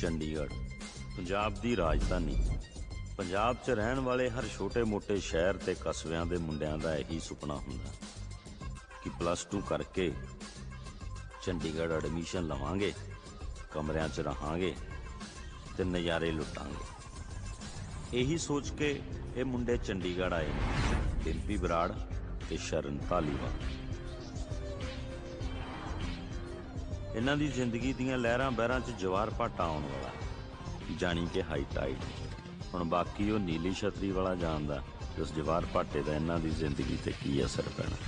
चंडीगढ़ पंजाब दी राजधानी। पंजाब च रहन वाले हर छोटे मोटे शहर ते कस्बिਆਂ ਦੇ ਮੁੰਡਿਆਂ ਦਾ ਇਹੀ ਸੁਪਨਾ ਹੁੰਦਾ कि +2 करके चंडीगढ़ एडमिशन लवांगे, कमरियां च रहांगे ते नज़ारे लुटांगे। यही सोच के ये मुंडे चंडीगढ़ आए ने, डिम्पी बराड़ ते शरण धालीवाल। इन्हां दी जिंदगी दियां लहरां बहरां च जवार भाटा आउण वाला, जानी कि हाई टाइड। हुण बाकी वो नीली छतरी वाला जानदा कि उस जवार भाटे दा इन्हां दी जिंदगी ते की असर पैना।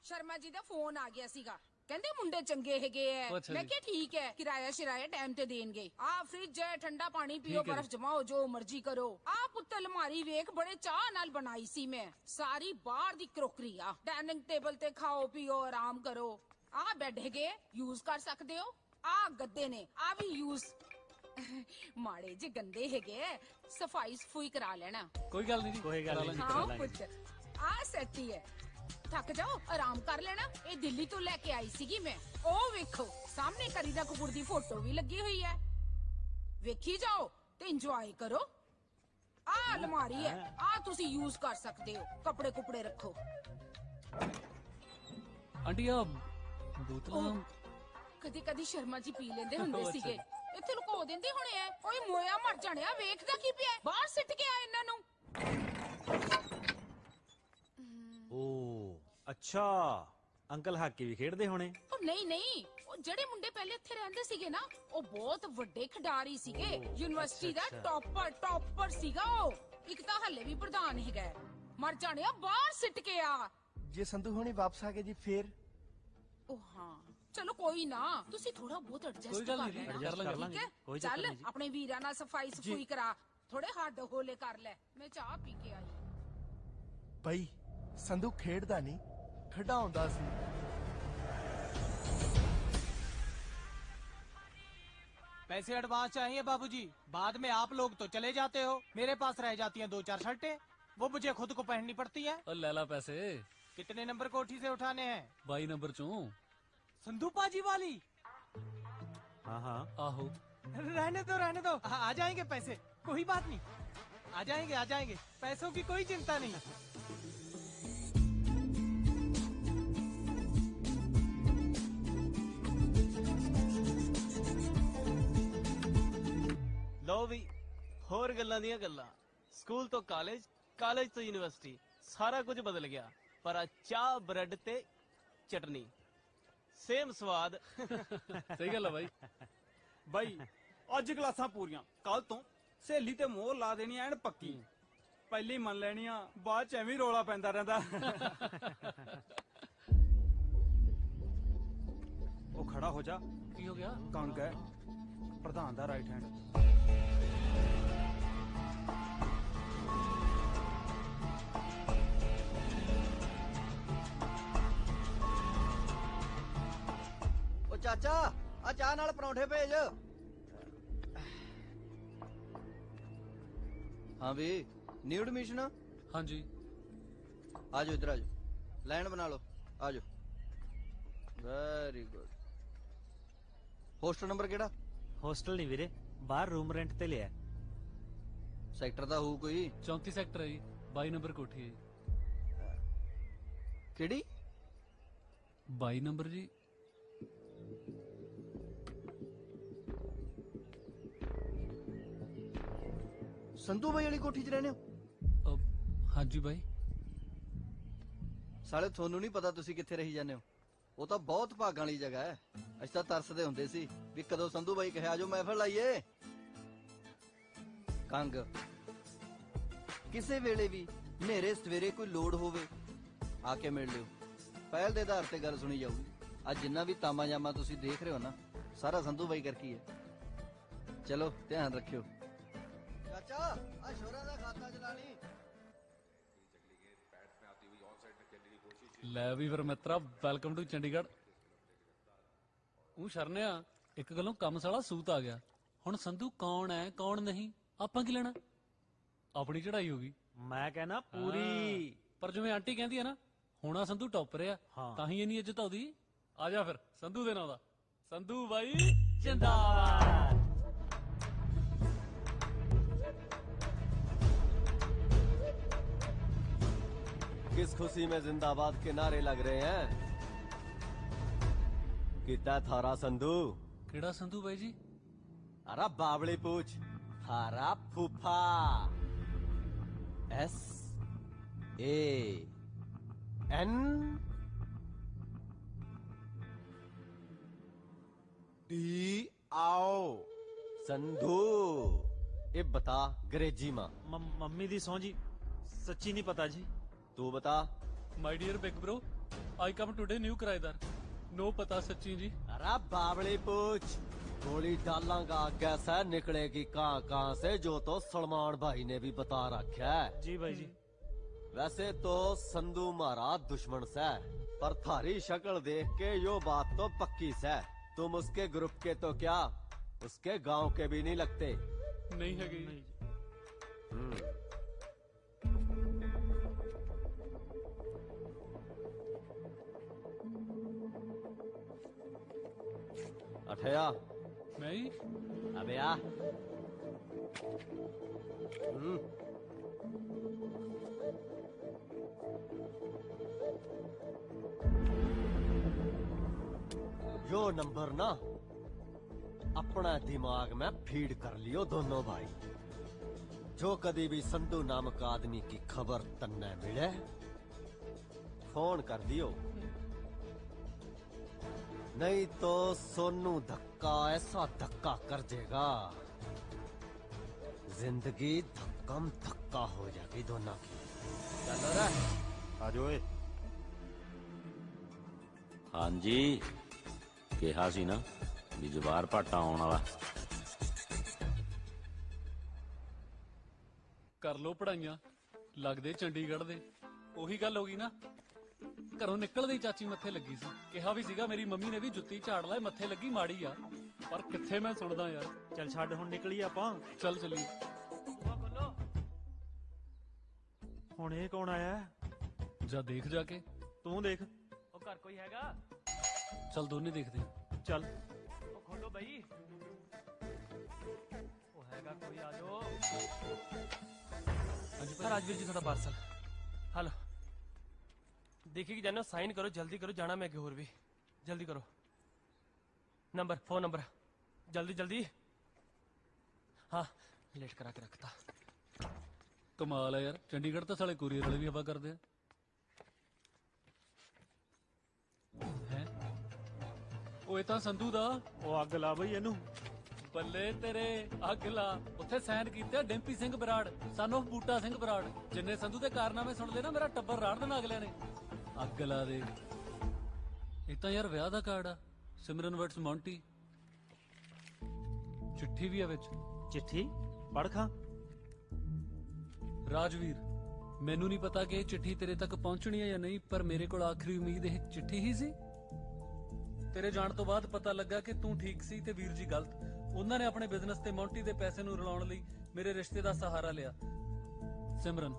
शर्मा जी दा फोन आ गया सीगा, कहंदे मुंडे चंगे हैगे है। मैं क्या ठीक है, किराया शिराया टाइम ते देंगे। आ फ्रिज है, ठंडा पानी पियो, बर्फ जमाओ, जो मर्जी करो। आ पुत्त अलमारी वेख बड़े चाह नाल बनाई सी मैं, सारी बाहर दी क्रोकरी आ। डाइनिंग टेबल ते खाओ पियो आराम करो। आ बेड हैगे यूज कर सकदे हो। आ गद्दे ने आ भी यूज माड़े जे गंदे हैगे, सफाई सफुई करा लेना। कोई गल नहीं, कोई गल नहीं। हाँ पुत्त आ सेट ही है, थक जाओ आराम कर लेना। ये दिल्ली तो लेके आई सीगी मैं। ओ वेखो सामने करीना कपूर दी फोटो भी लगी हुई है, वेखी जाओ ते इंजॉय करो। आ अलमारी है, आ तुसी यूज कर सकते हो, कपड़े कुपड़े रखो। आंटी आप बोतल कदी कदी शर्मा जी पी लेंदे हुंदे सीगे, इत्थे लुको दिंदे होने आ। ओए मोया मर जाणिया, वेखदा की पिया, बाहर सिट के आ इन्हां नूं। अच्छा अंकल हाकी भी खेडदे होने। नहीं नहीं, ਉਹ ਜਿਹੜੇ ਮੁੰਡੇ ਪਹਿਲੇ ਇੱਥੇ ਰਹਿੰਦੇ ਸੀਗੇ ਨਾ, ਉਹ ਬਹੁਤ ਵੱਡੇ ਖਿਡਾਰੀ ਸੀਗੇ, ਯੂਨੀਵਰਸਿਟੀ ਦਾ ਟੌਪਰ ਸੀਗਾ ਉਹ। ਇੱਕ ਤਾਂ ਹੱਲੇ ਵੀ ਪ੍ਰਧਾਨ ਹੈਗਾ। ਮਰ ਜਾਣਿਆ, ਬਾਹਰ ਸਿੱਟ ਕੇ ਆ। ਜੇ ਸੰਧੂ ਹੋਣੀ ਵਾਪਸ ਆ ਗਏ ਜੀ ਫੇਰ? ਉਹ ਹਾਂ ਚਲੋ ਕੋਈ ਨਾ, ਤੁਸੀਂ ਥੋੜਾ ਬਹੁਤ ਐਡਜਸਟ ਕਰ ਲੈਣਾ, ਠੀਕ ਹੈ? ਚੱਲ ਆਪਣੇ ਵੀਰਾਂ ਨਾਲ ਸਫਾਈ ਸਫੂਈ ਕਰਾ, ਥੋੜੇ ਹੱਡ ਹੋਲੇ ਕਰ ਲੈ। ਮੈਂ ਚਾਹ ਪੀ ਕੇ ਆਈ। ਬਈ ਸੰਧੂ ਖੇਡਦਾ ਨਹੀਂ, ਖਿਡਾਉਂਦਾ ਸੀ। पैसे एडवांस चाहिए बाबूजी, बाद में आप लोग तो चले जाते हो, मेरे पास रह जाती हैं 2-4 शर्टें, वो मुझे खुद को पहननी पड़ती हैं। और लैला पैसे कितने नंबर कोठी से उठाने हैं? 22 नंबर चों। संधू पाजी वाली? हाँ हाँ आहो। रहने दो आ जाएंगे पैसे, कोई बात नहीं, आ जाएंगे, पैसों की कोई चिंता नहीं। लो भी होर गल्लां दियां गल्लां, स्कूल तो कॉलेज, कॉलेज तो यूनिवर्सिटी, सारा कुछ बदल गया, पर चाह ब्रेड ते चटनी सेम स्वाद। सही गल है भाई। भाई अज क्लासां पूरियां, कल तो सहेली ते मोहर ला देनी एन पक्की। पहली मन लेनी आ, बाद च एवें रौला पैंदा रहिंदा। ओ खड़ा हो जा। की हो गया? कंग है प्रधान दा राइट हैंड। चाचा आ चाह नाल परौंठे भेज। हाँ भी न्यू एडमिशन? हाँ जी। आजो इधर आजो, लाइन बना लो, आजो। Very good. होस्टल नंबर केड़ा? होस्टल नहीं वीरे, बाहर रूम रेंट ते लिया। सैक्टर दा हो कोई? 34 सैक्टर है जी, 22 नंबर कोठी है। केड़ी? 22 नंबर जी। संधू भाई वाली कोठी च रहने हो? हाँ जी भाई। साले थोनू नहीं पता तुसी कित्थे रही जाने हो? वो तो बहुत भागां वाली जगह है। अस तां तरसदे हुंदे सी भी कदों संधू भाई कहे आजो महफिल लाइए। कंग किसे वेले भी नेरे सवेरे कोई लोड़ होवे आके मिल लियो, पहल दे आधार ते गल सुनी जाऊगी। आज जिन्ना भी तामा जामा तुसी देख रहे हो ना, सारा संधू भाई करके है। चलो ध्यान रखियो। चाचा आ शोरा दा खाता चला ली। ले भी फिर मित्रा, वेलकम टू चंडीगढ़। शरनिया एक गलों कम साला सूत आ गया, हुण संधू कौन है कौन नहीं आपां की लेना, अपनी चढ़ाई होगी। मैं कहना पूरी। पर जिवें आंटी कहती है ना, हुणा संधू टॉपर है, तां ही इन्नी इज्जत आउदी। आ जा फिर संधू दे नां दा। ਸੰਧੂ ਬਾਈ ਜਿੰਦਾਬਾਦ। किस खुशी में जिंदाबाद के नारे लग रहे हैं? कितना थारा संधू? ਕਿਹੜਾ ਸੰਧੂ ਬਾਈ ਜੀ? अरे बावली पूछ। थारा फूफा। S A N D आओ संधू। ये बता अंग्रेजी माँ। ਮੰਮੀ ਦੀ ਸਹੁੰ ਜੀ ਸੱਚੀ ਨਹੀਂ ਪਤਾ ਜੀ। तू बता। My dear big bro, I come today new ਕਿਰਾਏਦਾਰ। नो पता सच्ची जी। अरे बावली पूछ। गोली डालांगा कैसे निकलेगी कहाँ कहाँ से, जो तो सलमान भाई ने भी बता रखा है। जी भाई जी। वैसे तो संधू मारा दुश्मन से, पर थारी शक्ल देख के यो बात तो पक्की से तुम उसके ग्रुप के तो क्या उसके गांव के भी नहीं लगते। नहीं है गई। अठया मैं ही? अबे आ। यो नंबर ना अपना दिमाग में फीड कर लियो दोनों भाई। जो कभी भी संधू नामक आदमी की खबर तन्ने मिले फोन कर दियो, नहीं तो सोनू धक्का ऐसा धक्का कर देगा, जिंदगी धक्कम धक्का हो जाएगी दोनों की। चलो रे आजो। हाँ जी, ਕਿਹਾ ਸੀ ਨਾ ਵੀ ਜਵਾਰ ਭਾਟਾ ਆਉਣ ਵਾਲਾ। ਕਰ ਲੋ ਪੜਾਈਆਂ, ਲੱਗਦੇ ਚੰਡੀਗੜ੍ਹ ਦੇ। ਉਹੀ ਗੱਲ ਹੋ ਗਈ ਨਾ, ਘਰੋਂ ਨਿਕਲਦੇ ਹੀ ਚਾਚੀ ਮੱਥੇ ਲੱਗੀ ਸੀ। ਕਿਹਾ ਵੀ ਸੀਗਾ ਮੇਰੀ ਮੰਮੀ ਨੇ ਵੀ ਜੁੱਤੀ ਝਾੜ ਲੈ, ਮੱਥੇ ਲੱਗੀ ਮਾੜੀ ਆ, ਪਰ ਕਿੱਥੇ ਮੈਂ ਸੁਣਦਾ ਯਾਰ। ਚੱਲ ਛੱਡ ਹੁਣ ਨਿਕਲੀਏ ਆਪਾਂ। ਚੱਲ ਚੱਲੀਏ। ਹੁਣ ਇਹ ਕੌਣ ਆਇਆ? ਜਾ ਦੇਖ ਜਾ ਕੇ। ਤੂੰ ਦੇਖ। ਉਹ ਘਰ ਕੋਈ ਹੈਗਾ? ਚੱਲ ਦੋਨੇ ਦੇਖਦੇ ਆ। ਚੱਲ। ਉਹ ਖੋਲੋ ਬਈ। ਉਹ ਹੈਗਾ ਕੋਈ? ਆ ਜਾਓ। ਹਾਂਜੀ राजवीर जी थोड़ा पार्सल। हेलो, देखिए कि जानो, साइन करो, जल्दी करो, जाना मैं और भी। जल्दी करो। नंबर, फोन नंबर, जल्दी जल्दी। हाँ, लेट करा के रखता। ਕਮਾਲ ਆ ਯਾਰ, ਚੰਡੀਗੜ੍ਹ ਤਾਂ ਸਾਲੇ ਕੁਰੀਅਰ ਵਾਲੇ ਵੀ ਹਵਾ ਕਰਦੇ ਆ। ਹੈ ਉਹ ਇਹ ਤਾਂ ਸੰਧੂ ਦਾ। ਉਹ ਅੱਗ ਲਾ ਬਈ ਇਹਨੂੰ। ਬੱਲੇ ਤੇਰੇ, ਅੱਗ ਲਾ। ਉੱਥੇ ਸਾਈਨ ਕੀਤੇ ਡਿੰਪੀ ਸਿੰਘ ਬਰਾੜ, ਸਨ ਆਫ ਬੂਟਾ ਸਿੰਘ ਬਰਾੜ। ਜਿੰਨੇ ਸੰਧੂ ਦੇ ਕਾਰਨਾਮੇ ਸੁਣਦੇ ਨਾ, ਮੇਰਾ ਟੱਬਰ ਰਾੜ ਦੇਣਾ ਅਗਲਿਆਂ ਨੇ। ਅੱਗ ਲਾ ਦੇ। ਇਹ ਤਾਂ ਯਾਰ ਵਿਆਹ ਦਾ ਕਾਰਡ ਆ, ਸਿਮਰਨ ਵਟਸ ਮੌਂਟੀ। ਚਿੱਠੀ ਵੀ ਆ ਵਿੱਚ। ਚਿੱਠੀ ਪੜ੍ਹ ਖਾਂ। ਰਾਜਵੀਰ, ਮੈਨੂੰ ਨਹੀਂ ਪਤਾ ਕਿ ਇਹ ਚਿੱਠੀ ਤੇਰੇ ਤੱਕ ਪਹੁੰਚਣੀ ਹੈ ਜਾਂ ਨਹੀਂ, ਪਰ ਮੇਰੇ ਕੋਲ ਆਖਰੀ ਉਮੀਦ ਇਹ ਚਿੱਠੀ ਹੀ ਸੀ। ਤੇਰੇ ਜਾਣ ਤੋਂ ਬਾਅਦ ਪਤਾ ਲੱਗਾ ਕਿ ਤੂੰ ਠੀਕ ਸੀ ਤੇ ਵੀਰ ਜੀ ਗਲਤ। ਉਹਨਾਂ ਨੇ ਆਪਣੇ ਬਿਜ਼ਨਸ ਤੇ ਮੌਂਟੀ ਦੇ ਪੈਸੇ ਨੂੰ ਰਲਾਉਣ ਲਈ ਮੇਰੇ ਰਿਸ਼ਤੇ ਦਾ ਸਹਾਰਾ ਲਿਆ। ਸਿਮਰਨ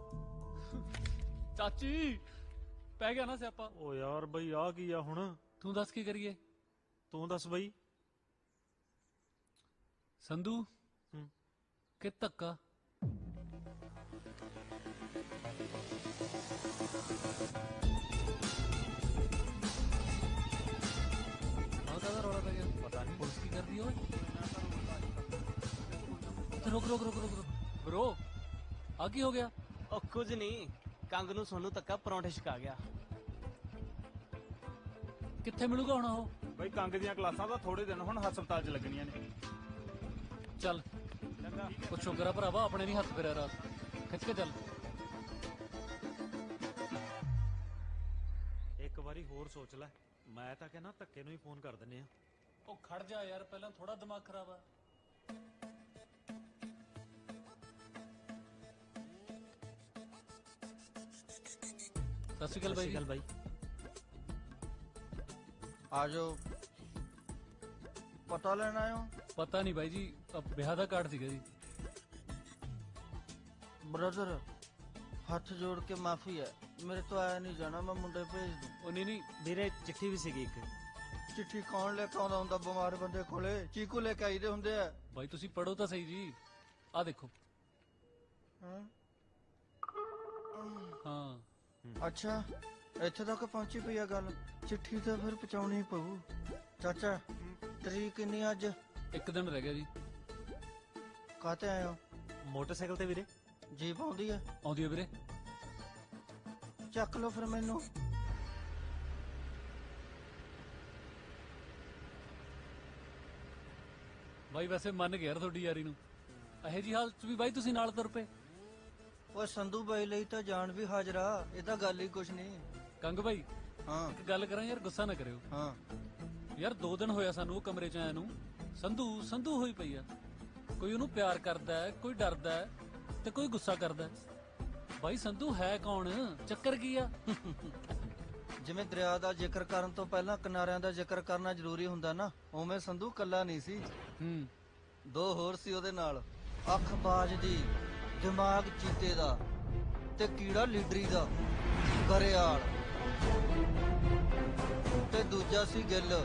ਚਾਚੀ, ਪੈ ਗਿਆ ਨਾ ਸਿਆਪਾ। ਓ ਯਾਰ ਬਈ ਆ ਕੀ ਆ ਹੁਣ? ਤੂੰ ਦੱਸ ਕੀ ਕਰੀਏ? ਤੂੰ ਦੱਸ ਬਈ। ਸੰਧੂ ਕਿ ਧੱਕਾ? ਰੌਲਾ ਪੈ ਗਿਆ। ਪਤਾ ਨਹੀਂ ਪੁਲਿਸ ਕੀ ਕਰਦੀ ਓਏ। ਰੁਕ ਰੁਕ ਰੁਕ ਰੁਕ ਰੁਕ ਬ్రో, ਆ ਕੀ ਹੋ ਗਿਆ? ਉਹ ਕੁਝ ਨਹੀਂ, ਕੰਗ ਨੂੰ ਸੋਨੂੰ ਤੱਕਾ ਪਰੌਂਠੇ ਛਕਾ ਗਿਆ। ਕਿੱਥੇ ਮਿਲੂਗਾ ਹੁਣ ਉਹ? ਬਈ ਕੰਗ ਦੀਆਂ ਕਲਾਸਾਂ ਤਾਂ ਥੋੜੇ ਦਿਨ ਹੁਣ ਹਸਪਤਾਲ 'ਚ ਲੱਗਣੀਆਂ ਨੇ। ਚੱਲ ਕੁਛ ਸ਼ੁਕਰ ਆ ਭਰਾਵਾ, ਆਪਣੇ ਨਹੀਂ ਹੱਥ ਫੇਰਿਆ ਰਾਤ। ਖਿੱਚ ਕੇ ਚੱਲ। ਇੱਕ ਵਾਰੀ ਹੋਰ ਸੋਚ ਲੈ। ਮੈਂ ਤਾਂ ਕਹਿੰਦਾ ਧੱਕੇ ਨੂੰ ਹੀ ਫੋਨ ਕਰ ਦਿੰਨੇ ਆ। ਉਹ ਖੜ ਜਾ ਯਾਰ, ਪਹਿਲਾਂ ਥੋੜਾ ਦਿਮਾਗ ਖਰਾਬ ਆ। ਸਤਿ ਸ਼੍ਰੀ ਅਕਾਲ ਬਾਈ। ਗੱਲ ਬਾਈ। ਆ ਜਾਓ। ਪਤਾ ਲੈਣ ਆਇਓ? ਪਤਾ ਨਹੀਂ ਬਾਈ ਜੀ, ਵਿਆਹ ਦਾ ਕਾਰਡ ਸੀਗਾ ਜੀ। ब्रदर, हथ जोड़ के माफी है, मेरे तो आया नहीं जाना, मैं मुंडे भेज दूं। ਉਹ ਨਹੀਂ ਨਹੀਂ ਵੀਰੇ ਚਿੱਠੀ ਵੀ ਸੀਗੀ ਇੱਕ। चिट्ठी कौन लेके आਉਂਦਾ ਹੁੰਦਾ ਬਿਮਾਰ ਬੰਦੇ ਕੋਲੇ ਚੀਕੂ ਲੈ ਕੇ ਆਈਦੇ ਹੁੰਦੇ ਆ ਬਾਈ ਤੁਸੀਂ ਪੜੋ ਤਾਂ ਸਹੀ ਜੀ ਆ ਦੇਖੋ ਹਾਂ ਅੱਛਾ ਇੱਥੇ ਤੱਕ ਪਹੁੰਚੀ ਪਈ ਆ ਗੱਲ ਚਿੱਠੀ ਤਾਂ ਫਿਰ ਪਹੁੰਚਾਉਣੀ ਪਊ ਚਾਚਾ ਤਰੀਕ ਕਿੰਨੀ ਅੱਜ ਇੱਕ ਦਿਨ ਰਹਿ ਗਿਆ ਜੀ ਕਾਤੇ ਆਏ ਹੋ ਮੋਟਰਸਾਈਕਲ ਤੇ ਵੀਰੇ ਜੀਪ ਆਉਂਦੀ ਆ ਆਉਂਦੀ ਹੈ ਵੀਰੇ ਚੱਕ ਲਓ ਫਿਰ ਮੈਨੂੰ ਬਾਈ ਵੈਸੇ ਮੰਨ ਗਿਆ ਤੁਹਾਡੀ ਯਾਰੀ ਨੂੰ ਇਹੋ ਜੀ ਹਾਲਤ 'ਚ ਵੀ ਬਾਈ ਤੁਸੀਂ ਨਾਲ ਤੁਰ ਪਏ ਓਏ ਸੰਧੂ ਬਾਈ ਲਈ ਤਾਂ ਜਾਨ ਵੀ ਹਾਜ਼ਰਾ ਇਹ ਤਾਂ ਗੱਲ ਹੀ ਕੁਛ ਨਹੀਂ ਕੰਗ ਬਾਈ ਹਾਂ ਇੱਕ ਗੱਲ ਕਰਾਂ ਯਾਰ ਗੁੱਸਾ ਨਾ ਕਰਿਓ ਹਾਂ ਯਾਰ 2 ਦਿਨ ਹੋਇਆ ਸਾਨੂੰ ਉਹ ਕਮਰੇ 'ਚ ਆਇਆ ਨੂੰ ਸੰਧੂ ਹੋਈ ਪਈ ਆ ਕੋਈ ਉਹਨੂੰ ਪਿਆਰ ਕਰਦਾ ਹੈ ਕੋਈ ਡਰਦਾ ਹੈ ਤੇ ਕੋਈ ਗੁੱਸਾ ਕਰਦਾ ਹੈ। ਬਾਈ ਸੰਧੂ ਹੈ ਕੌਣ ਚੱਕਰ ਕੀ ਆ ਜਿਵੇਂ ਦਰਿਆ ਦਾ ਜ਼ਿਕਰ ਕਰਨ ਤੋਂ ਪਹਿਲਾਂ ਕਿਨਾਰਿਆਂ ਦਾ ਜ਼ਿਕਰ ਕਰਨਾ ਜ਼ਰੂਰੀ ਹੁੰਦਾ ਨਾ ਉਵੇਂ ਸੰਧੂ ਕੱਲਾ ਨਹੀਂ ਸੀ ਦੋ ਹੋਰ ਸੀ ਉਹਦੇ ਨਾਲ ਅੱਖ ਬਾਜ ਦੀ ਦਿਮਾਗ ਚੀਤੇ ਦਾ ਤੇ ਕੀੜਾ ਲੀਡਰੀ ਦਾ ਗਰੇਆਲ ਤੇ ਦੂਜਾ ਸੀ ਗਿੱਲ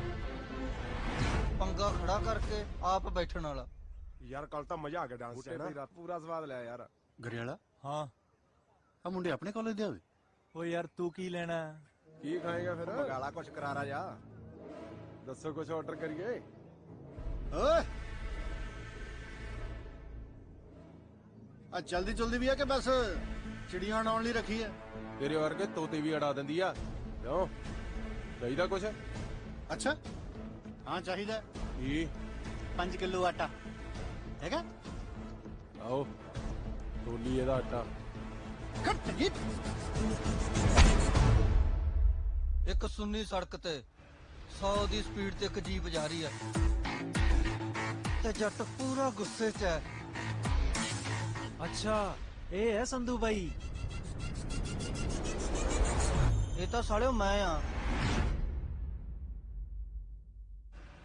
ਪੰਗਾ ਖੜਾ ਕਰਕੇ ਆਪ ਬੈਠਣ ਵਾਲਾ ਯਾਰ ਕੱਲ ਤਾਂ ਮਜ਼ਾ ਆ ਗਿਆ ਡਾਂਸ ਤੇ ਨਾ ਪੂਰਾ ਸਵਾਦ ਲਿਆ ਯਾਰ ਗਰੇਵਾਲਾ ਹਾਂ ਆ ਮੁੰਡੇ ਆਪਣੇ ਕਾਲਜ ਦੇ ਆਵੇ ਓ ਯਾਰ ਤੂੰ ਕੀ ਲੈਣਾ ਕੀ ਖਾਏਗਾ ਫਿਰ ਮਗਾਲਾ ਕੁਛ ਕਰਾਰਾ ਜਾ ਦੱਸੋ ਕੁਛ ਆਰਡਰ ਕਰੀਏ ਓਏ ਆ ਜਲਦੀ ਵੀ ਆ ਕਿ ਬਸ ਚਿੜੀਆਂ ਉਡਾਉਣ ਲਈ ਰੱਖੀ ਹੈ ਤੇਰੇ ਵਰਗੇ ਤੋਤੇ ਵੀ ਅੜਾ ਦਿੰਦੀ ਆ ਕਿਉਂ ਚਾਹੀਦਾ ਕੁਛ ਅੱਛਾ ਹਾਂ ਚਾਹੀਦਾ ਕੀ 5 ਕਿਲੋ ਆਟਾ ਹੈਗਾ ਆਓ ਤੋਲੀ ਇਹਦਾ ਆਟਾ ਇੱਕ ਸੁੰਨੀ ਸੜਕ ਤੇ 100 ਦੀ ਸਪੀਡ ਤੇ ਇੱਕ ਜੀਪ ਜਾ ਰਹੀ ਹੈ ਤੇ ਜੱਟ ਪੂਰਾ ਗੁੱਸੇ 'ਚ ਹੈ ਅੱਛਾ ਇਹ ਹੈ ਸੰਧੂ ਬਾਈ ਇਹ ਤਾਂ ਸਾਲਿਓ ਮੈਂ ਆ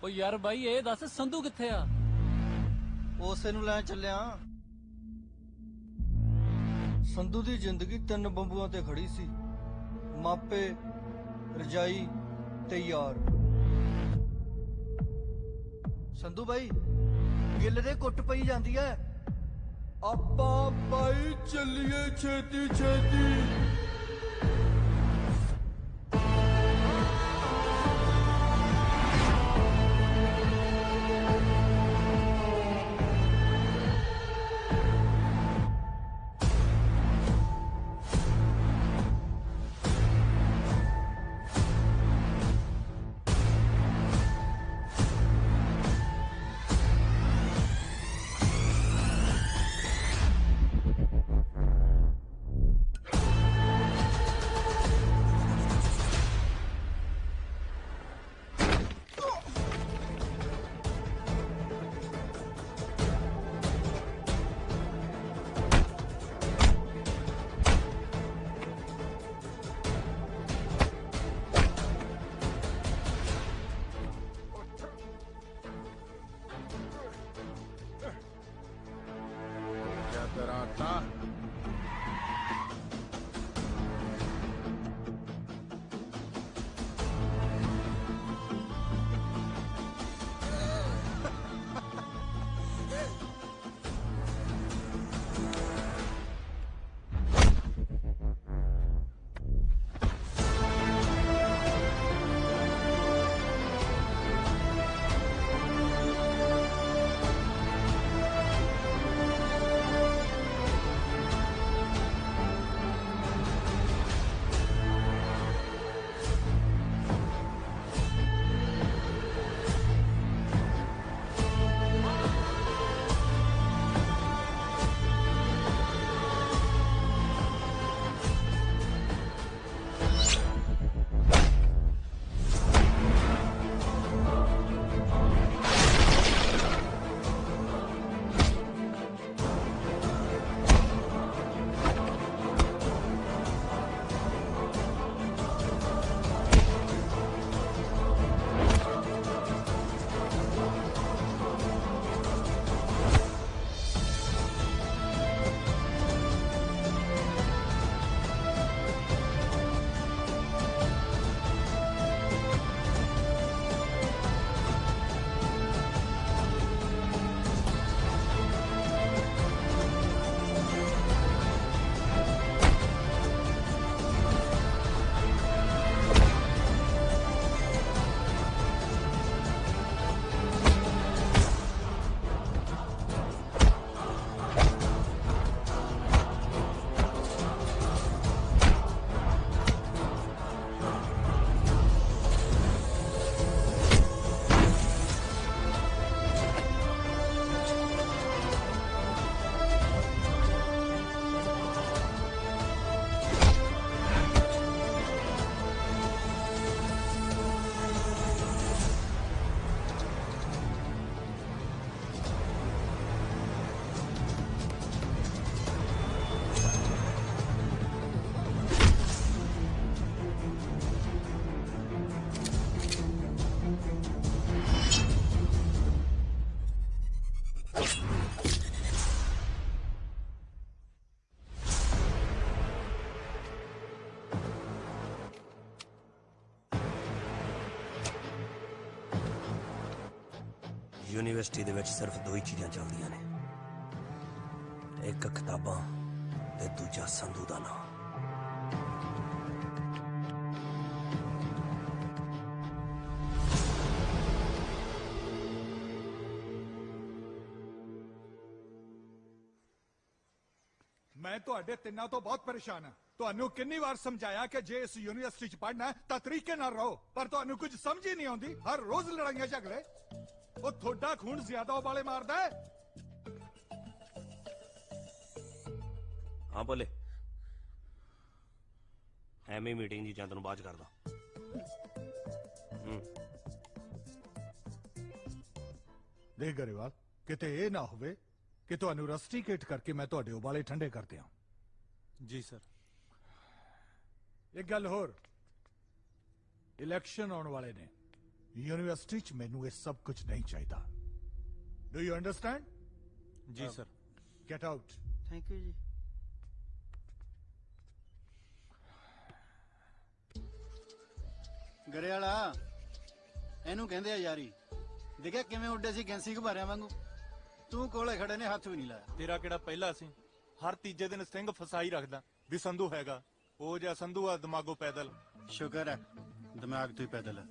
ਓ ਯਾਰ ਬਾਈ ਇਹ ਦੱਸ ਸੰਧੂ ਕਿੱਥੇ ਆ ਉਸੇ ਨੂੰ ਲੈਣ ਚੱਲਿਆ ਸੰਧੂ ਦੀ ਜ਼ਿੰਦਗੀ 3 ਬੰਬੂਆਂ ਤੇ ਖੜੀ ਸੀ ਮਾਪੇ ਰਜਾਈ ਤੇ ਯਾਰ ਸੰਧੂ ਬਾਈ ਗਿੱਲ ਦੇ ਕੁੱਟ ਪਈ ਜਾਂਦੀ ਐ ਆਪਾਂ ਬਾਈ ਚੱਲੀਏ ਛੇਤੀ ਛੇਤੀ ਤੇਰਾ ਆਟਾ यूनिवर्सिटी दे विच सिर्फ दो ही चीज़ां चलदियां ने, एक किताबां ते दूजा संधू दा नाम। मैं ਤੁਹਾਡੇ ਤਿੰਨਾਂ ਤੋਂ ਬਹੁਤ ਪਰੇਸ਼ਾਨ ਹਾਂ। ਤੁਹਾਨੂੰ ਕਿੰਨੀ ਵਾਰ ਸਮਝਾਇਆ ਕਿ ਜੇ ਇਸ ਯੂਨੀਵਰਸਿਟੀ 'ਚ ਪੜ੍ਹਨਾ ਤਾਂ ਤਰੀਕੇ ਨਾਲ ਰਹੋ, ਪਰ ਤੁਹਾਨੂੰ ਕੁਝ ਸਮਝ ਹੀ ਨਹੀਂ ਆਉਂਦੀ। ਹਰ ਰੋਜ਼ ਲੜਾਈਆਂ ਝਗੜੇ। ਉਹ ਤੁਹਾਡਾ ਖੂਨ ਜ਼ਿਆਦਾ ਉਬਾਲੇ ਮਾਰਦਾ ਹੈ। हाँ बोले ਐਵੇਂ ਮੀਟਿੰਗ ਜੀ ਜਾਂ ਤੈਨੂੰ ਬਾਅਦ ਚ ਕਰਦਾ। ਦੇਖ ਗਰੇਵਾਲ, ਕਿਤੇ ਇਹ ਨਾ ਹੋਵੇ ਕਿ ਤੁਹਾਨੂੰ ਰਸਟੀਕੇਟ ਕਰਕੇ ਮੈਂ ਤੁਹਾਡੇ ਉਬਾਲੇ ਠੰਡੇ ਕਰ ਦਿਆਂ। ਜੀ ਸਰ। ਇੱਕ ਗੱਲ ਹੋਰ, ਇਲੈਕਸ਼ਨ ਆਉਣ ਵਾਲੇ ਨੇ। ਯੂਨੀਵਰਸਿਟੀ 'ਚ ਮੈਨੂੰ ਇਹ ਸਭ ਕੁਝ ਨਹੀਂ ਚਾਹੀਦਾ। Do you understand? ਜੀ sir. Get out. Thank you ਜੀ। ਗਰੇਵਾਲਾ, ਇਹਨੂੰ ਕਹਿੰਦੇ ਆ ਯਾਰੀ। ਦੇਖਿਆ ਕਿਵੇਂ ਉੱਡੇ ਸੀ ਗੈਂਸੀ ਘੁਬਾਰਿਆਂ ਵਾਂਗੂ। ਤੂੰ ਕੋਲੇ ਖੜੇ ਨੇ ਹੱਥ ਵੀ ਨਹੀਂ ਲਾਇਆ। ਤੇਰਾ ਕਿਹੜਾ ਪਹਿਲਾ ਸੀ? ਹਰ ਤੀਜੇ ਦਿਨ ਸਿੰਘ ਫਸਾਈ ਰੱਖਦਾ ਵੀ ਸੰਧੂ ਹੈਗਾ। ਉਹ ਜਿਹਾ ਸੰਧੂ ਆ ਦਿਮਾਗੋਂ ਪੈਦਲ। ਸ਼ੁਕਰ ਹੈ ਦਿਮਾਗ ਤੋਂ ਹੀ ਪੈਦਲ ਹੈ,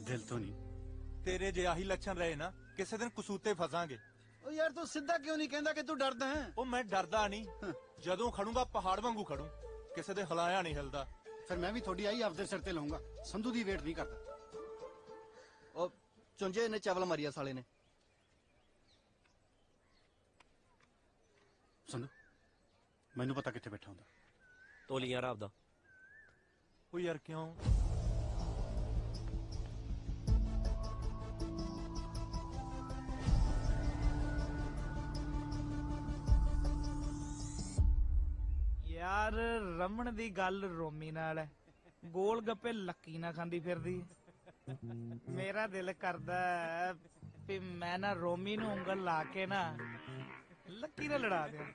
ਦਿਲ ਤੋਂ ਨਹੀਂ। ਤੇਰੇ ਜੇ ਆਹੀ ਲੱਛਣ ਰਹੇ ਨਾ, ਕਿਸੇ ਦਿਨ ਕਸੂਤੇ ਫਸਾਂਗੇ। ਉਹ ਯਾਰ ਤੂੰ ਸਿੱਧਾ ਕਿਉਂ ਨਹੀਂ ਕਹਿੰਦਾ ਕਿ ਤੂੰ ਡਰਦਾ ਹੈ? ਉਹ ਮੈਂ ਡਰਦਾ ਨਹੀਂ, ਜਦੋਂ ਖੜੂੰਗਾ ਪਹਾੜ ਵਾਂਗੂ ਖੜੂ, ਕਿਸੇ ਦੇ ਹਲਾਇਆ ਨਹੀਂ ਹਿਲਦਾ। ਫਿਰ ਮੈਂ ਵੀ ਤੁਹਾਡੀ ਆਈ ਆਪਦੇ ਸਿਰ ਤੇ ਲਾਉਂਗਾ। ਸੰਧੂ ਦੀ ਵੇਟ ਨਹੀਂ ਕਰਦਾ। ਉਹ ਚੁੰਝੇ ਨੇ ਚਾਵਲ ਮਾਰੀਆ ਸਾਲੇ ਨੇ। ਸੰਧੂ ਮੈਨੂੰ ਪਤਾ ਕਿੱਥੇ ਬੈਠਾ ਹੁੰਦਾ। ਤੋਲੀ ਯਾਰ ਆਪਦਾ। ਉਹ ਯਾਰ ਕਿਉਂ? ਯਾਰ ਰਮਣ ਦੀ ਗੱਲ ਰੋਮੀ ਨਾਲ ਹੈ, ਗੋਲ ਗੱਪੇ ਲੱਕੀ ਨਾ ਖਾਂਦੀ ਫਿਰਦੀ। ਮੇਰਾ ਦਿਲ ਕਰਦਾ ਵੀ ਮੈਂ ਨਾ ਰੋਮੀ ਨੂੰ ਉਂਗਲ ਲਾ ਕੇ ਨਾ ਲੱਕੀ ਨਾਲ ਲੜਾ ਦਿਆਂ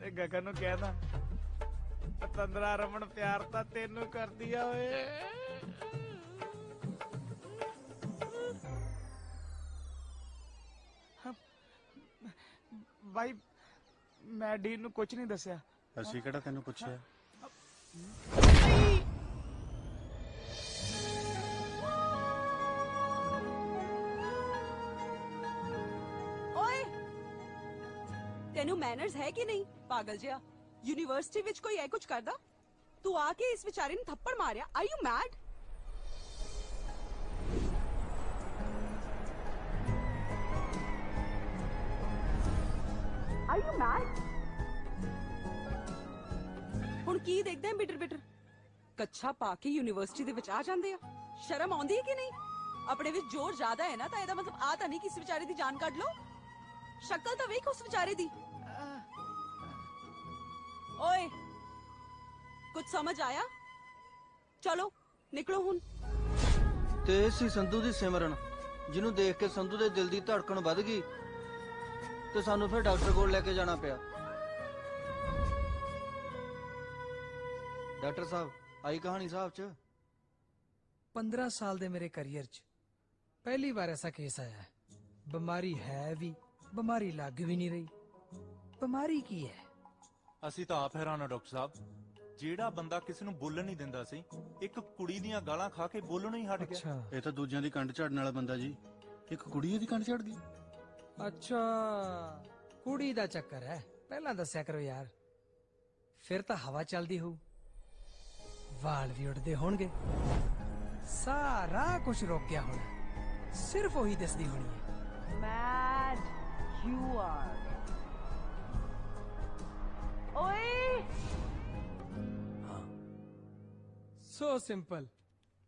ਤੇ ਗਗਨ ਨੂੰ ਕਹਿਦਾ ਪਤੰਦਰਾ ਰਮਣ ਪਿਆਰ ਤਾਂ ਤੈਨੂੰ ਕਰਦੀ ਆ ਓਏ। ਬਾਈ ਮੈਂ ਡੀਨ ਨੂੰ ਕੁਝ ਨਹੀਂ ਦੱਸਿਆ। ਅਸੀਂ ਕਿਹੜਾ ਤੈਨੂੰ ਪੁੱਛਿਆ? ਓਏ ਤੈਨੂੰ ਮੈਨਰਸ ਹੈ ਕਿ ਨਹੀਂ ਪਾਗਲ ਜਿਹਾ? ਯੂਨੀਵਰਸਿਟੀ ਵਿੱਚ ਕੋਈ ਇਹ ਕੁਝ ਕਰਦਾ? ਤੂੰ ਆ ਕੇ ਇਸ ਵਿਚਾਰੇ ਨੂੰ ਥੱਪੜ ਮਾਰਿਆ। Are you mad? Are you mad? ਹੁਣ ਕੀ ਦੇਖਦੇ ਆ ਬਿਟਰ ਬਿਟਰ? ਕੱਛਾ ਪਾ ਕੇ ਯੂਨੀਵਰਸਿਟੀ ਦੇ ਵਿੱਚ ਆ ਜਾਂਦੇ ਆ। ਸ਼ਰਮ ਆਉਂਦੀ ਹੈ ਕਿ ਨਹੀਂ? ਆਪਣੇ ਵਿੱਚ ਜ਼ੋਰ ਜ਼ਿਆਦਾ ਹੈ ਨਾ, ਤਾਂ ਇਹਦਾ ਮਤਲਬ ਆ ਤਾਂ ਨਹੀਂ ਕਿ ਇਸ ਵਿਚਾਰੇ ਦੀ ਜਾਨ ਕੱਢ ਲਓ। ਸ਼ਕਲ ਤਾਂ ਵੇਖ ਉਸ ਵਿਚਾਰੇ ਦੀ। ਓਏ ਕੁਝ ਸਮਝ ਆਇਆ? ਚਲੋ ਨਿਕਲੋ ਹੁਣ। ਤੇ ਇਹ ਸੀ ਸੰਧੂ ਦੀ ਸਿਮਰਨ, ਜਿਹਨੂੰ ਦੇਖ ਕੇ ਸੰਧੂ ਦੇ ਦਿਲ ਦੀ ਧੜਕਣ ਵੱਧ ਗਈ ਤੇ ਸਾਨੂੰ ਫਿਰ ਡਾਕਟਰ ਕੋਲ ਲੈ ਕੇ ਜਾਣਾ ਪਿਆ। ਡਾਕਟਰ ਸਾਹਿਬ ਆਈ ਕਹਾਣੀ ਸਾਹਿਬ ਚ 15 ਸਾਲ ਦੇ ਮੇਰੇ ਕੈਰੀਅਰ ਚ ਪਹਿਲੀ ਵਾਰ ਐਸਾ ਕੇਸ ਆਇਆ ਹੈ। ਬਿਮਾਰੀ ਹੈ ਵੀ, ਬਿਮਾਰੀ ਲੱਗ ਵੀ ਨਹੀਂ ਰਹੀ। ਬਿਮਾਰੀ ਕੀ ਹੈ? ਅਸੀਂ ਤਾਂ ਆਪ ਹੈਰਾਨ ਆ ਡਾਕਟਰ ਸਾਹਿਬ। ਜਿਹੜਾ ਬੰਦਾ ਕਿਸੇ ਨੂੰ ਬੋਲਣ ਨਹੀਂ ਦਿੰਦਾ ਸੀ, ਇੱਕ ਕੁੜੀ ਦੀਆਂ ਗਾਲਾਂ ਖਾ ਕੇ ਬੋਲਣੋਂ ਹੀ ਹਟ ਗਿਆ। ਇਹ ਤਾਂ ਦੂਜਿਆਂ ਦੀ ਕੰਡ ਝਾੜਨ ਵਾਲਾ ਬੰਦਾ ਜੀ। ਇੱਕ ਕੁੜੀ ਇਹਦੀ ਕੰਡ ਝਾੜ ਗਈ। ਅੱਛਾ ਕੁੜੀ ਦਾ ਚੱਕਰ ਹੈ। ਪਹਿਲਾਂ ਦੱਸਿਆ ਕਰੋ ਯਾਰ, ਫਿਰ ਤਾਂ ਹਵਾ ਚੱਲਦੀ ਹੋਊ, ਵਾਲ ਵੀ ਉੱਡਦੇ ਹੋਣਗੇ, ਸਾਰਾ ਕੁਝ ਰੁਕ ਗਿਆ ਹੋਣਾ, ਸਿਰਫ ਉਹੀ ਦਿਸਦੀ ਹੋਣੀ ਹੈ। Mad you are. ਓਏ ਸੋ ਸਿੰਪਲ।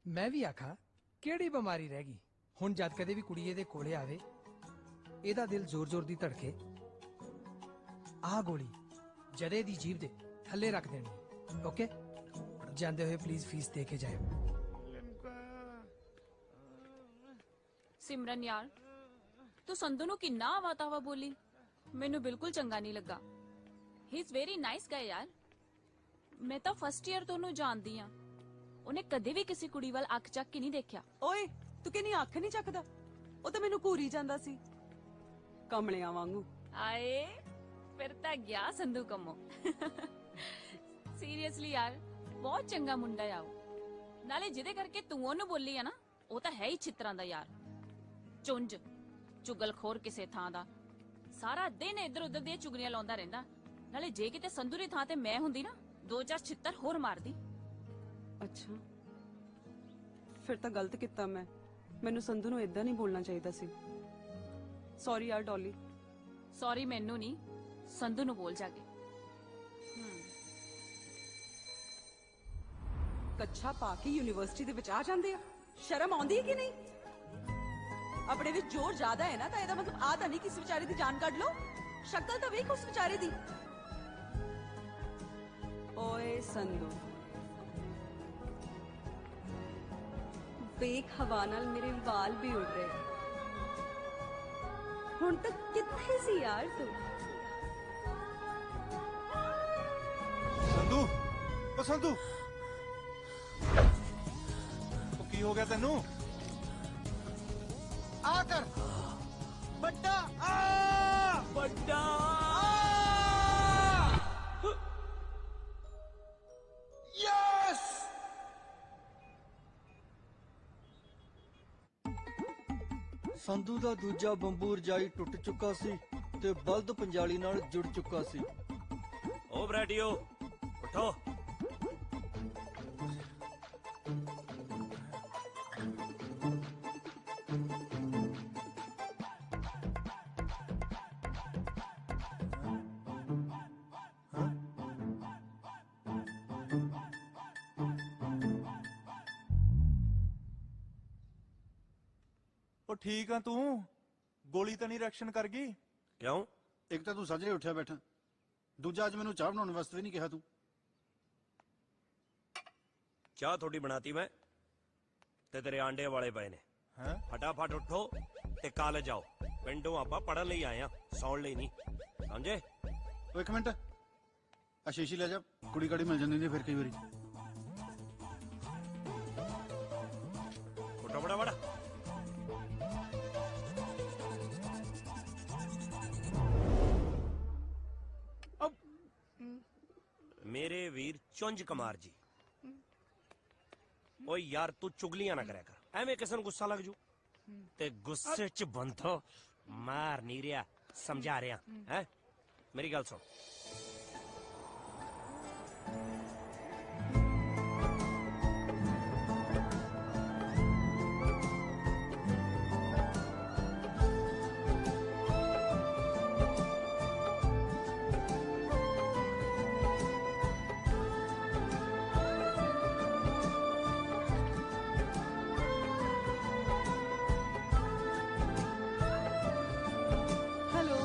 ਮੈਂ ਵੀ ਆਖਾਂ ਕਿਹੜੀ ਬਿਮਾਰੀ ਰਹਿ ਗਈ ਹੁਣ? ਜਦ ਕਦੇ ਵੀ ਕੁੜੀ ਇਹਦੇ ਕੋਲੇ ਆਵੇ, ਇਹਦਾ ਦਿਲ ਜ਼ੋਰ ਜ਼ੋਰ ਦੀ ਧੜਕੇ, ਆਹ ਗੋਲੀ ਜਦੇ ਦੀ ਜੀਭ ਦੇ ਥੱਲੇ ਰੱਖ ਦੇਣੀ। ਓਕੇ, ਜਾਂਦੇ ਹੋਏ ਪਲੀਜ਼ ਫੀਸ ਦੇ ਕੇ ਜਾਇਓ। ਸਿਮਰਨ ਯਾਰ, ਤੂੰ ਸੰਧੂ ਨੂੰ ਕਿੰਨਾ ਆਵਾ-ਤਾਵਾ ਬੋਲੀ, ਮੈਨੂੰ ਬਿਲਕੁਲ ਚੰਗਾ ਨਹੀਂ ਲੱਗਾ। ਹੀ ਇਜ਼ ਵੈਰੀ ਨਾਈਸ ਗਾਇ ਯਾਰ। ਮੈਂ ਤਾਂ ਫਸਟ ਈਅਰ ਤੋਂ ਉਹਨੂੰ ਜਾਣਦੀ ਆ। ਉਹਨੇ ਕਦੇ ਵੀ ਕਿਸੇ ਕੁੜੀ ਵੱਲ ਅੱਖ ਚੱਕ ਕੇ ਨਹੀਂ ਦੇਖਿਆ। ਓਏ ਤੂੰ ਕਿੰਨੀ ਅੱਖ ਨਹੀਂ ਚੱਕਦਾ? ਉਹ ਤਾਂ ਮੈਨੂੰ ਘੂਰੀ ਜਾਂਦਾ ਸੀ ਕਮਲਿਆਂ ਵਾਂਗੂ। ਆਏ ਫਿਰ ਤਾਂ ਗਿਆ ਸੰਧੂ ਕੰਮੋ। ਸੀਰੀਅਸਲੀ ਯਾਰ ਬਹੁਤ ਚੰਗਾ ਮੁੰਡਾ ਆ ਉਹ। ਨਾਲੇ ਜਿਹਦੇ ਕਰਕੇ ਤੂੰ ਉਹਨੂੰ ਬੋਲੀ ਆ ਨਾ, ਉਹ ਤਾਂ ਹੈ ਹੀ ਛਿੱਤਰਾਂ ਦਾ ਯਾਰ, ਚੁੰਝ ਚੁਗਲਖੋਰ ਕਿਸੇ ਥਾਂ ਦਾ। ਸਾਰਾ ਦਿਨ ਇੱਧਰ ਉੱਧਰ ਦੀਆਂ ਚੁਗਲੀਆਂ ਲਾਉਂਦਾ ਰਹਿੰਦਾ। ਨਾਲੇ ਜੇ ਕਿਤੇ ਸੰਧੂ ਦੀ ਥਾਂ ਤੇ ਮੈਂ ਹੁੰਦੀ ਨਾ, 2-4 ਛਿੱਤਰ ਹੋਰ ਮਾਰਦੀ। ਅੱਛਾ ਫਿਰ ਤਾਂ ਗਲਤ ਕੀਤਾ ਮੈਂ। ਮੈਨੂੰ ਸੰਧੂ ਨੂੰ ਇਦਾਂ ਨਹੀਂ ਬੋਲਣਾ ਚਾਹੀਦਾ ਸੀ। ਸੌਰੀ ਯਾਰ ਡੌਲੀ। ਸੌਰੀ ਮੈਨੂੰ ਨਹੀਂ, ਸੰਧੂ ਨੂੰ ਬੋਲ ਜਾ ਕੇ। ਕੱਛਾ ਪਾ ਕੇ ਯੂਨੀਵਰਸਿਟੀ ਦੇ ਵਿੱਚ ਆ ਜਾਂਦੇ ਆ, ਸ਼ਰਮ ਆਉਂਦੀ ਹੈ ਕਿ ਨਹੀਂ? ਆਪਣੇ ਵਿੱਚ ਜ਼ੋਰ ਜ਼ਿਆਦਾ ਹੈ ਨਾ, ਤਾਂ ਇਹਦਾ ਮਤਲਬ ਆ ਤਾਂ ਨਹੀਂ ਕਿ ਇਸ ਵਿਚਾਰੇ ਦੀ ਜਾਨ ਕੱਢ ਲਓ। ਸ਼ਕਲ ਤਾਂ ਵੇਖ ਉਸ ਵਿਚਾਰੇ ਦੀ। ਓਏ ਸੰਧੂ, ਵੇਖ ਹਵਾ ਨਾਲ ਮੇਰੇ ਵਾਲ ਵੀ ਉੱਡ ਰਹੇ। ਹੁਣ ਤੱਕ ਕਿੱਥੇ ਸੀ ਯਾਰ ਤੂੰ? ਸੰਧੂ, ਓ ਸੰਧੂ, ਉਹ ਕੀ ਹੋ ਗਿਆ ਤੈਨੂੰ? ਆ ਕਰ ਵੱਡਾ ਵੱਡਾ ਯੈਸ। ਸੰਧੂ ਦਾ ਦੂਜਾ ਬੰਬੂ ਰਜਾਈ ਟੁੱਟ ਚੁੱਕਾ ਸੀ ਤੇ ਬਲਦ ਪੰਜਾਲੀ ਨਾਲ ਜੁੜ ਚੁੱਕਾ ਸੀ। ਓ ਬ੍ਰੈਡੀਓ ਉਠੋ। ਉਹ ਠੀਕ ਆ ਤੂੰ? ਗੋਲੀ ਤਾਂ ਨਹੀਂ ਰਿਐਕਸ਼ਨ ਕਰ ਗਈ? ਕਿਉਂ? ਇੱਕ ਤਾਂ ਤੂੰ ਸੱਜਰੇ ਉੱਠਿਆ ਬੈਠਾ, ਦੂਜਾ ਅੱਜ ਮੈਨੂੰ ਚਾਹ ਬਣਾਉਣ ਵਾਸਤੇ ਵੀ ਨਹੀਂ ਕਿਹਾ ਤੂੰ। ਚਾਹ ਥੋੜੀ ਬਣਾਤੀ ਮੈਂ, ਤੇ ਤੇਰੇ ਆਂਡੇ ਵਾਲੇ ਪਏ ਨੇ। ਹੈਂ? ਫਟਾਫਟ ਉੱਠੋ ਤੇ ਕਾਲਜ ਆਓ। ਪਿੰਡੋਂ ਆਪਾਂ ਪੜਨ ਲਈ ਆਏ ਆ, ਸੌਣ ਲਈ ਨਹੀਂ, ਸਮਝੇ? ਉਹ ਇੱਕ ਮਿੰਟ, ਆਸ਼ੀਸ਼ੀ ਲੈ ਜਾ, ਕੁੜੀ ਕਾੜੀ ਮਿਲ ਜਾਂਦੀ ਨੇ ਫਿਰ ਕਈ ਵਾਰੀ। ਉੱਠੋ ਬੜਾ ਬੜਾ। ਮੇਰੇ ਵੀਰ ਚੁੰਝ ਕੁਮਾਰ ਜੀ, ਓ ਯਾਰ ਤੂੰ ਚੁਗਲੀਆਂ ਨਾ ਕਰਿਆ ਕਰ, ਐਵੇਂ ਕਿਸੇ ਨੂੰ ਗੁੱਸਾ ਲੱਗ ਜੂ। ਤੇ ਗੁੱਸੇ ਚ ਬੰਦੋ ਮਾਰ ਨਹੀਂ ਰਿਹਾ, ਸਮਝਾ ਰਿਹਾ ਹੈ। ਮੇਰੀ ਗੱਲ ਸੁਣ, हेलो।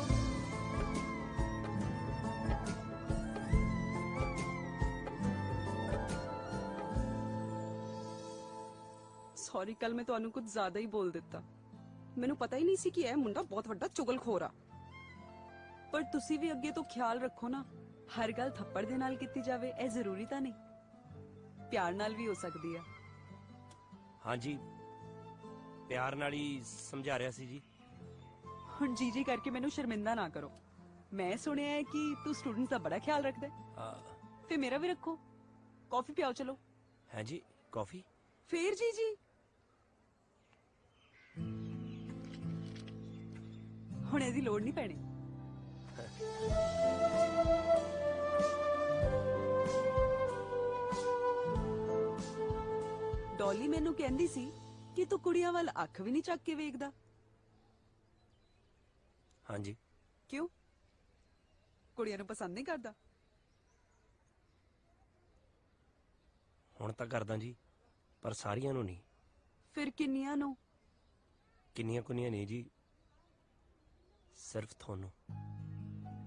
ਸੌਰੀ, ਕੱਲ ਮੈਂ ਤੁਹਾਨੂੰ ਕੁਝ ਜ਼ਿਆਦਾ ਹੀ ਬੋਲ ਦਿੱਤਾ। ਮੈਨੂੰ ਪਤਾ ਹੀ ਨਹੀਂ ਸੀ ਕਿ ਇਹ ਮੁੰਡਾ ਬਹੁਤ ਵੱਡਾ ਚੁਗਲਖੋਰ ਆ। ਪਰ ਤੁਸੀਂ ਵੀ ਅੱਗੇ ਤੋਂ ਖਿਆਲ ਰੱਖੋ ਨਾ, ਹਰ ਗੱਲ ਥੱਪੜ ਦੇ ਨਾਲ ਕੀਤੀ ਜਾਵੇ ਇਹ ਜ਼ਰੂਰੀ ਤਾਂ ਨਹੀਂ, ਪਿਆਰ ਨਾਲ ਵੀ ਹੋ ਸਕਦੀ ਆ। ਹਾਂਜੀ ਪਿਆਰ ਨਾਲ ਹੀ ਸਮਝਾ ਰਿਹਾ ਸੀ ਜੀ। ਹੁਣ ਜੀ ਕਰਕੇ ਮੈਨੂੰ ਸ਼ਰਮਿੰਦਾ ਨਾ ਕਰੋ। ਮੈਂ ਸੁਣਿਆ ਹੈ ਕਿ ਤੂੰ ਸਟੂਡੈਂਟਸ ਦਾ ਬੜਾ ਖਿਆਲ ਰੱਖਦਾ ਹੈ, ਤੇ ਮੇਰਾ ਵੀ ਰੱਖੋ। ਕਾਫੀ ਪਿਆਓ ਚਲੋ। ਹੈ ਜੀ, ਕਾਫੀ? ਫੇਰ ਜੀ ਹੁਣ ਇਹਦੀ ਲੋੜ ਨਹੀਂ ਪੈਣੀ। ਡੌਲੀ ਮੈਨੂੰ ਕਹਿੰਦੀ ਸੀ ਕਿ ਤੂੰ ਕੁੜੀਆਂ ਵੱਲ ਅੱਖ ਵੀ ਨਹੀਂ ਚੱਕ ਕੇ ਵੇਖਦਾ। ਹਾਂਜੀ। ਕਿਉਂ? ਕੁੜੀਆਂ ਨੂੰ ਪਸੰਦ ਨਹੀਂ ਕਰਦਾ? ਹੁਣ ਤਾਂ ਕਰਦਾ ਜੀ, ਪਰ ਸਾਰੀਆਂ ਨੂੰ ਨਹੀਂ। ਫਿਰ ਕਿੰਨੀਆਂ ਨੂੰ? ਕਿੰਨੀਆਂ ਕੁੰਨੀਆਂ ਨਹੀਂ ਜੀ, ਸਿਰਫ ਤੁਹਾਨੂੰ।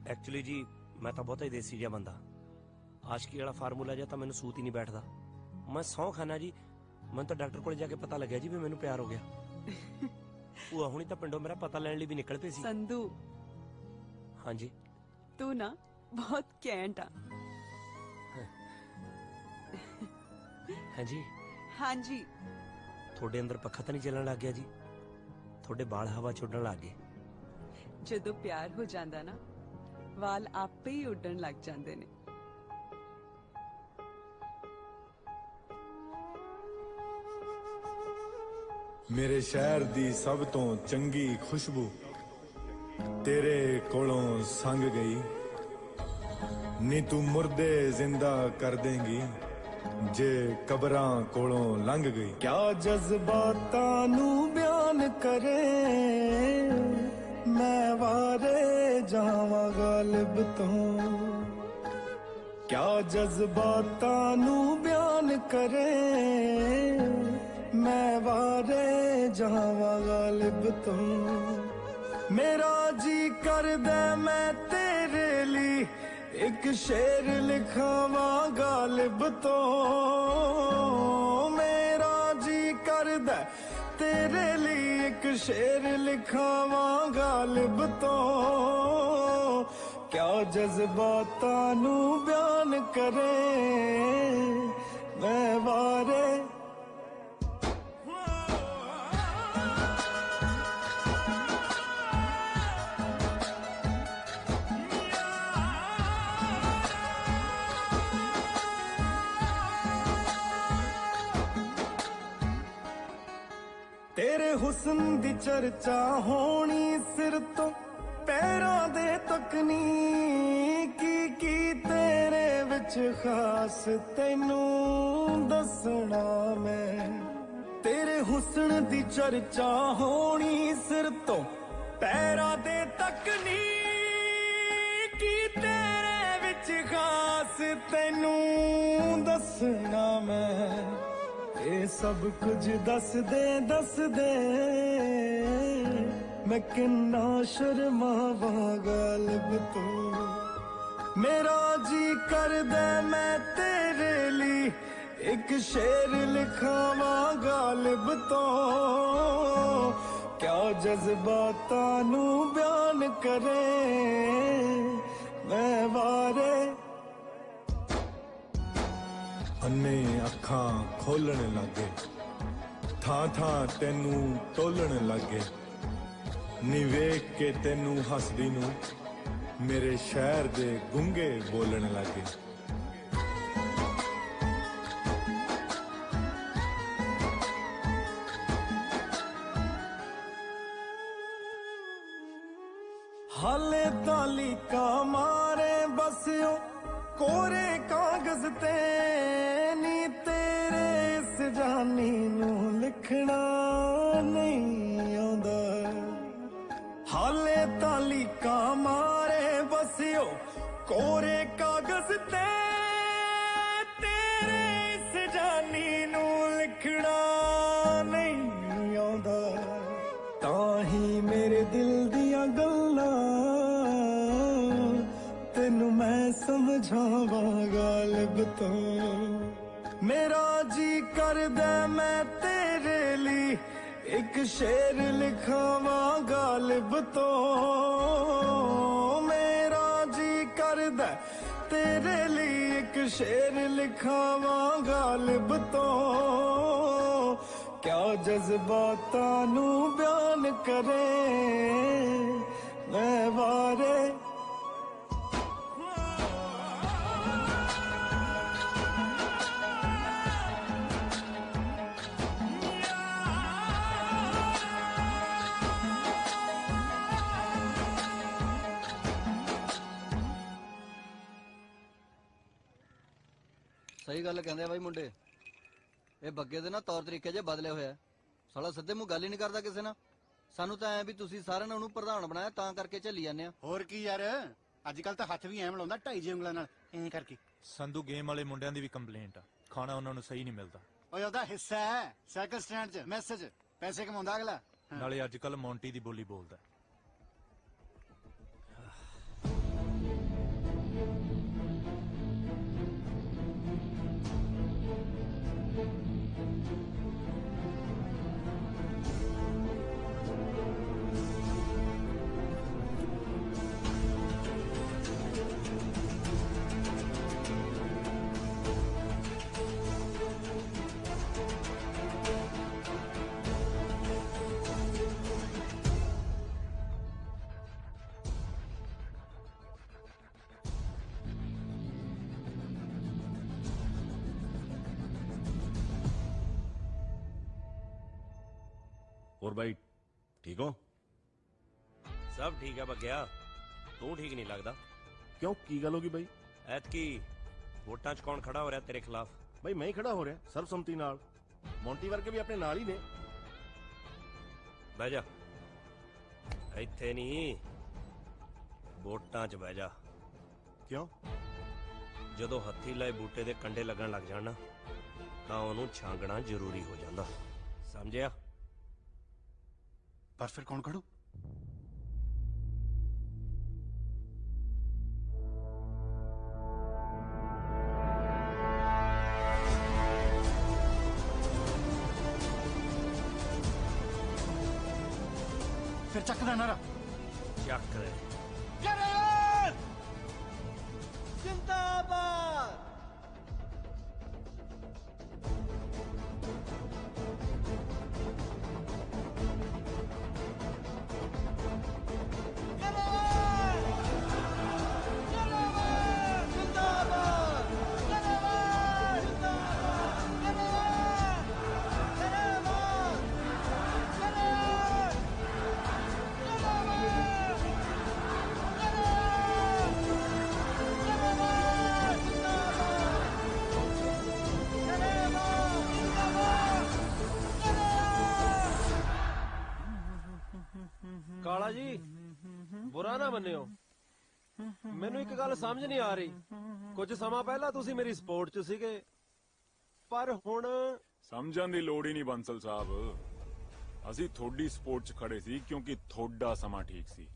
ਐਕਚੁਅਲੀ ਜੀ ਮੈਂ ਤਾਂ ਬਹੁਤਾ ਹੀ ਦੇਸੀ ਜਿਹਾ ਬੰਦਾ, ਆਸ਼ਕੀ ਵਾਲਾ ਫਾਰਮੂਲਾ ਜਿਹਾ ਤਾਂ ਮੈਨੂੰ ਸੂਤ ਹੀ ਨਹੀਂ ਬੈਠਦਾ। ਮੈਂ ਸਹੁੰ ਖਾਨਾ ਜੀ, ਮੈਨੂੰ ਤਾਂ ਡਾਕਟਰ ਕੋਲ ਜਾ ਕੇ ਪਤਾ ਲੱਗਿਆ ਜੀ ਵੀ ਮੈਨੂੰ ਪਿਆਰ ਹੋ ਗਿਆ। ਭੂਆ ਹੁਣੀ ਤਾਂ ਪਿੰਡੋਂ ਮੇਰਾ ਪਤਾ ਲੈਣ ਲਈ ਵੀ ਨਿਕਲ ਪਏ ਸੀ। ਸੰਧੂ, ਹਾਂਜੀ ਤੂੰ ਨਾ ਬਹੁਤ ਕੈਂਟ ਆ। ਹਾਂਜੀ ਹਾਂਜੀ। ਤੁਹਾਡੇ ਅੰਦਰ ਪੱਖਾ ਤਾਂ ਨਹੀਂ ਚੱਲਣ ਲੱਗ ਗਿਆ ਜੀ? ਤੁਹਾਡੇ ਵਾਲ ਹਵਾ ਚ ਉੱਡਣ ਲੱਗ ਗਏ। ਜਦੋਂ ਪਿਆਰ ਹੋ ਜਾਂਦਾ ਨਾ ਵਾਲ ਆਪੇ ਹੀ ਉੱਡਣ ਲੱਗ ਜਾਂਦੇ ਨੇ। ਮੇਰੇ ਸ਼ਹਿਰ ਦੀ ਸਭ ਤੋਂ ਚੰਗੀ ਖੁਸ਼ਬੂ ਤੇਰੇ ਕੋਲੋਂ ਸੰਗ ਗਈ ਨੀ ਤੂੰ ਮੁਰਦੇ ਜ਼ਿੰਦਾ ਕਰ ਦੇਂਗੀ ਜੇ ਕਬਰਾਂ ਕੋਲੋਂ ਲੰਘ ਗਈ। ਕਿਆ ਜਜ਼ਬਾਤਾਂ ਨੂੰ ਬਿਆਨ ਕਰੇ ਮੈਂ ਵਾਰੇ ਜਾਵਾਂ ਗਾਲਿਬ ਤੋਂ। ਕਿਆ ਜਜ਼ਬਾਤਾਂ ਨੂੰ ਬਿਆਨ ਕਰੇ ਮੈਂ ਵਾਰੇ ਜਾਵਾਂ ਗਾਲਿਬ ਤੋਂ। ਮੇਰਾ ਜੀ ਕਰਦਾ ਮੈਂ ਤੇਰੇ ਲਈ ਇੱਕ ਸ਼ੇਰ ਲਿਖਾਵਾਂ ਗਾਲਿਬ ਤੋਂ। ਮੇਰਾ ਜੀ ਕਰਦਾ ਤੇਰੇ ਲਈ ਇੱਕ ਸ਼ੇਰ ਲਿਖਾਵਾਂ ਗਾਲਿਬ ਤੋਂ। ਕਿਆ ਜਜ਼ਬਾਤਾਂ ਨੂੰ ਬਿਆਨ ਕਰੇ ਮੈਂ ਵਾਰੇ। ਤੇਰੇ ਹੁਸਨ ਦੀ ਚਰਚਾ ਹੋਣੀ ਸਿਰ ਤੋਂ ਪੈਰਾਂ ਦੇ ਤੱਕ ਨੀ। ਕੀ ਤੇਰੇ ਵਿੱਚ ਖਾਸ ਤੈਨੂੰ ਦੱਸਣਾ ਮੈਂ। ਤੇਰੇ ਹੁਸਨ ਦੀ ਚਰਚਾ ਹੋਣੀ ਸਿਰ ਤੋਂ ਪੈਰਾਂ ਦੇ ਤੱਕ ਨੀ। ਕੀ ਤੇਰੇ ਵਿੱਚ ਖਾਸ ਤੈਨੂੰ ਦੱਸਣਾ ਮੈਂ। ਇਹ ਸਭ ਕੁਝ ਦੱਸਦੇ ਮੈਂ ਕਿੰਨਾ ਸ਼ਰਮਾਵਾਂ ਗਾਲਿਬ ਤੋਂ। ਮੇਰਾ ਜੀ ਕਰਦਾ ਮੈਂ ਤੇਰੇ ਲਈ ਇੱਕ ਸ਼ੇਰ ਲਿਖਾਵਾਂ ਗਾਲਿਬ ਤੋਂ। ਕਿਆ ਜਜ਼ਬਾਤਾਂ ਨੂੰ ਬਿਆਨ ਕਰੇ ਮੈਂ ਵਾਰੇ। ਅੰਨੇ ਅੱਖਾਂ ਖੋਲਣ ਲੱਗੇ ਥਾਂ ਥਾਂ ਤੈਨੂੰ ਟੋਲਣ ਲੱਗੇ ਨੀ ਵੇਖ ਕੇ ਤੈਨੂੰ ਹੱਸਦੀ ਨੂੰ ਮੇਰੇ ਸ਼ਹਿਰ ਦੇ ਗੁੰਗੇ ਬੋਲਣ ਲੱਗੇ। ਹਾਲੇ ਤਾਲੀਕਾ ਮਾਰੇ ਬਸਿਓ ਕੋਰੇ ਕਾਗਜ਼ ਤੇ ਨੀ ਤੇਰੇ ਇਸ ਜਾਨੀ ਨੂੰ ਲਿਖਣਾ ਨਹੀਂ ਆਉਂਦਾ। ਹਾਲੇ ਤਾਲੀਕਾ ਮਾਰੇ ਬਸਿਓ ਕੋਰੇ ਕਾਗਜ਼ ਤੇ ਤੇਰੇ ਇਸ ਜਾਨੀ ਨੂੰ ਲਿਖਣਾ ਨਹੀਂ ਆਉਂਦਾ। ਤਾਂ ਹੀ ਮੇਰੇ ਦਿਲ ਦੀਆਂ ਗੱਲਾਂ ਤੈਨੂੰ ਮੈਂ ਸਮਝਾਵਾਂ ਗਾਲਿਬ ਤੋਂ। ਮੇਰਾ ਜੀ ਕਰਦਾ ਮੈਂ ਤੇਰੇ ਲਈ ਇੱਕ ਸ਼ੇਰ ਲਿਖਾਵਾਂ ਗਾਲਿਬ ਤੋਂ। ਮੇਰਾ ਜੀ ਕਰਦਾ ਤੇਰੇ ਲਈ ਇੱਕ ਸ਼ੇਰ ਲਿਖਾਵਾਂ ਗਾਲਿਬ ਤੋਂ। ਕਿਆ ਜਜ਼ਬਾਤਾਂ ਨੂੰ ਬਿਆਨ ਕਰੇ ਮੈਂ ਵਾਰੇ। ਸਹੀ ਗੱਲ ਕਹਿੰਦੇ ਆ ਬਾਈ ਮੁੰਡੇ। ਇਹ ਬੱਗੇ ਦੇ ਨਾ ਤੌਰ ਤਰੀਕੇ ਜੇ ਬਦਲੇ ਹੋਇਆ। ਸਾਲਾ ਸਿੱਧੇ ਮੂੰਹ ਗੱਲ ਹੀ ਨਹੀਂ ਕਰਦਾ ਕਿਸੇ ਨਾਲ। ਸਾਨੂੰ ਤਾਂ ਐ ਵੀ ਤੁਸੀਂ ਸਾਰਿਆਂ ਨੇ ਉਹਨੂੰ ਪ੍ਰਧਾਨ ਬਣਾਇਆ ਤਾਂ ਕਰਕੇ ਝੱਲੀ ਜਾਂਦੇ ਆ। ਹੋਰ ਕੀ ਯਾਰ ਅੱਜ ਕੱਲ ਤਾਂ ਹੱਥ ਵੀ ਐਂ ਮਿਲਾਉਂਦਾ 2.5 ਉਂਗਲਾਂ ਨਾਲ ਐਂ ਕਰਕੇ। ਸੰਧੂ ਗੇਮ ਵਾਲੇ ਮੁੰਡਿਆਂ ਦੀ ਵੀ ਕੰਪਲੇਂਟ ਆ, ਖਾਣਾ ਉਹਨਾਂ ਨੂੰ ਸਹੀ ਨਹੀਂ ਮਿਲਦਾ। ਓਏ ਉਹਦਾ ਹਿੱਸਾ ਹੈ ਸਾਈਕਲ ਸਟੈਂਡ 'ਚ ਮੈਸੇਜ ਪੈਸੇ ਕਮਾਉਂਦਾ ਅਗਲਾ। ਨਾਲੇ ਅੱਜ ਕੱਲ ਮੌਂਟੀ ਦੀ ਬੋਲੀ ਬੋਲਦਾ। और भाई ठीक हो? सब ठीक है बग्या, तू ठीक नहीं लगता। क्यों की गल होगी भाई? ਐਤਕੀ ਵੋਟਾਂ 'ਚ ਕੌਣ ਖੜਾ ਹੋ ਰਿਹਾ ਤੇਰੇ ਖਿਲਾਫ? भाई मैं ही खड़ा हो रहा सर्वसम्मति नाल। मोंटी वर्गे भी अपने नाल ही ने। ਬਹਿ ਜਾ, ਇੱਥੇ ਨਹੀਂ, ਵੋਟਾਂ 'ਚ ਬਹਿ ਜਾ। ਕਿਉਂ? ਜਦੋਂ ਹੱਥੀ ਲਾਏ ਬੂਟੇ ਦੇ ਕੰਡੇ ਲੱਗਣ ਲੱਗ ਜਾਣ ਨਾ, ਤਾਂ ਉਹਨੂੰ ਛਾਂਗਣਾ ਜ਼ਰੂਰੀ ਹੋ ਜਾਂਦਾ, ਸਮਝਿਆ? ਪਰ ਫਿਰ ਕੌਣ ਖੜੂ? ਫਿਰ ਚੱਕਦਾ ਨਾਰਾ ਚੱਕ ਲੈ। जिंदाबाद। ਕਾਲਾ ਜੀ ਬੁਰਾ ਨਾ ਮੰਨਿਓ, ਮੈਨੂੰ ਇੱਕ ਗੱਲ ਸਮਝ ਨਹੀਂ ਆ ਰਹੀ। ਕੁਝ ਸਮਾਂ ਪਹਿਲਾਂ ਤੁਸੀਂ ਮੇਰੀ ਸਪੋਰਟ 'ਚ ਸੀਗੇ, ਪਰ ਹੁਣ ਸਮਝਣ ਦੀ ਲੋੜ ਹੀ ਨਹੀਂ ਬੰਸਲ ਸਾਹਿਬ। ਅਸੀਂ ਤੁਹਾਡੀ ਸਪੋਰਟ 'ਚ ਖੜੇ ਸੀ ਕਿਉਂਕਿ ਤੁਹਾਡਾ ਸਮਾਂ ਠੀਕ ਸੀ।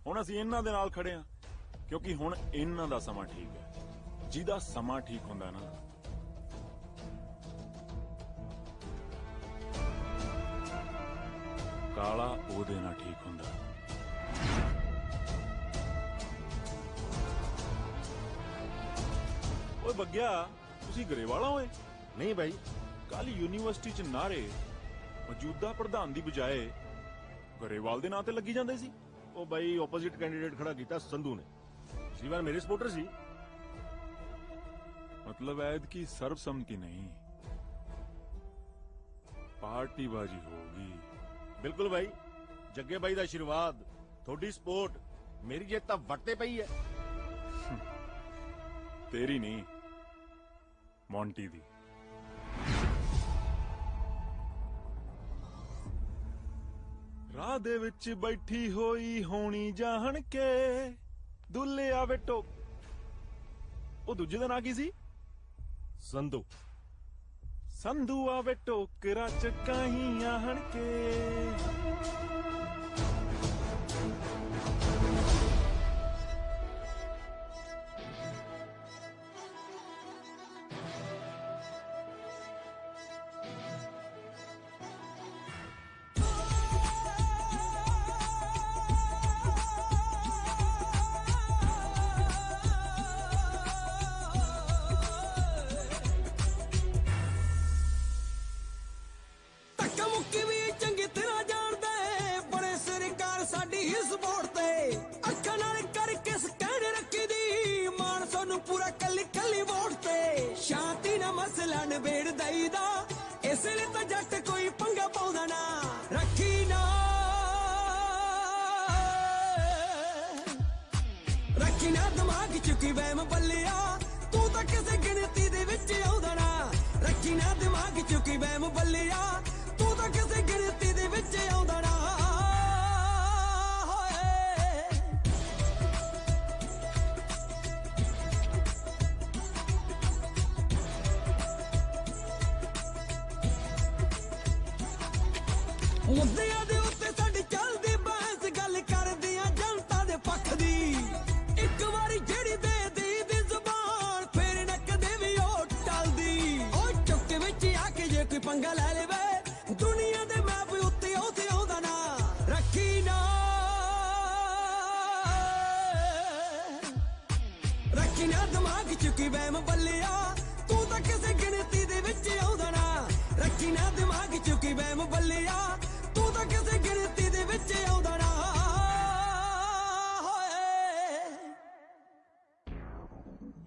ਹੁਣ ਅਸੀਂ ਇਹਨਾਂ ਦੇ ਨਾਲ ਖੜੇ ਹਾਂ ਕਿਉਂਕਿ ਹੁਣ ਇਹਨਾਂ ਦਾ ਸਮਾਂ ਠੀਕ ਹੈ। ਜਿਹਦਾ ਸਮਾਂ ਠੀਕ ਹੁੰਦਾ ਨਾ, ਕਾਲਾ ਉਹਦੇ ਨਾਲ ਠੀਕ ਹੁੰਦਾ। ਓਏ ਬੱਗਿਆ, ਤੁਸੀਂ ਗਰੇਵਾਲਾ ਹੋਏ? ਨਹੀਂ ਭਾਈ, ਕੱਲ ਯੂਨੀਵਰਸਿਟੀ 'ਚ ਨਾਰੇ ਮੌਜੂਦਾ ਪ੍ਰਧਾਨ ਦੀ ਬਜਾਏ ਗਰੇਵਾਲ ਦੇ ਨਾਂ ਤੇ ਲੱਗੀ ਜਾਂਦੇ ਸੀ। ਉਹ ਭਾਈ ਆਪੋਜ਼ਿਟ ਕੈਂਡੀਡੇਟ ਖੜਾ ਕੀਤਾ ਸੰਧੂ ਨੇ, ਪਿਛਲੀ ਵਾਰ ਮੇਰੇ ਸਪੋਰਟਰ ਸੀ। मतलब ऐद की सर्वसम्मति नहीं, पार्टीबाजी होगी। बिल्कुल भाई, जग्गे भाई दा आशीर्वाद, थोड़ी सपोर्ट, मेरी जित तां वट्टे पई है। तेरी नहीं, मोंटी दी। राह दे विच बैठी होई होनी जाहन के दुल्ले आवे टोक। ओ दूजे दा नां की सी? संधू। संधू आवे टोकरा च कहीं आहन के।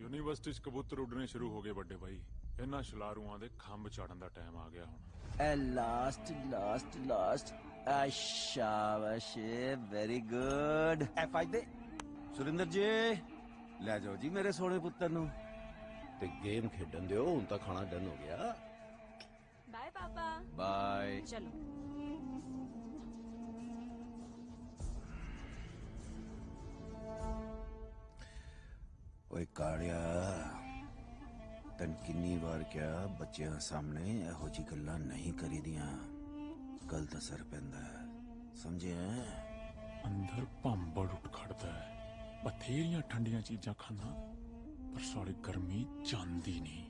ਯੂਨੀਵਰਸਿਟੀ 'ਚ ਕਬੂਤਰ ਉੱਡਣੇ ਸ਼ੁਰੂ ਹੋ ਗਏ ਵੱਡੇ ਭਾਈ। ਇਹਨਾਂ ਸ਼ਲਾਰੂਆਂ ਦੇ ਖੰਭ ਚਾੜਨ ਦਾ ਟਾਈਮ ਆ ਗਿਆ ਹੁਣ। ਲਾਸਟ शाबाश वेरी गुड F5 ਦੇ ਸੁਰਿੰਦਰ ਜੀ ਲੈ ਜਾਓ ਜੀ ਮੇਰੇ ਸੋਹਣੇ ਪੁੱਤਰ ਨੂੰ ਤੇ ਗੇਮ ਖੇਡਣ ਦਿਓ ਹੁਣ ਤਾਂ ਖਾਣਾ ਡਨ ਹੋ ਗਿਆ बाय पापा ਬਾਏ चलो ਓਏ ਕਾੜਿਆ ਤਨ ਕਿੰਨੀ ਵਾਰ ਕਿਹਾ ਬੱਚਿਆਂ ਸਾਹਮਣੇ ਇਹੋ ਜੀ ਗੱਲਾਂ ਨਹੀਂ ਕਰੀਦੀਆਂ ਗਲਤ ਅਸਰ ਪੈਂਦਾ ਹੈ ਸਮਝਿਆ ਅੰਦਰ ਭੰਬੜ ਉੱਠ ਖੜਦਾ ਹੈ ਬਥੇਰੀਆਂ ਠੰਡੀਆਂ ਚੀਜ਼ਾਂ ਖਾਣਾ ਪਰ ਸਾਲੀ ਗਰਮੀ ਜਾਂਦੀ ਨਹੀਂ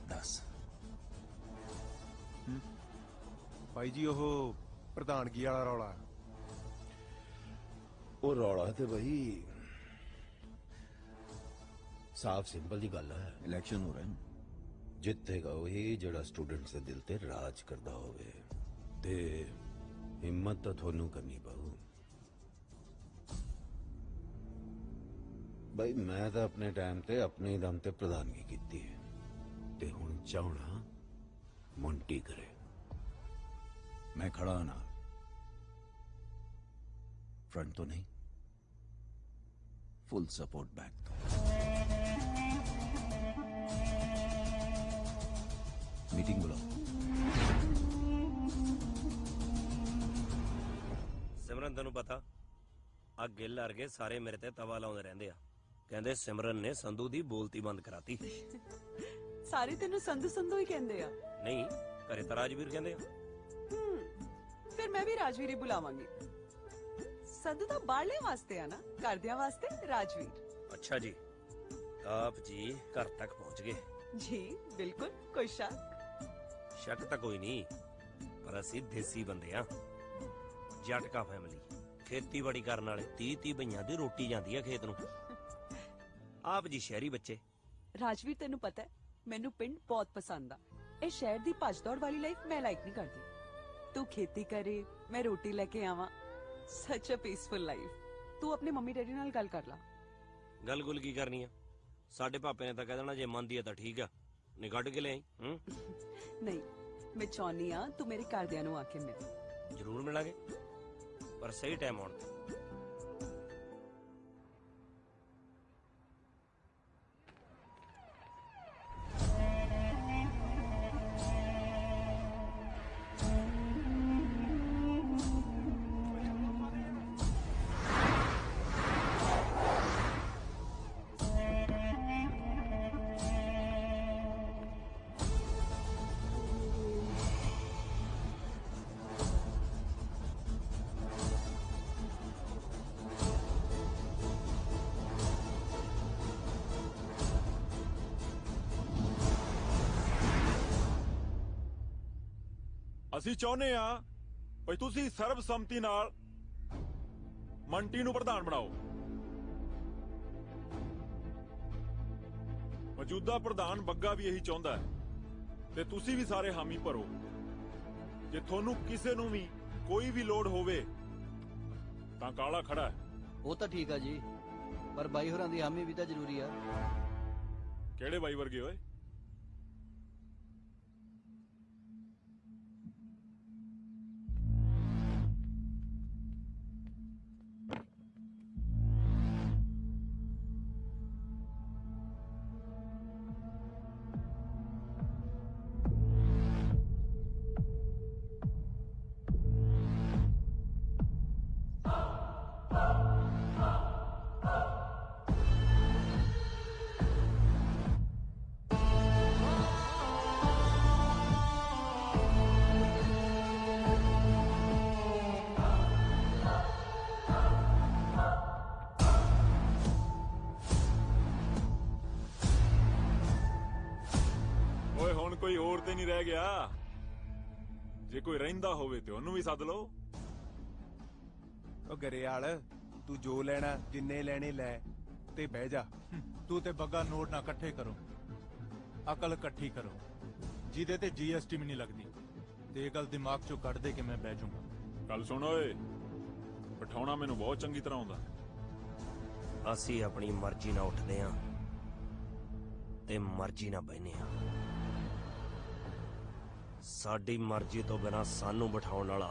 ਦੱਸ ਭਾਈ ਜੀ ਉਹ ਪ੍ਰਧਾਨਗੀ ਵਾਲਾ ਰੌਲਾ ਉਹ ਰੌਲਾ ਤੇ ਬਈ ਸਾਫ ਸਿੰਪਲ ਜੀ ਗੱਲ ਹੈ ਇਲੈਕਸ਼ਨ ਹੋ ਰਹੇ ਨੇ ਜਿੱਤੇਗਾ ਉਹੀ ਜਿਹੜਾ ਸਟੂਡੈਂਟਸ ਦੇ ਦਿਲ ਤੇ ਰਾਜ ਕਰਦਾ ਹੋਵੇ ਤੇ ਹਿੰਮਤ ਤਾਂ ਤੁਹਾਨੂੰ ਕਰਨੀ ਪਊ ਬਈ ਮੈਂ ਤਾਂ ਆਪਣੇ ਟਾਈਮ ਤੇ ਆਪਣੇ ਦਮ ਤੇ ਪ੍ਰਧਾਨਗੀ ਕੀਤੀ ਹੈ ਤੇ ਹੁਣ ਚਾਹਣਾ ਮੌਂਟੀ ਕਰੇ ਮੈਂ ਖੜਾ ਨਾ फ्रंट तो नहीं फुल सपोर्ट बैक तो मीटिंग बुलाओ ਸਿਮਰਨ ਤੈਨੂੰ ਪਤਾ ਆ ਗਿੱਲ ਵਰਗੇ ਸਾਰੇ ਮੇਰੇ ਤੇ ਤਵਾ ਲਾਉਂਦੇ ਰਹਿੰਦੇ ਆ ਕਹਿੰਦੇ ਸਿਮਰਨ ਨੇ ਸੰਧੂ ਦੀ ਬੋਲਤੀ ਬੰਦ ਕਰਾਤੀ ਸਾਰੇ ਤੈਨੂੰ ਸੰਧੂ ਸੰਧੂ ਹੀ ਕਹਿੰਦੇ ਆ ਨਹੀਂ ਘਰੇ ਤਾਂ ਰਾਜਵੀਰ ਕਹਿੰਦੇ ਆ ਫਿਰ ਮੈਂ ਵੀ ਰਾਜਵੀਰ ਹੀ ਬੁਲਾਵਾਂਗੀ ਸੰਧੂ ਤਾਂ ਬਾਹਰਲੇ ਵਾਸਤੇ ਆ ਨਾ ਘਰਦਿਆਂ ਵਾਸਤੇ ਰਾਜਵੀਰ ਅੱਛਾ ਜੀ ਆਪ ਜੀ ਘਰ ਤੱਕ ਪਹੁੰਚ ਗਏ ਜੀ ਬਿਲਕੁਲ ਕੋਈ ਸ਼ੱਕ ਸ਼ੱਕ ਤਾਂ ਕੋਈ ਨਹੀਂ ਪਰ ਅਸੀਂ ਦੇਸੀ ਬੰਦੇ ਆ ਜਟਕਾ ਫੈਮਿਲੀ ਖੇਤੀਬਾੜੀ ਕਰਨ ਵਾਲੇ 30 ਬਈਆਂ ਦੀ ਰੋਟੀ ਜਾਂਦੀ ਆ ਖੇਤ ਨੂੰ ਆਪ ਜੀ ਸ਼ਹਿਰੀ ਬੱਚੇ ਰਾਜਵੀਰ ਤੈਨੂੰ ਪਤਾ ਹੈ ਮੈਨੂੰ ਪਿੰਡ ਬਹੁਤ ਪਸੰਦ ਆ ਇਹ ਸ਼ਹਿਰ ਦੀ ਭੱਜ ਦੌੜ ਵਾਲੀ ਲਾਈਫ ਮੈਂ ਲਾਈਕ ਨਹੀਂ ਕਰਦੀ ਤੂੰ ਖੇਤੀ ਕਰੇ ਮੈਂ ਰੋਟੀ ਲੈ ਕੇ ਆਵਾਂ ਸੱਚ ਅ ਪੀਸਫੁਲ ਲਾਈਫ ਤੂੰ ਆਪਣੇ ਮੰਮੀ ਡੈਡੀ ਨਾਲ ਗੱਲ ਕਰ ਲਾ ਗੱਲ ਗੁੱਲ ਕੀ ਕਰਨੀ ਆ ਸਾਡੇ ਪਾਪੇ ਨੇ ਤਾਂ ਕਹਿ ਦੇਣਾ ਜੇ ਮੰਨਦੀ ਆ ਤਾਂ ਠੀਕ ਆ ਨਹੀਂ ਕੱਢ ਕੇ ਲਿਆਈ ਨਹੀਂ ਮੈਂ ਚਾਹੁੰਦੀ ਆ ਤੂੰ ਮੇਰੇ ਘਰਦਿਆਂ ਨੂੰ ਆ ਕੇ ਮਿਲ ਜ਼ਰੂਰ ਮਿਲਾਂਗੇ ਪਰ ਸਹੀ ਟਾਈਮ ਆਉਣ ਤੇ ਅਸੀਂ ਚਾਹੁੰਦੇ ਆ ਭਈ ਤੁਸੀਂ ਸਰਬਸੰਮਤੀ ਨਾਲ ਮੰਟੀ ਨੂੰ ਪ੍ਰਧਾਨ ਬਣਾਓ ਮੌਜੂਦਾ ਪ੍ਰਧਾਨ ਬੱਗਾ ਵੀ ਇਹੀ ਚਾਹੁੰਦਾ ਹੈ ਤੇ ਤੁਸੀਂ ਵੀ ਸਾਰੇ ਹਾਮੀ ਭਰੋ ਜੇ ਤੁਹਾਨੂੰ ਕਿਸੇ ਨੂੰ ਵੀ ਕੋਈ ਵੀ ਲੋੜ ਹੋਵੇ ਤਾਂ ਕਾਲਾ ਖੜਾ ਹੈ ਉਹ ਤਾਂ ਠੀਕ ਆ ਜੀ ਪਰ ਬਾਈ ਹੋਰਾਂ ਦੀ ਹਾਮੀ ਵੀ ਤਾਂ ਜ਼ਰੂਰੀ ਆ ਕਿਹੜੇ ਬਾਈ ਵਰਗੇ ਓਏ ਕੋਈ ਹੋਰ ਤੇ ਨਹੀਂ ਰਹਿ ਗਿਆ ਜੇ ਕੋਈ ਰਹਿੰਦਾ ਹੋਵੇ ਤੇ ਉਹਨੂੰ ਵੀ ਸੱਦ ਲਓ ਉਹ ਗਰੇਵਾਲ ਤੂੰ ਜੋ ਲੈਣਾ ਜਿੰਨੇ ਲੈਣੇ ਲੈ ਤੇ ਬਹਿ ਜਾ ਤੂੰ ਤੇ ਬੱਗਾ ਨੋਟ ਨਾ ਇਕੱਠੇ ਕਰੋ ਅਕਲ ਇਕੱਠੀ ਕਰੋ ਜਿਹਦੇ ਤੇ GST ਵੀ ਨਹੀਂ ਲੱਗਦੀ ਤੇ ਇਹ ਗੱਲ ਦਿਮਾਗ ਚੋਂ ਕੱਢ ਦੇ ਕਿ ਮੈਂ ਬਹਿ ਜਾਊਂਗਾ ਗੱਲ ਸੁਣ ਓਏ ਬਿਠਾਉਣਾ ਮੈਨੂੰ ਬਹੁਤ ਚੰਗੀ ਤਰ੍ਹਾਂ ਆਉਂਦਾ ਅਸੀਂ ਆਪਣੀ ਮਰਜ਼ੀ ਨਾਲ ਉੱਠਦੇ ਆਂ ते मर्जी ना बहने आ। साडी मर्जी तो बिना सानू बिठाउण वाला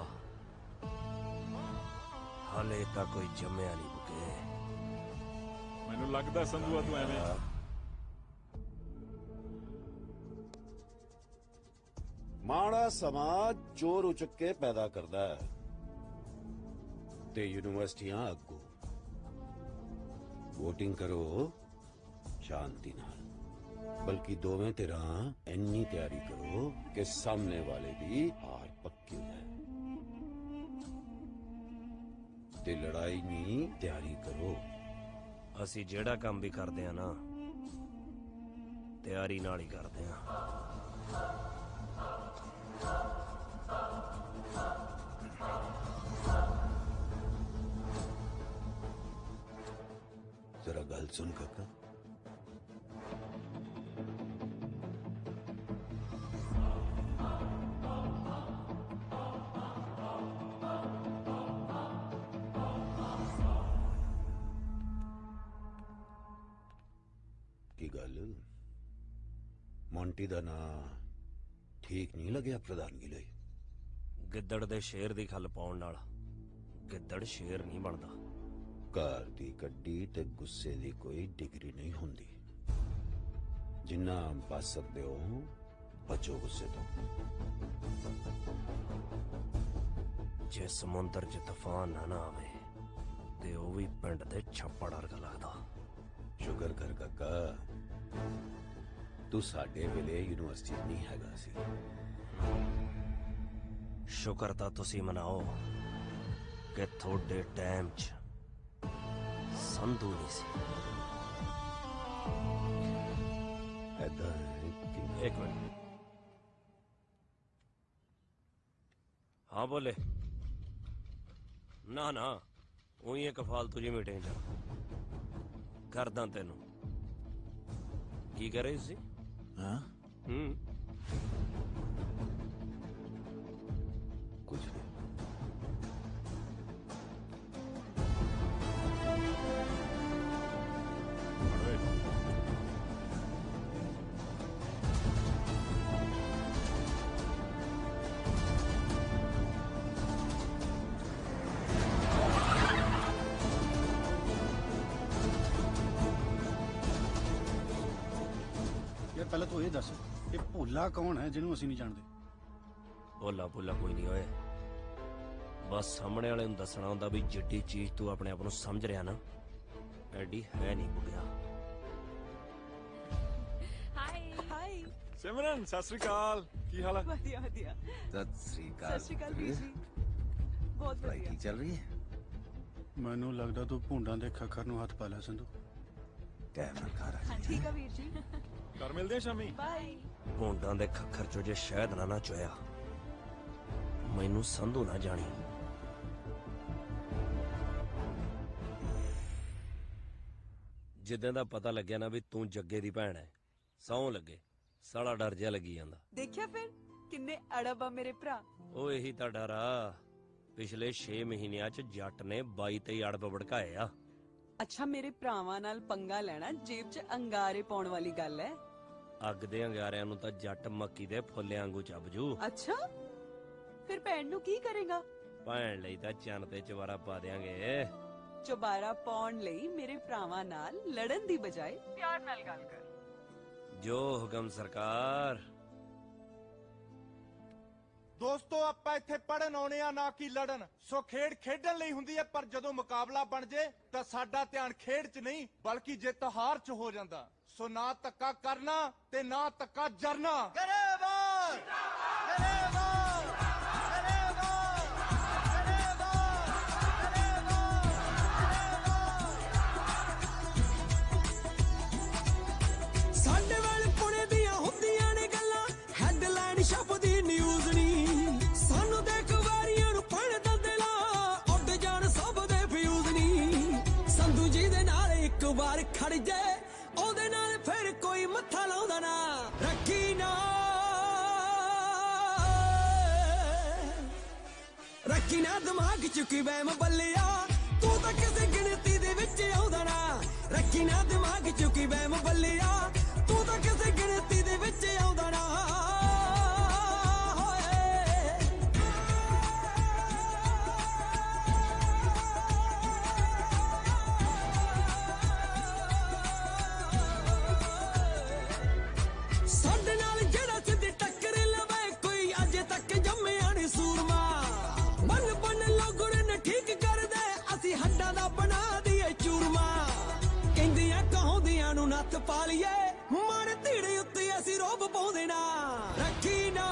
हाले तक कोई जम्मिया नहीं बुके। मैनू लगदा संधूआ तू एवें माड़ा समाज चोर उचक्के पैदा करदा है ते यूनिवर्सिटियां अग्गू। वोटिंग करो शांति नाल, बल्कि दोवें धिरां इन्नी तैयारी करो कि सामने वाले दी हार पक्की हो जाए। ते लड़ाई नहीं तैयारी करो। असी जेड़ा काम भी करते हैं ना तैयारी नाल ही करते हैं। जरा गल सुन काका। की गल मोंटी दा ना ठीक नहीं लग्या प्रधानगी लई? गिद्दड़ दे शेर दी खल पाउण नाल गिद्दड़ शेर नहीं बनदा। घर दी कड्डी ते गुस्से दी कोई डिग्री नहीं हुंदी। जिन्ना बच सकदे हो बचो गुस्से तो। जे समुंदर च तूफान ना आवे ते ओ भी पिंड दे छप्पड़ वर्गा लगदा। शुक्र कर काका तू साडे वेले यूनिवर्सिटी नहीं हैगा सी। शुक्र तां तुसी मनाओ कि थोड़े टाइम च संधू नहीं सी। एक मिनट। हाँ बोले। ना ना उही एक फालतू जी मीटिंग च करदा तेनू की करे सी। हाँ कुछ नहीं। यार पहले तो ये दस ये भोला कौन है जिन्हों ਅਸੀਂ ਨਹੀਂ ਜਾਣਦੇ? भोला भोला कोई नहीं होए। बस सामने वाले ਨੂੰ ਦੱਸਣਾ ਹੁੰਦਾ ਵੀ ਜਿੱਡੀ ਚੀਜ਼ ਤੂੰ ਆਪਣੇ ਆਪ ਨੂੰ ਸਮਝ ਰਿਹਾ ਨਾ ਐਡੀ ਹੈ ਨਹੀਂ ਬੁਗਿਆ। ਹਾਈ सिमरन सत श्री अकाल की हाल है? ਵਧੀਆ ਵਧੀਆ। सत श्री ਸਤਿ ਸ਼੍ਰੀ ਅਕਾਲ ਵੀਰ ਜੀ। ਬਹੁਤ पढ़ाई ਵਧੀਆ। ठीक चल रही है? ਮੈਨੂੰ ਲੱਗਦਾ ਤੂੰ ਭੁੰਡਾਂ ਦੇ ਖੱਖਰ ਨੂੰ ਹੱਥ ਪਾ ਲਿਆ ਸੰਧੂ। टाइम ना खा रहा ਠੀਕ ਆ ਵੀਰ ਜੀ। कर मिलदे शामी। ਬਾਏ। ਭੋਂਡਾਂ ਦੇ ਖੱਖਰ ਚੋਂ ਜੇ ਸ਼ਹਿਦ ਨਾ ਚੋਇਆ ਮੈਨੂੰ ਸੰਧੂ ਨਾ ਜਾਣੀ। ਜਿੱਦਾਂ ਦਾ ਪਤਾ ਲੱਗਿਆ ਨਾ ਵੀ ਤੂੰ ਜੱਗੇ ਦੀ ਭੈਣ ਹੈ ਸਹੁੰ ਲੱਗੇ ਸਾਲਾ ਡਰ ਜਿਹਾ ਲੱਗੀ ਜਾਂਦਾ। ਦੇਖਿਆ ਫਿਰ ਕਿੰਨੇ ਅੜਬ ਆ ਮੇਰੇ ਭਰਾ। ਉਹ ਇਹੀ ਤਾਂ ਡਰ ਆ। ਪਿਛਲੇ 6 ਮਹੀਨਿਆਂ ਚ ਜੱਟ ਨੇ 22-23 ਅੜਬ ਭੜਕਾਏ ਆ। ਅੱਛਾ ਮੇਰੇ ਭਰਾਵਾਂ ਨਾਲ ਪੰਗਾ ਲੈਣਾ ਜੇਬ 'ਚ ਅੰਗਾਰੇ ਪਾਉਣ ਵਾਲੀ ਗੱਲ ਹੈ। ਅੱਗ ਦੇ ਅੰਗਾਰਿਆਂ ਨੂੰ ਤਾਂ ਜੱਟ ਮੱਕੀ ਦੇ ਫੁੱਲਿਆਂ ਵਾਂਗੂ ਚੱਬਜੂ। ਅੱਛਾ ਫਿਰ ਭੈਣ ਨੂੰ ਕੀ ਕਰੇਗਾ? ਭੈਣ ਲਈ ਤਾਂ ਚੰਨ ਤੇ ਚਵਾਰਾ ਪਾ ਦਿਆਂਗੇ। ਚੁਬਾਰਾ ਪਾਉਣ ਲਈ ਮੇਰੇ ਭਰਾਵਾਂ ਨਾਲ ਲੜਨ ਦੀ ਬਜਾਏ ਪਿਆਰ ਨਾਲ ਗੱਲ ਕਰ। ਜੋ ਹੁਕਮ ਸਰਕਾਰ। ਦੋਸਤੋ ਆਪਾਂ ਇੱਥੇ ਪੜਨ ਆਉਣੇ ਆ ਨਾ ਕਿ ਲੜਨ। ਸੋ ਖੇਡ ਖੇਡਣ ਲਈ ਹੁੰਦੀ ਹੈ ਪਰ ਜਦੋਂ ਮੁਕਾਬਲਾ ਬਣ ਜੇ ਤਾਂ ਸਾਡਾ ਧਿਆਨ ਖੇਡ 'ਚ ਨਹੀਂ ਬਲਕਿ ਜਿੱਤ ਹਾਰ 'ਚ ਹੋ ਜਾਂਦਾ। ਸੋ ਨਾ ਧੱਕਾ ਕਰਨਾ ਤੇ ਨਾ ਧੱਕਾ ਜਰਨਾ। ਗਰੇਵਾਲ ਗਰੇਵਾਲ ਗਰੇਵਾਲ ਸਾਡੇ ਵਾਲੇ ਪੁਣੇ ਦੀਆਂ ਹੁੰਦੀਆਂ ਨੇ ਗੱਲਾਂ ਹੈਡਲਾਈਨ ਛਪਦੀ ਨਿਊਜ਼ ਨਹੀਂ। ਸਾਨੂੰ ਦੇਖ ਵਾਰੀਆਂ ਨੂੰ ਪੜ ਦਿੰਦੇ ਲਾ ਉੱਡ ਜਾਣ ਸਭ ਦੇ ਫਿਊਜ਼ ਨਹੀਂ। ਸੰਧੂ ਜੀ ਦੇ ਨਾਲ ਇੱਕ ਵਾਰ ਖੜ ਜਾਏ ਉਹਦੇ ਨਾਲ ਫਿਰ ਕੋਈ ਮੱਥਾ ਲਾਉਂਦਾ ਨਾ। ਰੱਖੀ ਨਾ ਰੱਖੀ ਨਾ ਦਿਮਾਗ ਚ ਕੀ ਵਹਿਮ ਬੱਲਿਆ ਤੂੰ ਤਾਂ ਕਿਸੇ ਗਿਣਤੀ ਦੇ ਵਿੱਚ ਆਉਂਦਾ ਨਾ। ਰੱਖੀ ਨਾ ਦਿਮਾਗ ਚ ਕੀ ਵਹਿਮ ਬੱਲਿਆ ਤੂੰ ਤੂੰ ਤਾਂ ਕਿਸੇ ਗਿਣਤੀ ਦੇ ਵਿੱਚ ਆਉਂਦਾ ਨਾ ਸਾਡੇ ਨਾਲ ਜਿਹੜਾ ਸਿੱਧੀ ਟੱਕਰ ਲਵੇ ਕੋਈ ਅਜੇ ਤੱਕ ਜੰਮਿਆ ਨੀ ਸੂਰਮਾ ਬੰਨ ਬੰਨ ਲੋਗੜ ਨੇ ਠੀਕ ਕਰਦੇ ਅਸੀਂ ਹੱਡਾਂ ਦਾ ਬਣਾ ਦਈਏ ਚੂਰਮਾ ਕਹਿੰਦੀਆਂ ਕਹਾਉਂਦੀਆਂ ਨੂੰ ਨੱਥ ਪਾ ਲਈਏ ਮਨ ਧੀੜੇ ਉੱਤੇ ਅਸੀਂ ਰੋਬ ਪਾਉਂਦੇ ਨਾ ਰੱਖੀ ਨਾ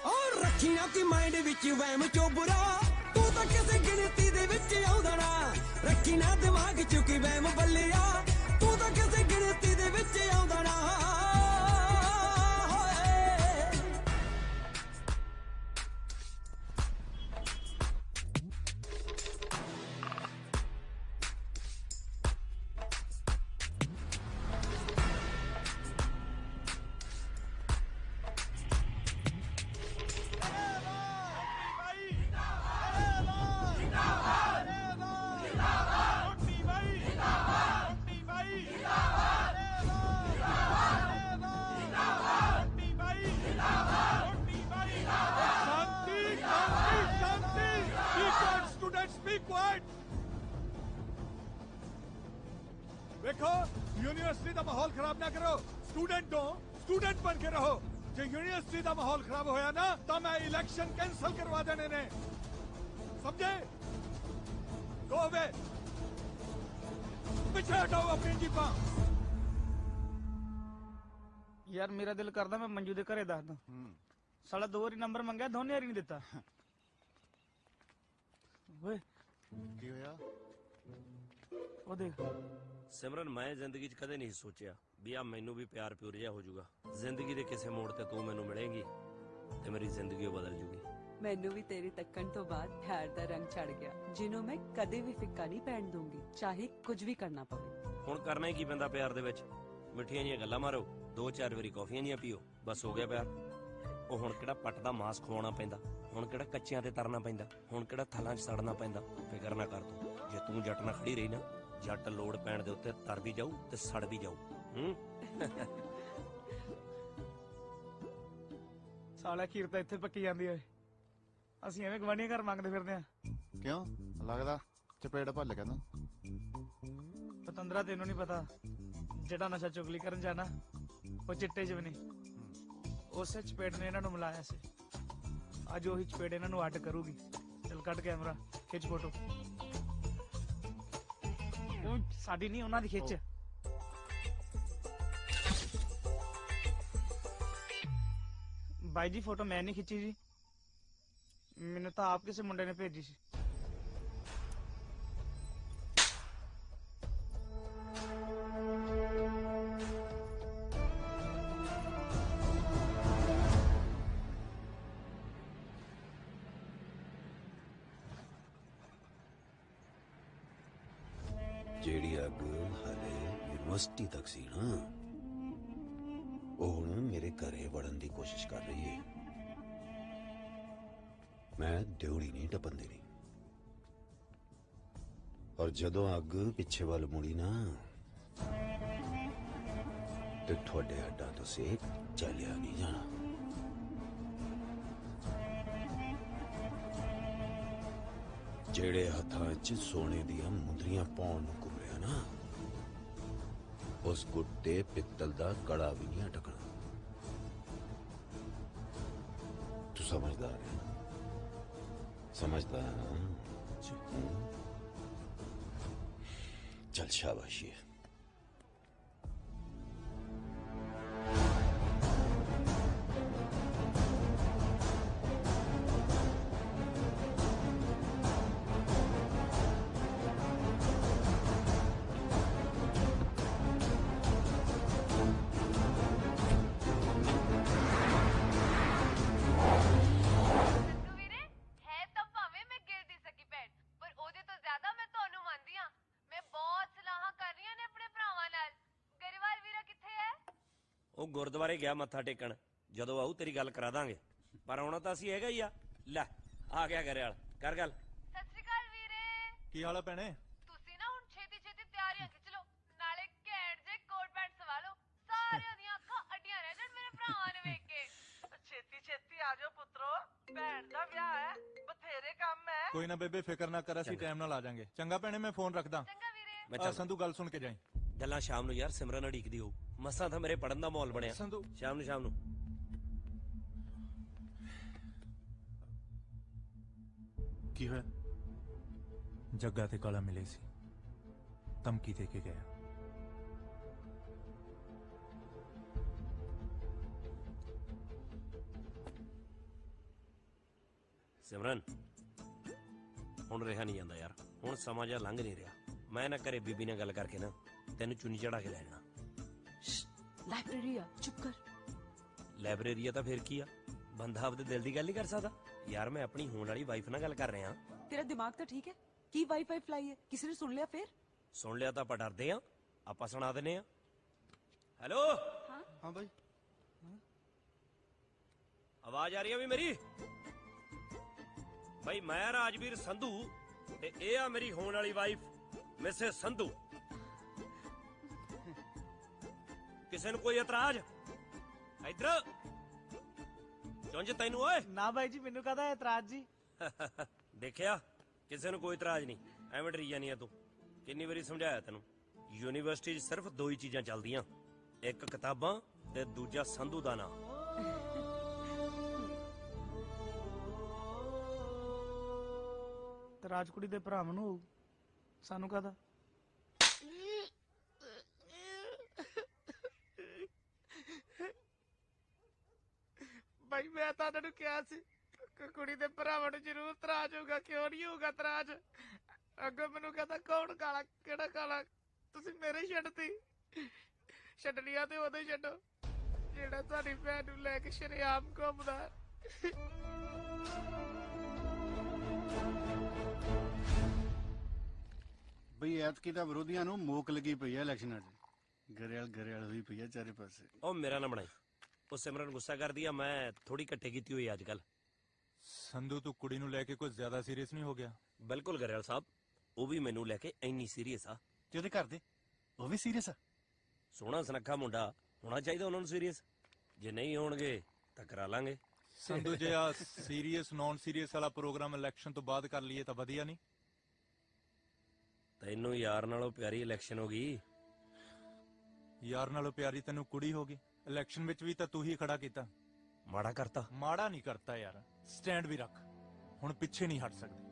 ਔਰ ਰੱਖੀ ਨਾ ਕਿ ਮਾਈਂਡ ਵਿੱਚ ਵਹਿਮ ਚੋਬਰਾ ਤੂੰ ਤਾਂ ਕਿਸੇ ਗਿਣਤੀ ਦੇ ਵਿੱਚ ਆਉਂਦਾ ਨਾ ਰੱਖੀ ਨਾ ਦਿਮਾਗ ਚ ਕਿ ਵਹਿਮ ਬੱਲਿਆ ਤੂੰ ਤਾਂ ਕਿਸੇ ਗਿਣਤੀ ਦੇ ਵਿੱਚ ਆਉਂਦਾ ਨਾ देखो यूनिवर्सिटी का माहौल खराब ना करो स्टूडेंट हो स्टूडेंट बन के रहो जो यूनिवर्सिटी का माहौल खराब होया ना तो मैं इलेक्शन कैंसिल करवा देने ने समझे गो अवे पीछे हटाओ अपनी जीपा ਯਾਰ ਮੇਰਾ ਦਿਲ ਕਰਦਾ ਮੈਂ ਮੰਜੂ ਦੇ ਘਰੇ ਦੱਸਦਾ ਸਾਲਾ 2 ਵਾਰੀ ਨੰਬਰ ਮੰਗਿਆ ਦੋਨੇ ਵਾਰੀ ਨਹੀਂ ਦਿੱਤਾ ਓਏ ਕੀ ਹੋਇਆ ਉਹ ਦੇਖ ਸਿਮਰਨ ਮੈਂ ਜ਼ਿੰਦਗੀ 'ਚ ਕਦੇ ਨਹੀਂ ਸੋਚਿਆ ਵੀ ਆ ਮੈਨੂੰ ਵੀ ਪਿਆਰ ਪਿਉਰ ਜਿਹਾ ਹੋ ਜਾਊਗਾ ਜ਼ਿੰਦਗੀ ਦੇ ਕਿਸੇ ਮੋੜ ਤੇ ਤੂੰ ਮੈਨੂੰ ਮਿਲੇਂਗੀ ਤੇ ਮੇਰੀ ਜ਼ਿੰਦਗੀ ਉਹ ਬਦਲ ਜੂਗੀ ਮੈਨੂੰ ਵੀ ਤੇਰੇ ਤੱਕਣ ਤੋਂ ਬਾਅਦ ਪਿਆਰ ਦਾ ਰੰਗ ਚੜ ਗਿਆ ਜਿਹਨੂੰ ਮੈਂ ਕਦੇ ਵੀ ਫਿੱਕਾ ਨਹੀਂ ਪੈਣ ਦੂੰਗੀ ਚਾਹੇ ਕੁਝ ਵੀ ਕਰਨਾ ਪਵੇ ਹੁਣ ਕਰਨਾ ਹੀ ਕੀ ਪੈਂਦਾ ਪਿਆਰ ਦੇ ਵਿੱਚ ਮਿੱਠੀਆਂ ਜੀਆਂ ਗੱਲਾਂ ਮਾਰੋ 2-4 ਵਾਰੀ ਕੌਫੀਆਂ ਜੀਆਂ ਪੀਓ ਬਸ ਹੋ ਗਿਆ ਪਿਆਰ ਉਹ ਹੁਣ ਕਿਹੜਾ ਪੱਟ ਦਾ ਮਾਸ ਖਵਾਉਣਾ ਪੈਂਦਾ ਹੁਣ ਕਿਹੜਾ ਕੱਚਿਆਂ ਤੇ ਤਰਨਾ ਪੈਂਦਾ ਹੁਣ ਕਿਹੜਾ ਥਲਾਂ 'ਚ ਸੜਨਾ ਪੈਂਦਾ ਫਿਕਰ ਨਾ ਕਰ ਤੂੰ ਜੇ ਤੂੰ ਜੱਟ ਨਾਲ ਖੜੀ ਰਹੀ ਨਾ ਜੱਟ ਲੋੜ ਪੈਣ ਦੇ ਉੱਤੇ ਤਰ ਵੀ ਜਾਊ ਤੇ ਸੜ ਵੀ ਜਾਊ ਸਾਲਾ ਖੀਰ ਤਾਂ ਇੱਥੇ ਪੱਕੀ ਜਾਂਦੀ ਓਏ ਅਸੀਂ ਐਵੇਂ ਗਵਾਂਢੀਆਂ ਘਰ ਮੰਗਦੇ ਫਿਰਦੇ ਆ ਕਿਉਂ ਲੱਗਦਾ ਚਪੇੜ ਭੱਲ ਗਿਆ ਨਾ ਪਤੰਦਰਾ ਤੈਨੂੰ ਨਹੀਂ ਪਤਾ ਜਿਹੜਾ ਨਸ਼ਾ ਚੁਗਲੀ ਕਰਨ ਜਾਣਾ ਉਹ ਚਿੱਟੇ 'ਚ ਵੀ ਨਹੀਂ ਉਸੇ ਚਪੇੜ ਨੇ ਇਹਨਾਂ ਨੂੰ ਮਿਲਾਇਆ ਸੀ ਅੱਜ ਉਹੀ ਚਪੇੜ ਇਹਨਾਂ ਨੂੰ ਅੱਡ ਕਰੂਗੀ ਚਲ ਕੱਢ ਕੈਮਰਾ ਖਿੱਚ ਫੋਟੋ ਸਾਡੀ ਨਹੀਂ ਉਹਨਾਂ ਦੀ ਖਿੱਚ ਬਾਈ ਜੀ ਫੋਟੋ ਮੈਂ ਨਹੀਂ ਖਿੱਚੀ ਜੀ ਮੈਨੂੰ ਤਾਂ ਆਪ ਕਿਸੇ ਮੁੰਡੇ ਨੇ ਭੇਜੀ ਸੀ ਜਿਹੜੀ ਅੱਗ ਹਾਲੇ ਯੂਨੀਵਰਸਿਟੀ ਤੱਕ ਸੀ ਨਾ ਉਹ ਹੁਣ ਮੇਰੇ ਘਰੇ ਵੜਨ ਦੀ ਕੋਸ਼ਿਸ਼ ਕਰ ਰਹੀ ਹੈ ਮੈਂ ਡਿਊੜੀ ਨਹੀਂ ਟੱਪਣ ਦੇਣੀ ਔਰ ਜਦੋਂ ਅੱਗ ਪਿੱਛੇ ਵੱਲ ਮੁੜੀ ਨਾ ਤੇ ਤੁਹਾਡੇ ਹੱਡਾਂ ਤੋਂ ਸੇਕ ਚੱਲਿਆ ਨਹੀਂ ਜਾਣਾ ਜਿਹੜੇ ਹੱਥਾਂ 'ਚ ਸੋਨੇ ਦੀਆਂ ਮੁੰਦਰੀਆਂ ਪਾਉਣ ਨੂੰ ਘੁੰਮਿਆ ਨਾ ਉਸ ਗੁੱਟੇ ਪਿੱਤਲ ਦਾ ਕੜਾ ਵੀ ਨਹੀਂ ਅਟਕਣਾ ਤੂੰ ਸਮਝਦਾਰ ਹੈ समझता है ना चल शाबाशी है ਉਹ ਗੁਰਦੁਆਰੇ ਗਿਆ ਮੱਥਾ ਟੇਕਣ ਜਦੋਂ ਆਊ ਤੇਰੀ ਗੱਲ ਕਰਾ ਦਾਂਗੇ ਪਰ ਆਉਣਾ ਤਾਂ ਅਸੀਂ ਹੈਗਾ ਹੀ ਆ ਲੈ ਆ ਗਿਆ ਘਰੇ ਵਾਲ ਕਰ ਗੱਲ ਸਤਿ ਸ਼੍ਰੀ ਅਕਾਲ ਵੀਰੇ ਕੀ ਹਾਲ ਆ ਭੈਣੇ ਤੁਸੀਂ ਨਾ ਹੁਣ ਛੇਤੀ ਛੇਤੀ ਤਿਆਰੀਆਂ ਭੈਣ ਦਾ ਵਿਆਹ ਹੈ ਬਥੇਰੇ ਕੰਮ ਹੈ ਕੋਈ ਨਾ ਬੇਬੇ ਫਿਕਰ ਨਾ ਕਰ ਅਸੀਂ ਟਾਈਮ ਨਾਲ ਆ ਜਾਾਂਗੇ ਚੰਗਾ ਭੈਣੇ ਮੈਂ ਫੋਨ ਰੱਖਦਾ ਮੈਂ ਚੱਲ ਸੰਧੂ ਗੱਲ ਸੁਣ ਕੇ ਜਾਈ ਗੱਲਾਂ ਸ਼ਾਮ ਨੂੰ ਯਾਰ ਸਿਮਰਨ ਅੜੀਕਦੀ ਹੋ ਮਸਾਂ ਤਾਂ ਮੇਰੇ ਪੜਨ ਦਾ ਮਾਹੌਲ ਬਣਿਆ ਸੰਧੂ ਸ਼ਾਮ ਨੂੰ ਕੀ ਹੋਇਆ ਜੱਗਾ ਤੇ ਕਾਲਾ ਮਿਲੇ ਸੀ ਧਮਕੀ ਦੇ ਕੇ ਗਿਆ ਸਿਮਰਨ ਹੁਣ ਰਿਹਾ ਨਹੀਂ ਜਾਂਦਾ ਯਾਰ ਹੁਣ ਸਮਾਂ ਜਿਹਾ ਲੰਘ ਨਹੀਂ ਰਿਹਾ ਮੈਂ ਨਾ ਘਰੇ ਬੀਬੀ ਨਾਲ ਗੱਲ ਕਰਕੇ ਨਾ ਤੈਨੂੰ ਚੁੰਨੀ ਚੜਾ ਕੇ ਲੈ ਜਾਣਾ ਲਾਇਬ੍ਰੇਰੀ ਆ ਚੁੱਪ ਕਰ ਲਾਇਬ੍ਰੇਰੀ ਆ ਤਾਂ ਫੇਰ ਕੀ ਆ ਬੰਦਾ ਆਪਦੇ ਦਿਲ ਦੀ ਗੱਲ ਨਹੀਂ ਕਰ ਸਕਦਾ ਯਾਰ ਮੈਂ ਆਪਣੀ ਹੋਣ ਵਾਲੀ ਵਾਈਫ ਨਾਲ ਗੱਲ ਕਰ ਰਿਹਾ ਤੇਰਾ ਦਿਮਾਗ ਤਾਂ ਠੀਕ ਹੈ ਕੀ ਵਾਈਫਾਈ ਫਲਾਈ ਹੈ ਕਿਸੇ ਨੇ ਸੁਣ ਲਿਆ ਫੇਰ ਸੁਣ ਲਿਆ ਤਾਂ ਆਪਾਂ ਡਰਦੇ ਆ ਆਪਾਂ ਸੁਣਾ ਦਿੰਨੇ ਆ ਹੈਲੋ ਹਾਂ ਬਾਈ ਆਵਾਜ਼ ਆ ਰਹੀ ਆ ਵੀ ਮੇਰੀ ਬਈ ਮੈਂ ਰਾਜਵੀਰ ਸੰਧੂ ਤੇ ਇਹ ਆ ਮੇਰੀ ਹੋਣ ਵਾਲੀ ਵਾਈਫ ਮਿਸੇਸ ਸੰਧੂ ਕਿਸੇ ਨੂੰ ਕੋਈ ਇਤਰਾਜ਼ ਇੱਧਰ ਚੁੰਝ ਤੈਨੂੰ ਓਏ ਨਾ ਬਾਈ ਜੀ ਮੈਨੂੰ ਕਹਦਾ ਇਤਰਾਜ਼ ਜੀ ਦੇਖਿਆ ਕਿਸੇ ਨੂੰ ਕੋਈ ਇਤਰਾਜ਼ ਨਹੀਂ ਐਵੇਂ ਡਰੀ ਜਾਨੀ ਆ ਤੂੰ ਕਿੰਨੀ ਵਾਰੀ ਸਮਝਾਇਆ ਤੈਨੂੰ ਯੂਨੀਵਰਸਿਟੀ 'ਚ ਸਿਰਫ ਦੋ ਹੀ ਚੀਜ਼ਾਂ ਚੱਲਦੀਆਂ ਇੱਕ ਕਿਤਾਬਾਂ ਤੇ ਦੂਜਾ ਸੰਧੂ ਦਾ ਨਾਂ ਤੇ ਰਾਜਕੁੜੀ ਦੇ ਭਰਾਵਾਂ ਨੂੰ ਹੋਊ, ਸਾਨੂੰ ਕਹਦਾ ਬਾਈ ਮੈਂ ਤਾਂ ਤੁਹਾਨੂੰ ਕਿਹਾ ਸੀ ਕੁੜੀ ਦੇ ਭਰਾਵਾਂ ਨੂੰ ਜ਼ਰੂਰ ਤਰਾਜ ਹੋਊਗਾ ਕਿਉਂ ਨਹੀਂ ਹੋਊਗਾ ਤਰਾਜ ਅੱਗੋਂ ਮੈਨੂੰ ਕਹਿੰਦਾ ਕੌਣ ਕਾਲਾ ਕਿਹੜਾ ਕਾਲਾ ਤੁਸੀਂ ਮੇਰੇ ਛੱਡਤੀ ਛੱਡਣੀਆਂ ਤੇ ਉਦੋਂ ਹੀ ਛੱਡੋ ਜਿਹੜਾ ਤੁਹਾਡੀ ਭੈਣ ਨੂੰ ਲੈ ਕੇ ਸ਼ਰੇਆਮ ਘੁੰਮਦਾ ਬਈ ਐਤਕੀ ਤਾਂ ਵਿਰੋਧੀਆਂ ਨੂੰ ਮੋਕ ਲੱਗੀ ਪਈ ਹੈ ਇਲੈਕਸ਼ਨਾਂ 'ਚ ਗਰੇਲ ਹੋਈ ਪਈ ਹੈ ਚਾਰੇ ਪਾਸੇ ਉਹ ਮੇਰਾ ਨਾ ਬਣਾਈ ਉਹ ਸਿਮਰਨ ਗੁੱਸਾ ਕਰਦੀ ਆ ਮੈਂ ਥੋੜੀ ਇਕੱਠੇ ਕੀਤੀ ਹੋਈ ਅੱਜ ਕੱਲ ਸੰਧੂ ਤੂੰ ਕੁੜੀ ਨੂੰ ਲੈ ਕੇ ਕੁਝ ਜ਼ਿਆਦਾ ਸੀਰੀਅਸ ਨਹੀਂ ਹੋ ਗਿਆ ਬਿਲਕੁਲ ਗਰੇਵਾਲ ਸਾਹਿਬ ਉਹ ਵੀ ਮੈਨੂੰ ਲੈ ਕੇ ਇੰਨੀ ਸੀਰੀਅਸ ਆ ਤੇ ਉਹਦੇ ਘਰ ਦੇ ਉਹ ਵੀ ਸੀਰੀਅਸ ਆ ਸੋਹਣਾ ਸੁਨੱਖਾ ਮੁੰਡਾ ਹੋਣਾ ਚਾਹੀਦਾ ਉਹਨਾਂ ਨੂੰ ਸੀਰੀਅਸ ਜੇ ਨਹੀਂ ਹੋਣਗੇ ਤਾਂ ਕਰਾ ਲਾਂਗੇ ਸੰਧੂ ਜੇ ਆ ਸੀਰੀਅਸ ਨੌਨ ਸੀਰੀਅਸ ਵਾਲਾ ਪ੍ਰੋਗਰਾਮ ਇਲੈਕਸ਼ਨ ਤੋਂ ਬਾਅਦ ਕਰ ਲਈਏ ਤਾਂ ਵਧੀਆ ਨਹੀਂ ਤੈਨੂੰ ਯਾਰ ਨਾਲੋਂ ਪਿਆਰੀ ਇਲੈਕਸ਼ਨ ਹੋ ਗਈ ਯਾਰ ਨਾਲੋਂ ਪਿਆਰੀ ਤੈਨੂੰ ਕੁੜੀ ਹੋ ਗਈ ਇਲੈਕਸ਼ਨ ਵਿੱਚ ਵੀ ਤਾਂ ਤੂੰ ਹੀ ਖੜਾ ਕੀਤਾ ਮਾੜਾ ਕਰਤਾ ਮਾੜਾ ਨਹੀਂ ਕਰਤਾ ਯਾਰ ਸਟੈਂਡ ਵੀ ਰੱਖ ਹੁਣ ਪਿੱਛੇ ਨਹੀਂ ਹਟ ਸਕਦੇ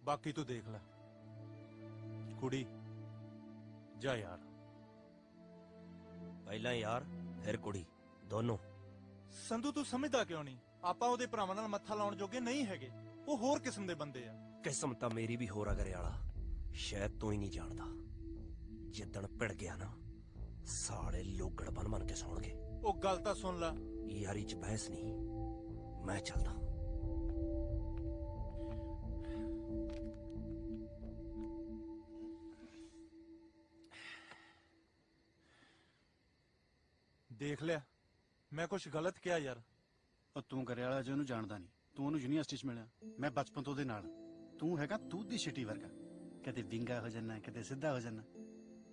ਬਾਕੀ ਤੂੰ ਦੇਖ ਲੈ ਕੁੜੀ ਜਾ ਯਾਰ ਪਹਿਲਾਂ ਯਾਰ ਫਿਰ ਕੁੜੀ ਦੋਨੋਂ ਸੰਧੂ ਤੂੰ ਸਮਝਦਾ ਕਿਉਂ ਨਹੀਂ ਆਪਾਂ ਉਹਦੇ ਭਰਾਵਾਂ ਨਾਲ ਮੱਥਾ ਲਾਉਣ ਜੋਗੇ ਨਹੀਂ ਹੈਗੇ ਉਹ ਹੋਰ ਕਿਸਮ ਦੇ ਬੰਦੇ ਆ ਕਿਸਮ ਤਾਂ ਮੇਰੀ ਵੀ ਹੋਰ ਆ ਗਰੇਵਾਲਾ ਸ਼ਾਇਦ ਤੂੰ ਹੀ ਨਹੀਂ ਜਾਣਦਾ ਜਿੱਦਣ ਭਿੜ ਗਿਆ ਨਾ ਸਾਲੇ ਲੋਗੜ ਬਣ ਕੇ ਸੌਣਗੇ ਉਹ ਗੱਲ ਤਾਂ ਸੁਣ ਲੈ ਯਾਰੀ ਚ ਬਹਿਸ ਨਹੀਂ ਮੈਂ ਚੱਲਦਾ ਦੇਖ ਲਿਆ ਮੈਂ ਕੁਝ ਗਲਤ ਕਿਹਾ ਯਾਰ ਉਹ ਤੂੰ ਗਰੇਵਾਲਾ ਜੀ ਉਹਨੂੰ ਜਾਣਦਾ ਨਹੀਂ ਤੂੰ ਉਹਨੂੰ ਯੂਨੀਵਰਸਿਟੀ 'ਚ ਮਿਲਿਆ ਮੈਂ ਬਚਪਨ ਤੋਂ ਉਹਦੇ ਨਾਲ ਤੂੰ ਹੈਗਾ ਤੂਤ ਦੀ ਛਿੱਟੀ ਵਰਗਾ ਕਦੇ ਵਿੰਗਾ ਹੋ ਜਾਣਾ ਕਦੇ ਸਿੱਧਾ ਹੋ ਜਾਣਾ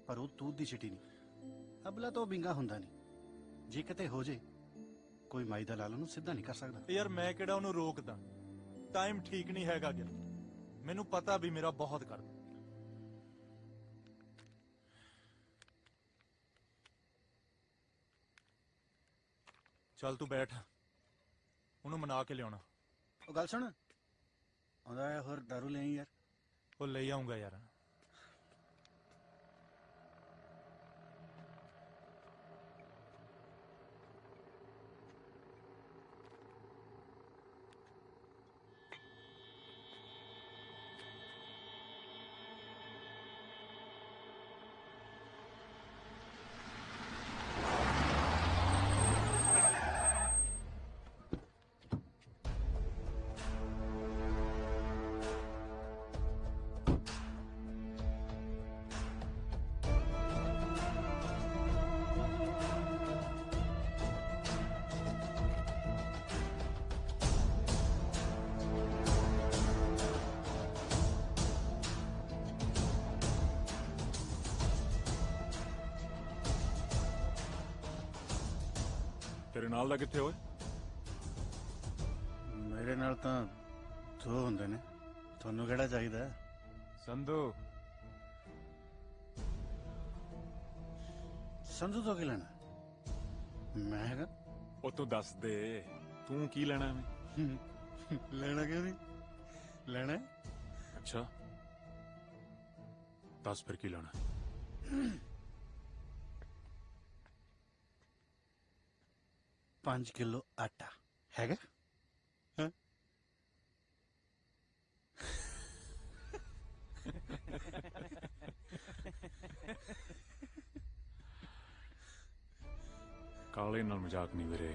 ਪਰ ਉਹ ਤੂਤ ਦੀ ਛਿੱਟੀ ਨਹੀਂ ਅਬਲਾ ਤਾਂ ਉਹ ਵਿੰਗਾ ਹੁੰਦਾ ਨਹੀਂ ਜੇ ਕਿਤੇ ਹੋ ਜੇ ਕੋਈ ਮਾਈ ਦਾ ਲਾਲ ਉਹਨੂੰ ਸਿੱਧਾ ਨਹੀਂ ਕਰ ਸਕਦਾ ਯਾਰ ਮੈਂ ਕਿਹੜਾ ਉਹਨੂੰ ਰੋਕਦਾ ਟਾਈਮ ਠੀਕ ਨਹੀਂ ਹੈਗਾ ਗਿਆ ਮੈਨੂੰ ਪਤਾ ਵੀ ਮੇਰਾ ਬਹੁਤ ਕਰਦਾ ਚੱਲ ਤੂੰ ਬੈਠ ਉਹਨੂੰ ਮਨਾ ਕੇ ਲਿਆਉਣਾ ਉਹ ਗੱਲ ਸੁਣ ਆਉਂਦਾ ਹੈ ਹੋਰ ਦਾਰੂ ਲੈ ਆਈ ਯਾਰ ਉਹ ਲੈ ਆਉਂਗਾ ਯਾਰ ਤੇਰੇ ਨਾਲ ਦਾ ਕਿੱਥੇ ਓਏ ਮੇਰੇ ਨਾਲ ਤਾਂ ਦੋ ਹੁੰਦੇ ਨੇ, ਤੁਹਾਨੂੰ ਕਿਹੜਾ ਚਾਹੀਦਾ? ਸੰਧੂ ਸੰਧੂ ਤੋਂ ਕੀ ਲੈਣਾ? ਮੈਂ ਹੈਗਾ। ਉਹ ਤੂੰ ਦੱਸ ਦੇ, ਤੂੰ ਕੀ ਲੈਣਾ ਐਵੇਂ? ਲੈਣਾ ਕਿਉਂ ਨਹੀਂ? ਲੈਣਾ ਹੈ। ਅੱਛਾ ਦੱਸ ਫਿਰ ਕੀ ਲੈਣਾ? 5 ਕਿਲੋ ਆਟਾ ਹੈਗਾ? ਹਾਂ ਕਾਲੇ ਨਾਲ ਮਜ਼ਾਕ ਨਹੀਂ ਵੀਰੇ,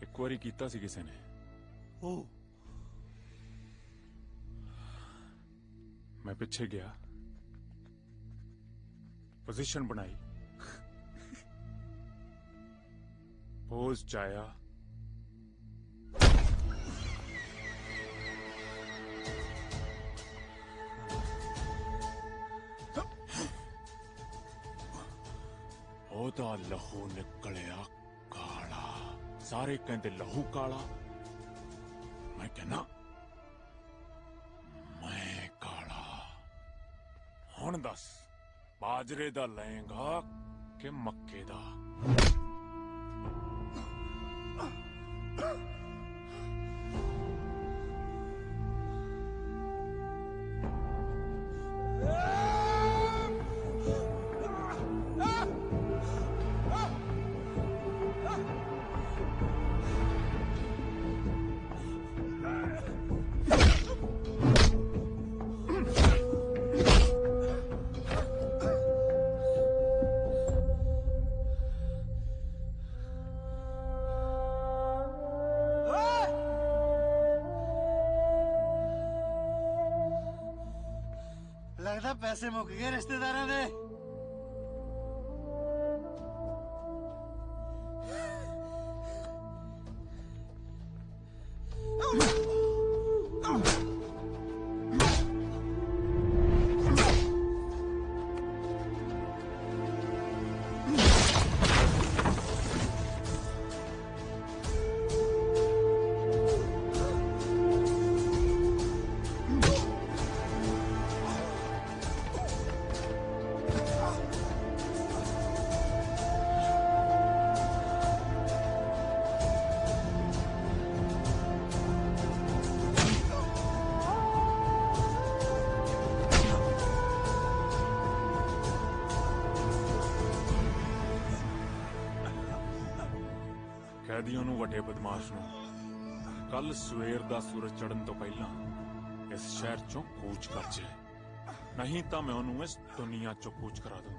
ਇੱਕ ਵਾਰੀ ਕੀਤਾ ਸੀ ਕਿਸੇ ਨੇ। ਉਹ ਮੈਂ ਪਿੱਛੇ ਗਿਆ, ਪੋਜੀਸ਼ਨ ਬਣਾਈ, ਪੋਜ਼ ਚ ਆਇਆ, ਉਹਦਾ ਲਹੂ ਨਿਕਲਿਆ ਕਾਲਾ। ਸਾਰੇ ਕਹਿੰਦੇ ਲਹੂ ਕਾਲਾ, ਮੈਂ ਕਹਿੰਦਾ ਮੈਂ ਕਾਲਾ। ਹੁਣ ਦੱਸ, ਬਾਜਰੇ ਦਾ ਲਏਗਾ ਕਿ ਮੱਕੇ ਦਾ? ਲੱਗਦਾ ਪੈਸੇ ਮੁੱਕ ਗਏ ਰਿਸ਼ਤੇਦਾਰਾਂ ਦੇ। ਕੈਦੀਆਂ ਨੂੰ, ਵੱਡੇ ਬਦਮਾਸ਼ ਨੂੰ ਕੱਲ ਸਵੇਰ ਦਾ ਸੂਰਜ ਚੜ੍ਹਨ ਤੋਂ ਪਹਿਲਾਂ ਇਸ ਸ਼ਹਿਰ ਚੋਂ ਕੂਚ ਕਰ ਜੇ, ਨਹੀਂ ਤਾਂ ਮੈਂ ਉਹਨੂੰ ਇਸ ਦੁਨੀਆ ਚੋਂ ਕੂਚ ਕਰਾ ਦੂੰ।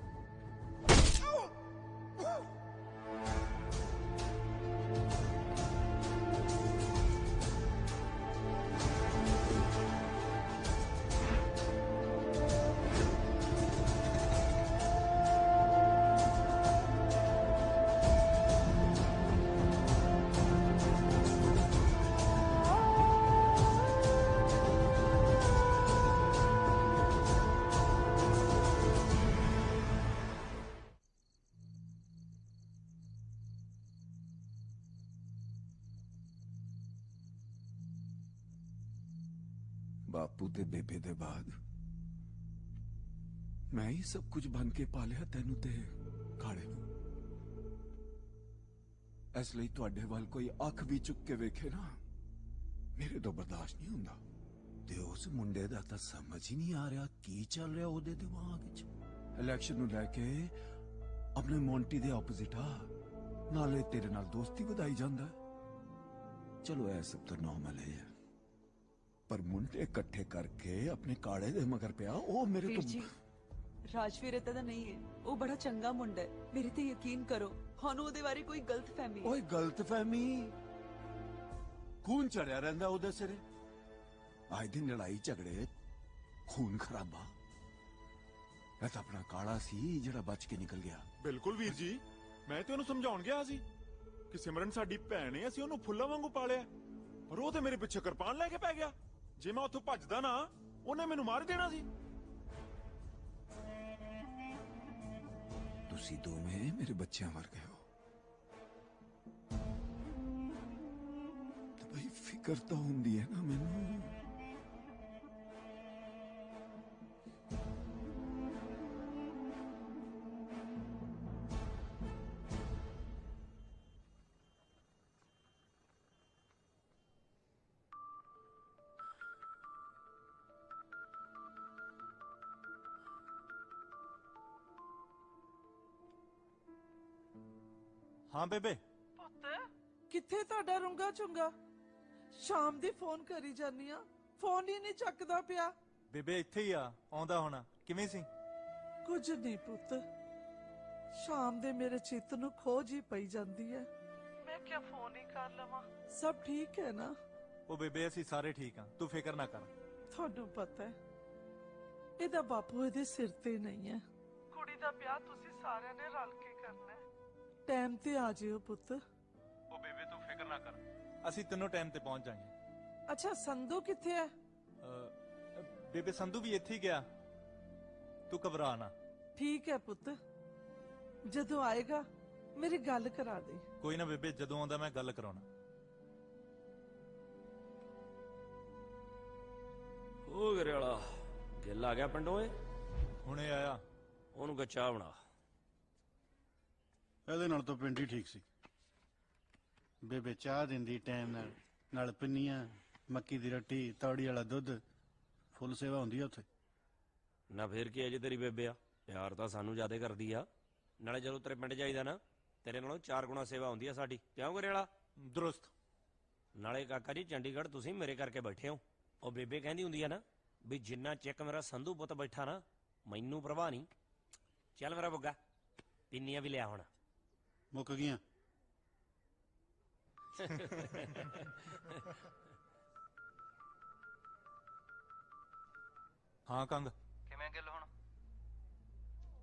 ਬਾਪੂ ਤੇ ਬੇਬੇ ਦੇ ਬਾਅਦ ਮੈਂ ਹੀ ਸਭ ਕੁਝ ਬਣ ਕੇ ਪਾਲਿਆ ਤੈਨੂੰ ਤੇ ਕਾਲੇ ਨੂੰ। ਇਸ ਲਈ ਤੁਹਾਡੇ ਵੱਲ ਕੋਈ ਅੱਖ ਵੀ ਚੁੱਕ ਕੇ ਵੇਖੇ ਨਾ, ਮੇਰੇ ਤੋਂ ਬਰਦਾਸ਼ਤ ਨਹੀਂ ਹੁੰਦਾ। ਤੇ ਉਸ ਮੁੰਡੇ ਦਾ ਤਾਂ ਸਮਝ ਹੀ ਨਹੀਂ ਆ ਰਿਹਾ ਕੀ ਚੱਲ ਰਿਹਾ ਉਹਦੇ ਦਿਮਾਗ ਵਿੱਚ। ਇਲੈਕਸ਼ਨ ਨੂੰ ਲੈ ਕੇ ਆਪਣੇ ਮੌਂਟੀ ਦੇ ਆਪੋਜ਼ਿਟ ਆ, ਨਾਲੇ ਤੇਰੇ ਨਾਲ ਦੋਸਤੀ ਵਧਾਈ ਜਾਂਦਾ। ਚਲੋ ਇਹ ਸਭ ਤਾਂ ਨਾਰਮਲ ਹੈ, ਪਰ ਮੁੰਡੇ ਇਕੱਠੇ ਕਰਕੇ ਆਪਣੇ ਕਾਲੇ ਦੇ ਮਗਰ ਪਿਆ, ਉਹ ਮੇਰੇ ਵੀਰ ਤੋਂ। ਜੀ, ਰਾਜਵੀਰ ਏਦਾਂ ਦਾ ਨਹੀਂ ਹੈ, ਉਹ ਬੜਾ ਚੰਗਾ ਮੁੰਡਾ ਹੈ, ਮੇਰੇ ਤੇ ਯਕੀਨ ਕਰੋ। ਸਾਨੂੰ ਉਹਦੇ ਬਾਰੇ ਕੋਈ ਗਲਤਫਹਿਮੀ ਹੈ। ਓਏ ਗਲਤਫਹਿਮੀ? ਖੂਨ ਚੜਿਆ ਰਹਿੰਦਾ ਉਹਦੇ ਸਿਰੇ, ਆਏ ਦਿਨ ਲੜਾਈ ਝਗੜੇ, ਖੂਨ ਖਰਾਬਾ। ਇਹ ਤਾਂ ਆਪਣਾ ਕਾਲਾ ਸੀ ਜਿਹੜਾ ਬਚ ਕੇ ਨਿਕਲ ਗਿਆ। ਬਿਲਕੁਲ ਵੀਰ ਜੀ, ਮੈਂ ਤੇ ਉਹਨੂੰ ਸਮਝਾਉਣ ਗਿਆ ਸੀ ਕਿ ਸਿਮਰਨ ਸਾਡੀ ਭੈਣ ਹੈ, ਅਸੀਂ ਉਹਨੂੰ ਫੁੱਲਾਂ ਵਾਂਗੂ ਪਾਲਿਆ, ਪਰ ਉਹ ਤੇ ਮੇਰੇ ਪਿੱਛੇ ਕਿਰਪਾਨ ਲੈ ਕੇ ਪੈ ਗਿਆ। ਜੇ ਮੈਂ ਉੱਥੋਂ ਭੱਜਦਾ ਨਾ, ਉਹਨੇ ਮੈਨੂੰ ਮਾਰ ਦੇਣਾ ਸੀ। ਤੁਸੀਂ ਦੋਵੇਂ ਮੇਰੇ ਬੱਚਿਆਂ ਵਰਗੇ ਹੋ। ਫਿਕਰ ਤਾਂ ਹੁੰਦੀ ਹੈ ਨਾ ਮੈਨੂੰ। हाँ बेबे ਪੁੱਤ ਕਿੱਥੇ ਤੁਹਾਡਾ ਰੁੰਗਾ ਚੁੰਗਾ? ਸ਼ਾਮ ਦੀ ਫੋਨ ਕਰੀ ਜਾਨੀ ਆ, ਫੋਨ ਹੀ ਨਹੀਂ ਚੱਕਦਾ ਪਿਆ। ਬੇਬੇ ਇੱਥੇ ਹੀ ਆ, ਆਉਂਦਾ ਹੋਣਾ। ਕਿਵੇਂ ਸੀ? ਕੁਝ ਨਹੀਂ ਪੁੱਤ, ਸ਼ਾਮ ਦੇ ਮੇਰੇ ਚਿੱਤ ਨੂੰ ਖੋਜ ਹੀ ਪਈ ਜਾਂਦੀ ਹੈ। ਮੈਂ ਕਿਹਾ ਫੋਨ ਹੀ ਕਰ ਲਵਾਂ। ਸਭ ਠੀਕ ਹੈ ਨਾ? ਉਹ ਬੇਬੇ ਅਸੀਂ ਸਾਰੇ ਠੀਕ ਹਾਂ, ਤੂੰ ਫਿਕਰ ਨਾ ਕਰ। ਤੁਹਾਨੂੰ ਪਤਾ ਹੈ ਇਹਦਾ ਬਾਪੂ ਇਹਦੇ ਸਿਰ ਤੇ ਨਹੀਂ ਹੈ। ਕੁੜੀ ਦਾ ਵਿਆਹ ਤੁਸੀਂ ਸਾਰਿਆਂ ਨੇ ਰਲ ਕੇ ਕਰਨਾ ਹੈ। ਟਾਈਮ ਤੇ ਆ ਜਿਓ ਪੁੱਤ। ਉਹ ਬੇਬੇ ਤੂੰ ਫਿਕਰ ਨਾ ਕਰ, ਅਸੀਂ ਤਿੰਨੋਂ ਟਾਈਮ ਤੇ ਪਹੁੰਚ ਜਾਾਂਗੇ। ਅੱਛਾ ਸੰਧੂ ਕਿੱਥੇ ਹੈ? ਬੇਬੇ ਸੰਧੂ ਵੀ ਇੱਥੇ ਹੀ ਗਿਆ, ਤੂੰ ਘਬਰਾ ਨਾ। ਠੀਕ ਹੈ ਪੁੱਤ, ਜਦੋਂ ਆਏਗਾ ਮੇਰੀ ਗੱਲ ਕਰਾ ਦੇ। ਕੋਈ ਨਾ ਬੇਬੇ, ਜਦੋਂ ਆਉਂਦਾ ਮੈਂ ਗੱਲ ਕਰਾਉਣਾ। ਉਹ ਗਰੇ ਵਾਲਾ ਗਿੱਲ ਆ ਗਿਆ ਪਿੰਡੋਂ ਏ? ਹੁਣੇ ਆਇਆ। ਉਹਨੂੰ ਗੱਚਾ ਬਣਾ। ਇਹਦੇ ਨਾਲ ਤਾਂ ਪਿੰਡ ਹੀ ਠੀਕ ਸੀ। ਬੇਬੇ ਚਾਹ ਦਿੰਦੀ ਟਾਈਮ ਨਾਲ, ਨਾਲ ਪਿੰਨੀਆਂ, ਮੱਕੀ ਦੀ ਰੋਟੀ, ਤੌੜੀ ਵਾਲਾ ਦੁੱਧ, ਫੁੱਲ ਸੇਵਾ ਹੁੰਦੀ ਆ ਉੱਥੇ। ਨਾ ਫੇਰ ਕੀ ਅਜੇ ਤੇਰੀ ਬੇਬੇ ਆ, ਪਿਆਰ ਤਾਂ ਸਾਨੂੰ ਜ਼ਿਆਦਾ ਕਰਦੀ ਆ। ਨਾਲੇ ਜਦੋਂ ਤੇਰੇ ਪਿੰਡ ਜਾਈਦਾ ਨਾ, ਤੇਰੇ ਨਾਲੋਂ 4 ਗੁਣਾ ਸੇਵਾ ਹੁੰਦੀ ਆ ਸਾਡੀ। ਕਿਉਂ ਗਰੇ ਵਾਲਾ? ਦਰੁਸਤ। ਨਾਲੇ ਕਾਕਾ ਜੀ ਚੰਡੀਗੜ੍ਹ ਤੁਸੀਂ ਮੇਰੇ ਕਰਕੇ ਬੈਠੇ ਹੋ। ਉਹ ਬੇਬੇ ਕਹਿੰਦੀ ਹੁੰਦੀ ਆ ਨਾ ਵੀ ਜਿੰਨਾ ਚਿਕ ਮੇਰਾ ਸੰਧੂ ਪੁੱਤ ਬੈਠਾ ਨਾ, ਮੈਨੂੰ ਪ੍ਰਵਾਹ ਨਹੀਂ। ਚੱਲ ਮੇਰਾ ਬੁੱਗਾ, ਪਿੰਨੀਆਂ ਵੀ ਲਿਆ ਹੁਣ। ਮੁੱਕ ਗਈਆਂ। ਹਾਂ ਕੰਗ, ਕਿਵੇਂ ਗੱਲ ਹੁਣ?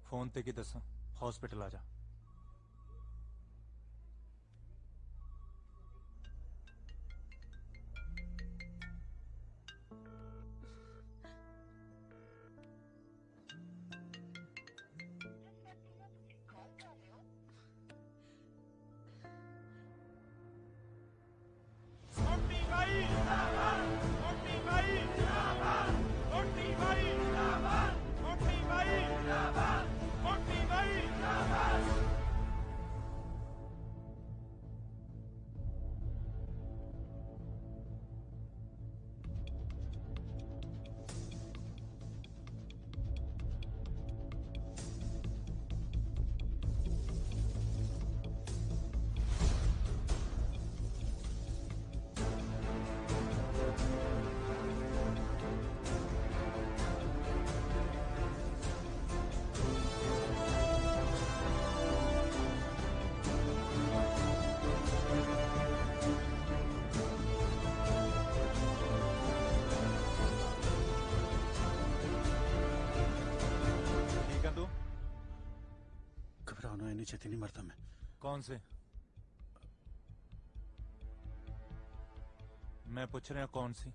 ਫੋਨ ਤੇ ਕੀ ਦੱਸਾਂ, ਹਸਪੀਟਲ ਆ ਜਾ। इतनी छेती नहीं मरता मैं। कौन से? मैं पूछ रहा कौन सी?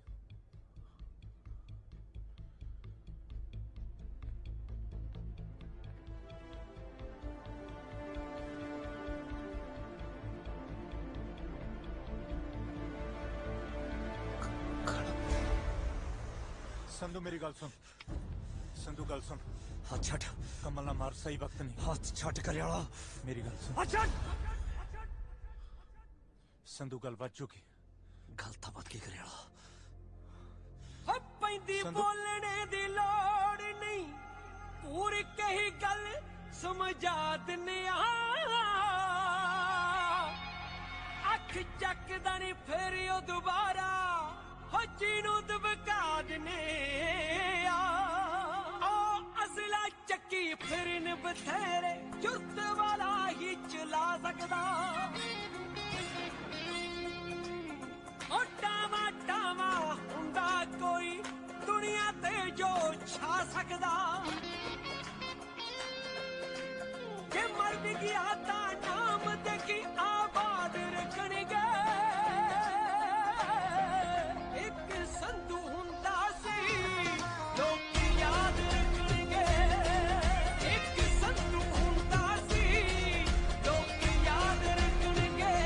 संधू मेरी गल सुन। संधू गल सुन। हाथ छट। कमल ना मार, सही वक्त नहीं। हाथ छट कल्याणा। मेरी गल सुन। हाथ छट। संधू गल बच चुकी। गल तो बच गई कल्याणा। पैंदी बोलने दी लोड़ नहीं, पूरी कही गल समझा दिने अख चकदा नहीं फिर दोबारा हो जीनू दबका दिने असला चक्की फिर बथेरे जुत वाला ही चला सकदा टामा टामा हुंदा कोई दुनिया ते जो छा सकदा जे मर भी गया ता नाम ते की आबाद रखणगे एक संधू हुंदा सी लोग याद रखणगे एक संधू हुंदा सी लोग याद रखणगे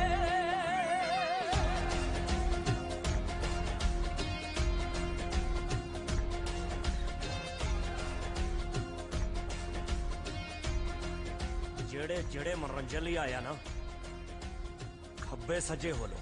ਬੰਦੇ ਜਿਹੜੇ ਮਨੋਰੰਜਨ ਲਈ ਆਇਆ ਨਾ, ਖੱਬੇ ਸੱਜੇ ਹੋ ਲੋ।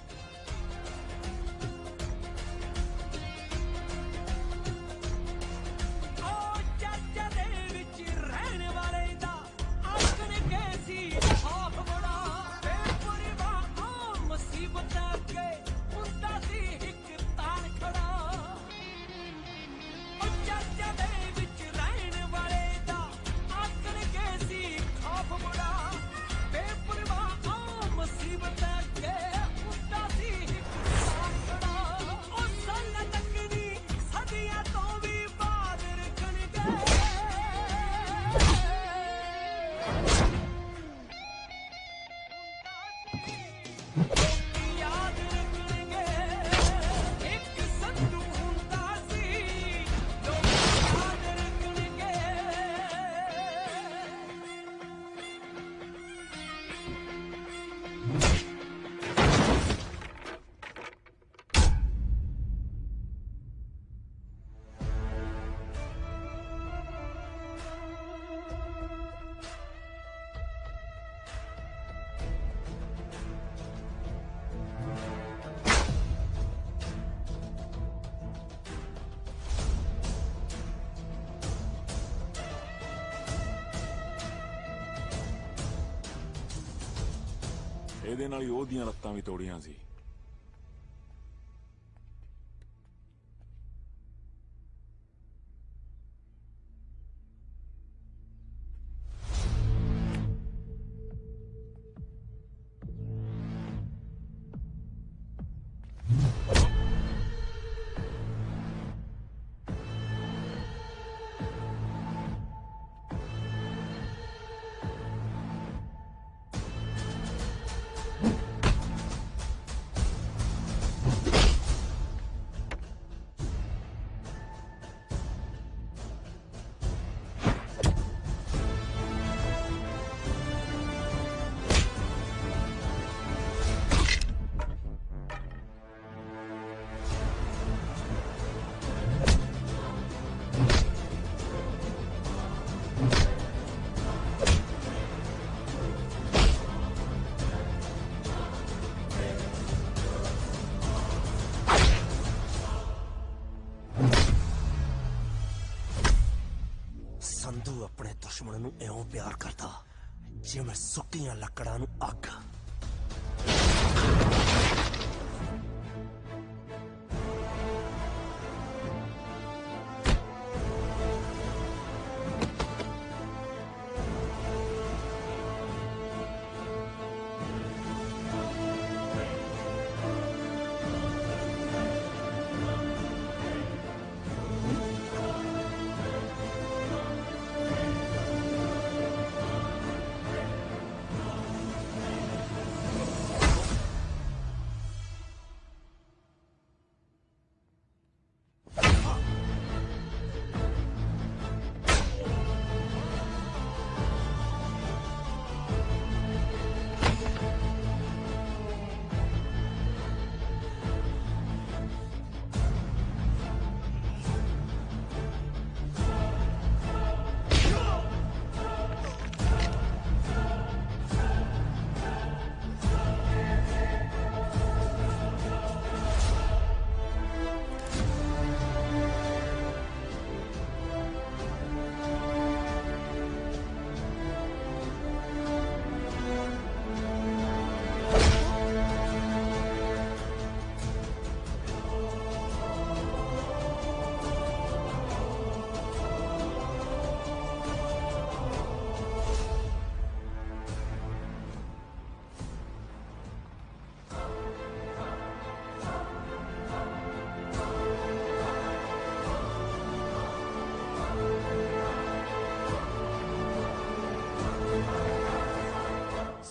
ਇਹਦੇ ਨਾਲ ਹੀ ਉਹਦੀਆਂ ਲੱਤਾਂ ਵੀ ਤੋੜੀਆਂ ਸੀ। ਸੰਧੂ ਆਪਣੇ ਦੁਸ਼ਮਣ ਨੂੰ ਇਉਂ ਪਿਆਰ ਕਰਦਾ ਜਿਵੇਂ ਸੁੱਕੀਆਂ ਲੱਕੜਾਂ ਨੂੰ ਅੱਗ।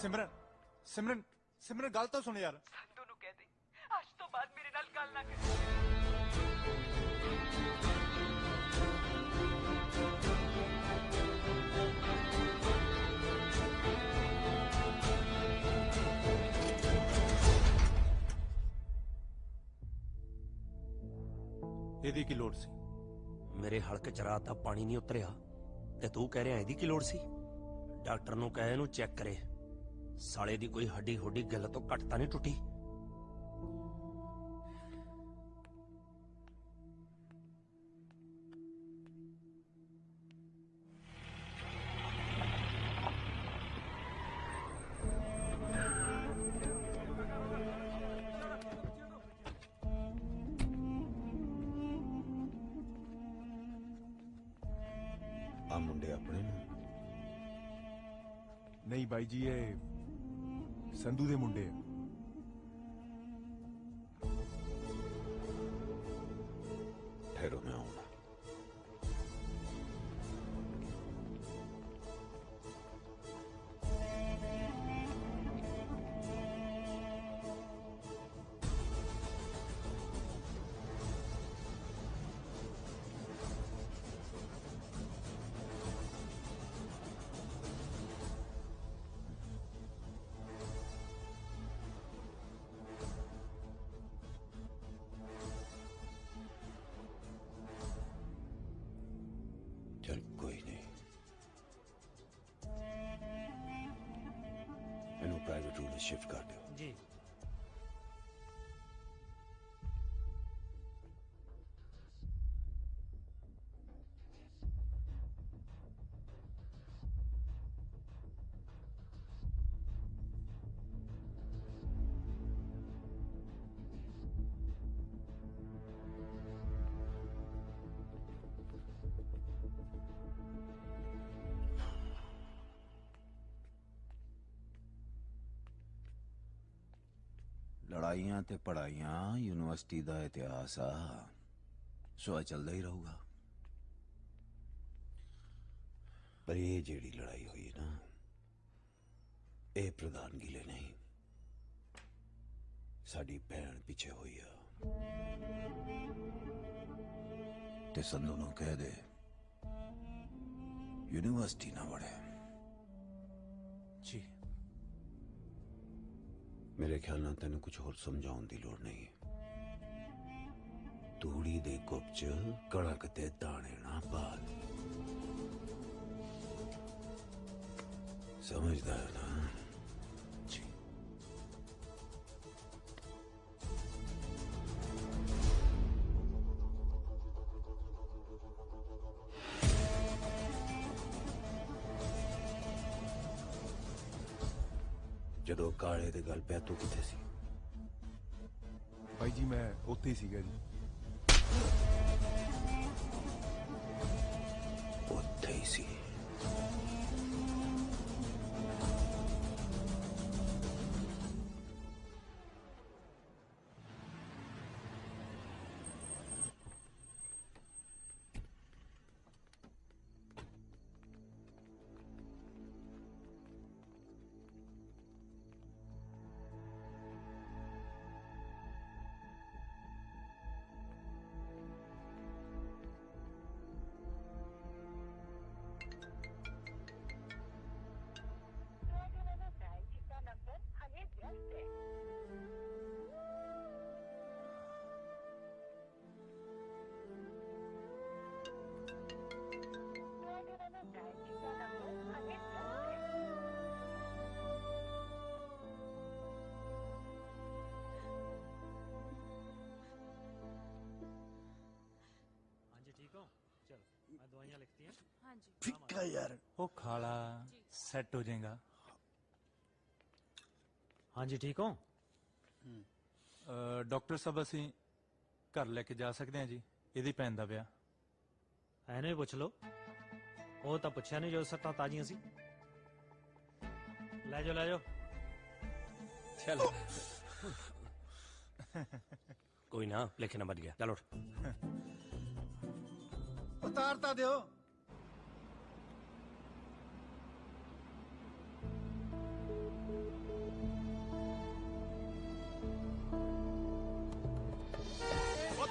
ਸਿਮਰਨ ਸਿਮਰਨ ਸਿਮਰਨ ਗੱਲ ਤਾਂ ਸੁਣ ਯਾਰ। ਸੰਧੂ ਨੂੰ ਕਹਿ ਦੇ ਅੱਜ ਤੋਂ ਬਾਅਦ ਮੇਰੇ ਨਾਲ ਗੱਲ ਨਾ ਕਰੇ। ਇਹਦੀ ਕੀ ਲੋੜ ਸੀ? ਮੇਰੇ ਹਲਕ ਚ ਰਾਤ ਦਾ ਪਾਣੀ ਨਹੀਂ ਉਤਰਿਆ ਤੇ ਤੂੰ ਕਹਿ ਰਿਹਾ ਇਹਦੀ ਕੀ ਲੋੜ ਸੀ? ਡਾਕਟਰ ਨੂੰ ਕਹੇ ਇਹਨੂੰ ਚੈੱਕ ਕਰੇ, ਸਾਲੇ ਦੀ ਕੋਈ ਹੱਡੀ ਹੁੱਡੀ ਗਿੱਲ ਤੋਂ ਘੱਟ ਤਾਂ ਨਹੀਂ ਟੁੱਟੀ। ਆ ਮੁੰਡੇ ਆਪਣੇ ਨੇ? ਨਹੀਂ ਬਾਈ ਜੀ, ਇਹ ਸੰਧੂ ਦੇ ਮੁੰਡੇ ਆ। ਠਹਿਰੋ, ਮੈਂ ਆਉਂਦਾ। चल कोई नहीं, मैंने प्राइवेट रूम में शिफ्ट कर दो। जी। लड़ाइयां ते पढ़ाइयां यूनिवर्सिटी दा इतिहास आ, सो चलदा ही रहूगा। पर ये जेड़ी लड़ाई हुई ना, ये प्रधानगी ले नहीं, साडी भैन पीछे हुई आ। ते संधू नूं कह दे यूनिवर्सिटी ना वड़े। जी। मेरे ख्याल नाल तेन कुछ होर समझाउण दी लोड़ नहीं। तूड़ी दे गुप च कणक ते दाणे ना पाल। समझदा है ना? जी। ਜਦੋਂ ਕਾਲੇ ਦੇ ਗੱਲ ਪਿਆ ਤੂੰ ਕਿੱਥੇ ਸੀ? ਬਾਈ ਜੀ ਮੈਂ ਉੱਥੇ ਹੀ ਸੀਗਾ ਜੀ। ਉੱਥੇ ਹੀ ਸੀ? फिक्का यार, वो खाला सेट हो जाएगा। हाँ जी ठीक हो? ਡਾਕਟਰ ਸਾਹਿਬ ਅਸੀਂ ਘਰ ਲੈ ਕੇ ਜਾ ਸਕਦੇ ਹਾਂ ਜੀ, ਇਹਦੀ ਭੈਣ ਦਾ ਵਿਆਹ। ਐਨੇ ਹੀ ਪੁੱਛ ਲਓ, ਉਹ ਤਾਂ ਪੁੱਛਿਆ ਨਹੀਂ ਜੋ ਸੱਟਾਂ ਤਾਜ਼ੀਆਂ ਸੀ। ਲੈ ਜਾਓ ਲੈ ਜਾਓ। चलो कोई ना, लेकिन बच गया। चलो उतारता दियो।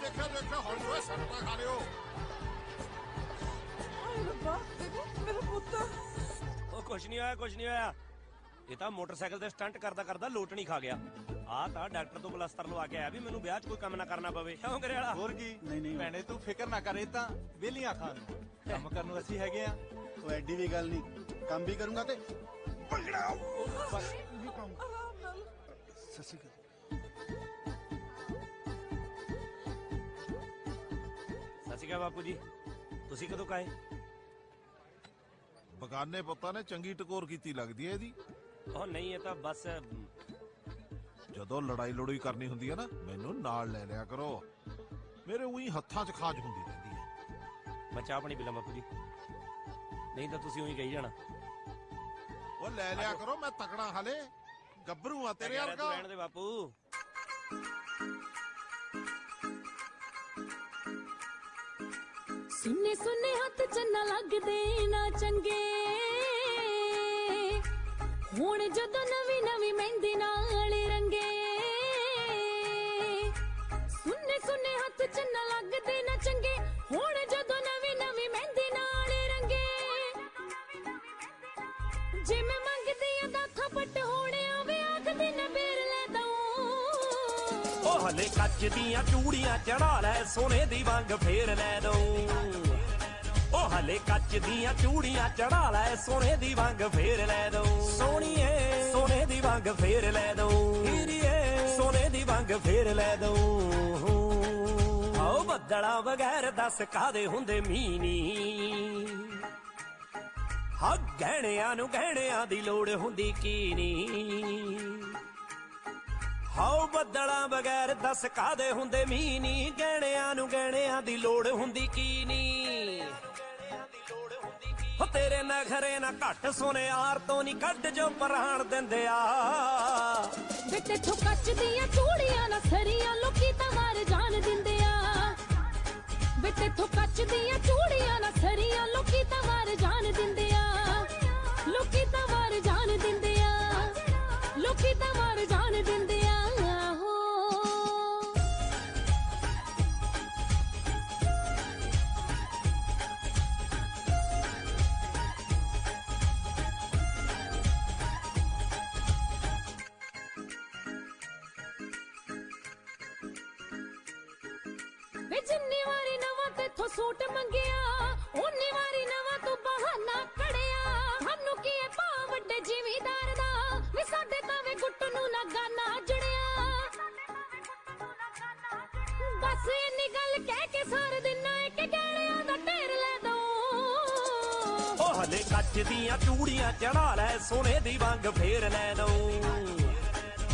देखा देखा हौली होए सट्टा खा लियो। ਰੱਬਾ ਦੇਖੋ ਮੇਰਾ ਪੁੱਤ। ਉਹ ਕੁਛ ਨਹੀਂ ਹੋਇਆ, ਕੁਛ ਨਹੀਂ ਹੋਇਆ। ਇਹ ਤਾਂ ਮੋਟਰਸਾਈਕਲ ਤੇ ਸਟੰਟ ਕਰਦਾ ਕਰਦਾ ਲੋਟਣੀ ਖਾ ਗਿਆ। ਆ ਤਾਂ ਡਾਕਟਰ ਤੋਂ ਪਲਸਤਰ ਲਵਾ ਕੇ ਆਇਆ ਵੀ ਮੈਨੂੰ ਵਿਆਹ 'ਚ ਕੋਈ ਕੰਮ ਨਾ ਕਰਨਾ ਪਵੇ। ਕਿਉਂ ਕਰੇ ਵਾਲਾ? ਹੋਰ ਕੀ? ਨਹੀਂ ਭੈਣੇ ਤੂੰ ਫਿਕਰ ਨਾ ਕਰ, ਇਹ ਤਾਂ ਵਿਹਲੀਆਂ ਖਾਣ ਨੂੰ ਕੰਮ ਕਰਨ ਨੂੰ ਅਸੀਂ ਹੈਗੇ ਆ। ਉਹ ਐਡੀ ਵੀ ਗੱਲ ਨਹੀਂ, ਕੰਮ ਵੀ ਕਰੂੰਗਾ ਤੇ ਭੰਗੜਾ ਸਸੀ ਸਤਿ ਸ਼੍ਰੀ ਅਕਾਲ ਬਾਪੂ ਜੀ, ਤੁਸੀਂ ਕਦੋਂ ਕਾਏ? ਬਗਾਨੇ ਪੁੱਤਾਂ ਨੇ ਚੰਗੀ ਟਕੋਰ ਕੀਤੀ ਲੱਗਦੀ ਹੈ ਇਹਦੀ। ਉਹ ਨਹੀਂ, ਇਹ ਤਾਂ ਬਸ ਜਦੋਂ ਲੜਾਈ ਲੜੂਈ ਕਰਨੀ ਹੁੰਦੀ ਹੈ ਨਾ, ਮੈਨੂੰ ਨਾਲ ਲੈ ਲਿਆ ਕਰੋ। ਮੇਰੇ ਉਹੀ ਹੱਥਾਂ 'ਚ ਖਾਜ ਹੁੰਦੀ ਰਹਿੰਦੀ ਹੈ। ਮੈਂ ਚਾਹ ਪਾਣੀ ਪੀ ਲਾਂ ਬਾਪੂ ਜੀ, ਨਹੀਂ ਤਾਂ ਤੁਸੀਂ ਉਹੀ ਕਹੀ ਜਾਣਾ। ਉਹ ਲੈ ਲਿਆ ਕਰੋ, ਮੈਂ ਤਕੜਾ ਹਾਲੇ ਗੱਭਰੂ ਆ ਤੇਰੇ ਵਰਗਾ। ਰਹਿਣ ਦੇ ਬਾਪੂ। ਸੁੰਨੇ ਸੁੰਨੇ ਹੱਥ ਚੰਨਾ ਲੱਗਦੇ ਨਾ ਚੰਗੇ, ਹੁਣ ਜਦੋਂ ਨਵੀਂ ਨਵੀਂ ਮਹਿੰਦੀ ਨਾਲ ਰੰਗੇ। ਸੁੰਨੇ ਸੁੰਨੇ ਹੱਥ ਚੰਨਾ ਲੱਗਦੇ ਨਾ ਚੰਗੇ, ਹੁਣ ਜਦੋਂ ਨਵੀਂ ਨਵੀਂ ਮਹਿੰਦੀ ਨਾਲ ਰੰਗੇ। ਜੇ ਮੈਂ ਮੰਗਦੀ ਆ ਦਾ ਥਪਟ ਹੋਣਿਆ ਵੇ ਆਖਦੀ ਨਾ ਬੇਰ ਲੈ ਦਊਂ। ਉਹ ਹਲੇ ਕੱਚ ਦੀਆਂ ਚੂੜੀਆਂ ਚੜਾ ਲੈ, ਸੋਨੇ ਦੀ ਵੰਗ ਫੇਰ ਲੈ ਦਊਂ। ਉਹ ਹਲੇ ਕੱਚ ਦੀਆਂ ਚੂੜੀਆਂ ਚੜਾ ਲੈ, ਸੋਨੇ ਦੀ ਵੰਗ ਫੇਰ ਲੈ ਦਊਂ। ਸੋਹਣੀਏ ਸੋਨੇ ਦੀ ਵੰਗ ਫੇਰ ਲੈ ਦਊਂ। ਹੀਰੀਏ ਸੋਨੇ ਦੀ ਵੰਗ ਫੇਰ ਲੈ ਦਊਂ। ਆਓ ਬੱਦਲਾਂ ਬਗੈਰ ਦੱਸ ਕਾਦੇ ਹੁੰਦੇ ਮੀਨੀ। ਹਾਂ ਗਹਿਣਿਆਂ ਨੂੰ ਗਹਿਣਿਆਂ ਦੀ ਲੋੜ ਹੁੰਦੀ ਕੀ ਨੀ। ਹਾਓ ਬੱਦਲਾਂ ਬਗੈਰ ਦੱਸ ਕਾਦੇ ਹੁੰਦੇ ਮੀਨੀ। ਗਹਿਣਿਆਂ ਨੂੰ ਗਹਿਣਿਆਂ ਦੀ ਲੋੜ ਹੁੰਦੀ ਕੀ ਨੀ। ਹੋ ਤੇਰੇ ਨਖਰੇ ਨਾ ਘੱਟ ਸੁਨਿਆਰ ਤੋਂ ਨੀ ਕੱਢ ਜੋ ਪ੍ਰਾਣ ਦਿੰਦੇ ਆ। ਵੇ ਤੇਥੋਂ ਕੱਚ ਦੀਆਂ ਚੂੜੀਆਂ ਨਾ ਸਰੀਆਂ ਲੋਕੀ ਤਾਂ ਮਾਰ ਜਾਣ ਦਿੰਦੇ ਆ। ਵੇ ਤੇਥੋਂ ਕੱਚ ਦੀਆਂ ਚੂੜੀਆਂ ਨਾ ਸਰੀਆਂ ਲੋਕੀ ਤਾਂ ਮਾਰ ਜਾਣ ਦਿੰਦੇ ਆ। ਲੋਕੀ ਤਾਂ ਮਾਰ ਜਾਣ ਦਿੰਦੇ ਆ। ਲੋਕੀ ਤਾਂ ਮਾਰ ਜਾਣ ਦਿੰਦੇ ਆ। ਵੇ ਜਿੰਨੀ ਵਾਰੀ ਨਵਾਂ ਤੇਥੋਂ ਸੂਟ ਮੰਗਿਆ, ਓਨੀ ਵਾਰੀ ਨਵਾਂ ਤੂੰ ਬਹਾਨਾ ਕੜਿਆ। ਸਾਨੂੰ ਕੀ ਹੈ ਭਾ ਵੱਡੇ ਜ਼ਿਮੀਦਾਰ ਦਾ, ਵੇ ਸਾਡੇ ਤਾਂ ਵੇ ਗੁੱਟ ਨੂੰ ਨਾ ਗਾਨਾ ਜੜਿਆ। ਬਸ ਇੰਨੀ ਗੱਲ ਕਹਿ ਕੇ ਸਾਰ ਦਿਨਾ ਇੱਕ ਗਹਿਣਿਆਂ ਦਾ ਢੇਰ ਲੈ ਦਊਂ। ਉਹ ਹਲੇ ਕੱਚ ਦੀਆਂ ਚੂੜੀਆਂ ਚੜਾ ਲੈ, ਸੋਨੇ ਦੀ ਵੰਗ ਫੇਰ ਲੈ ਦਊਂ।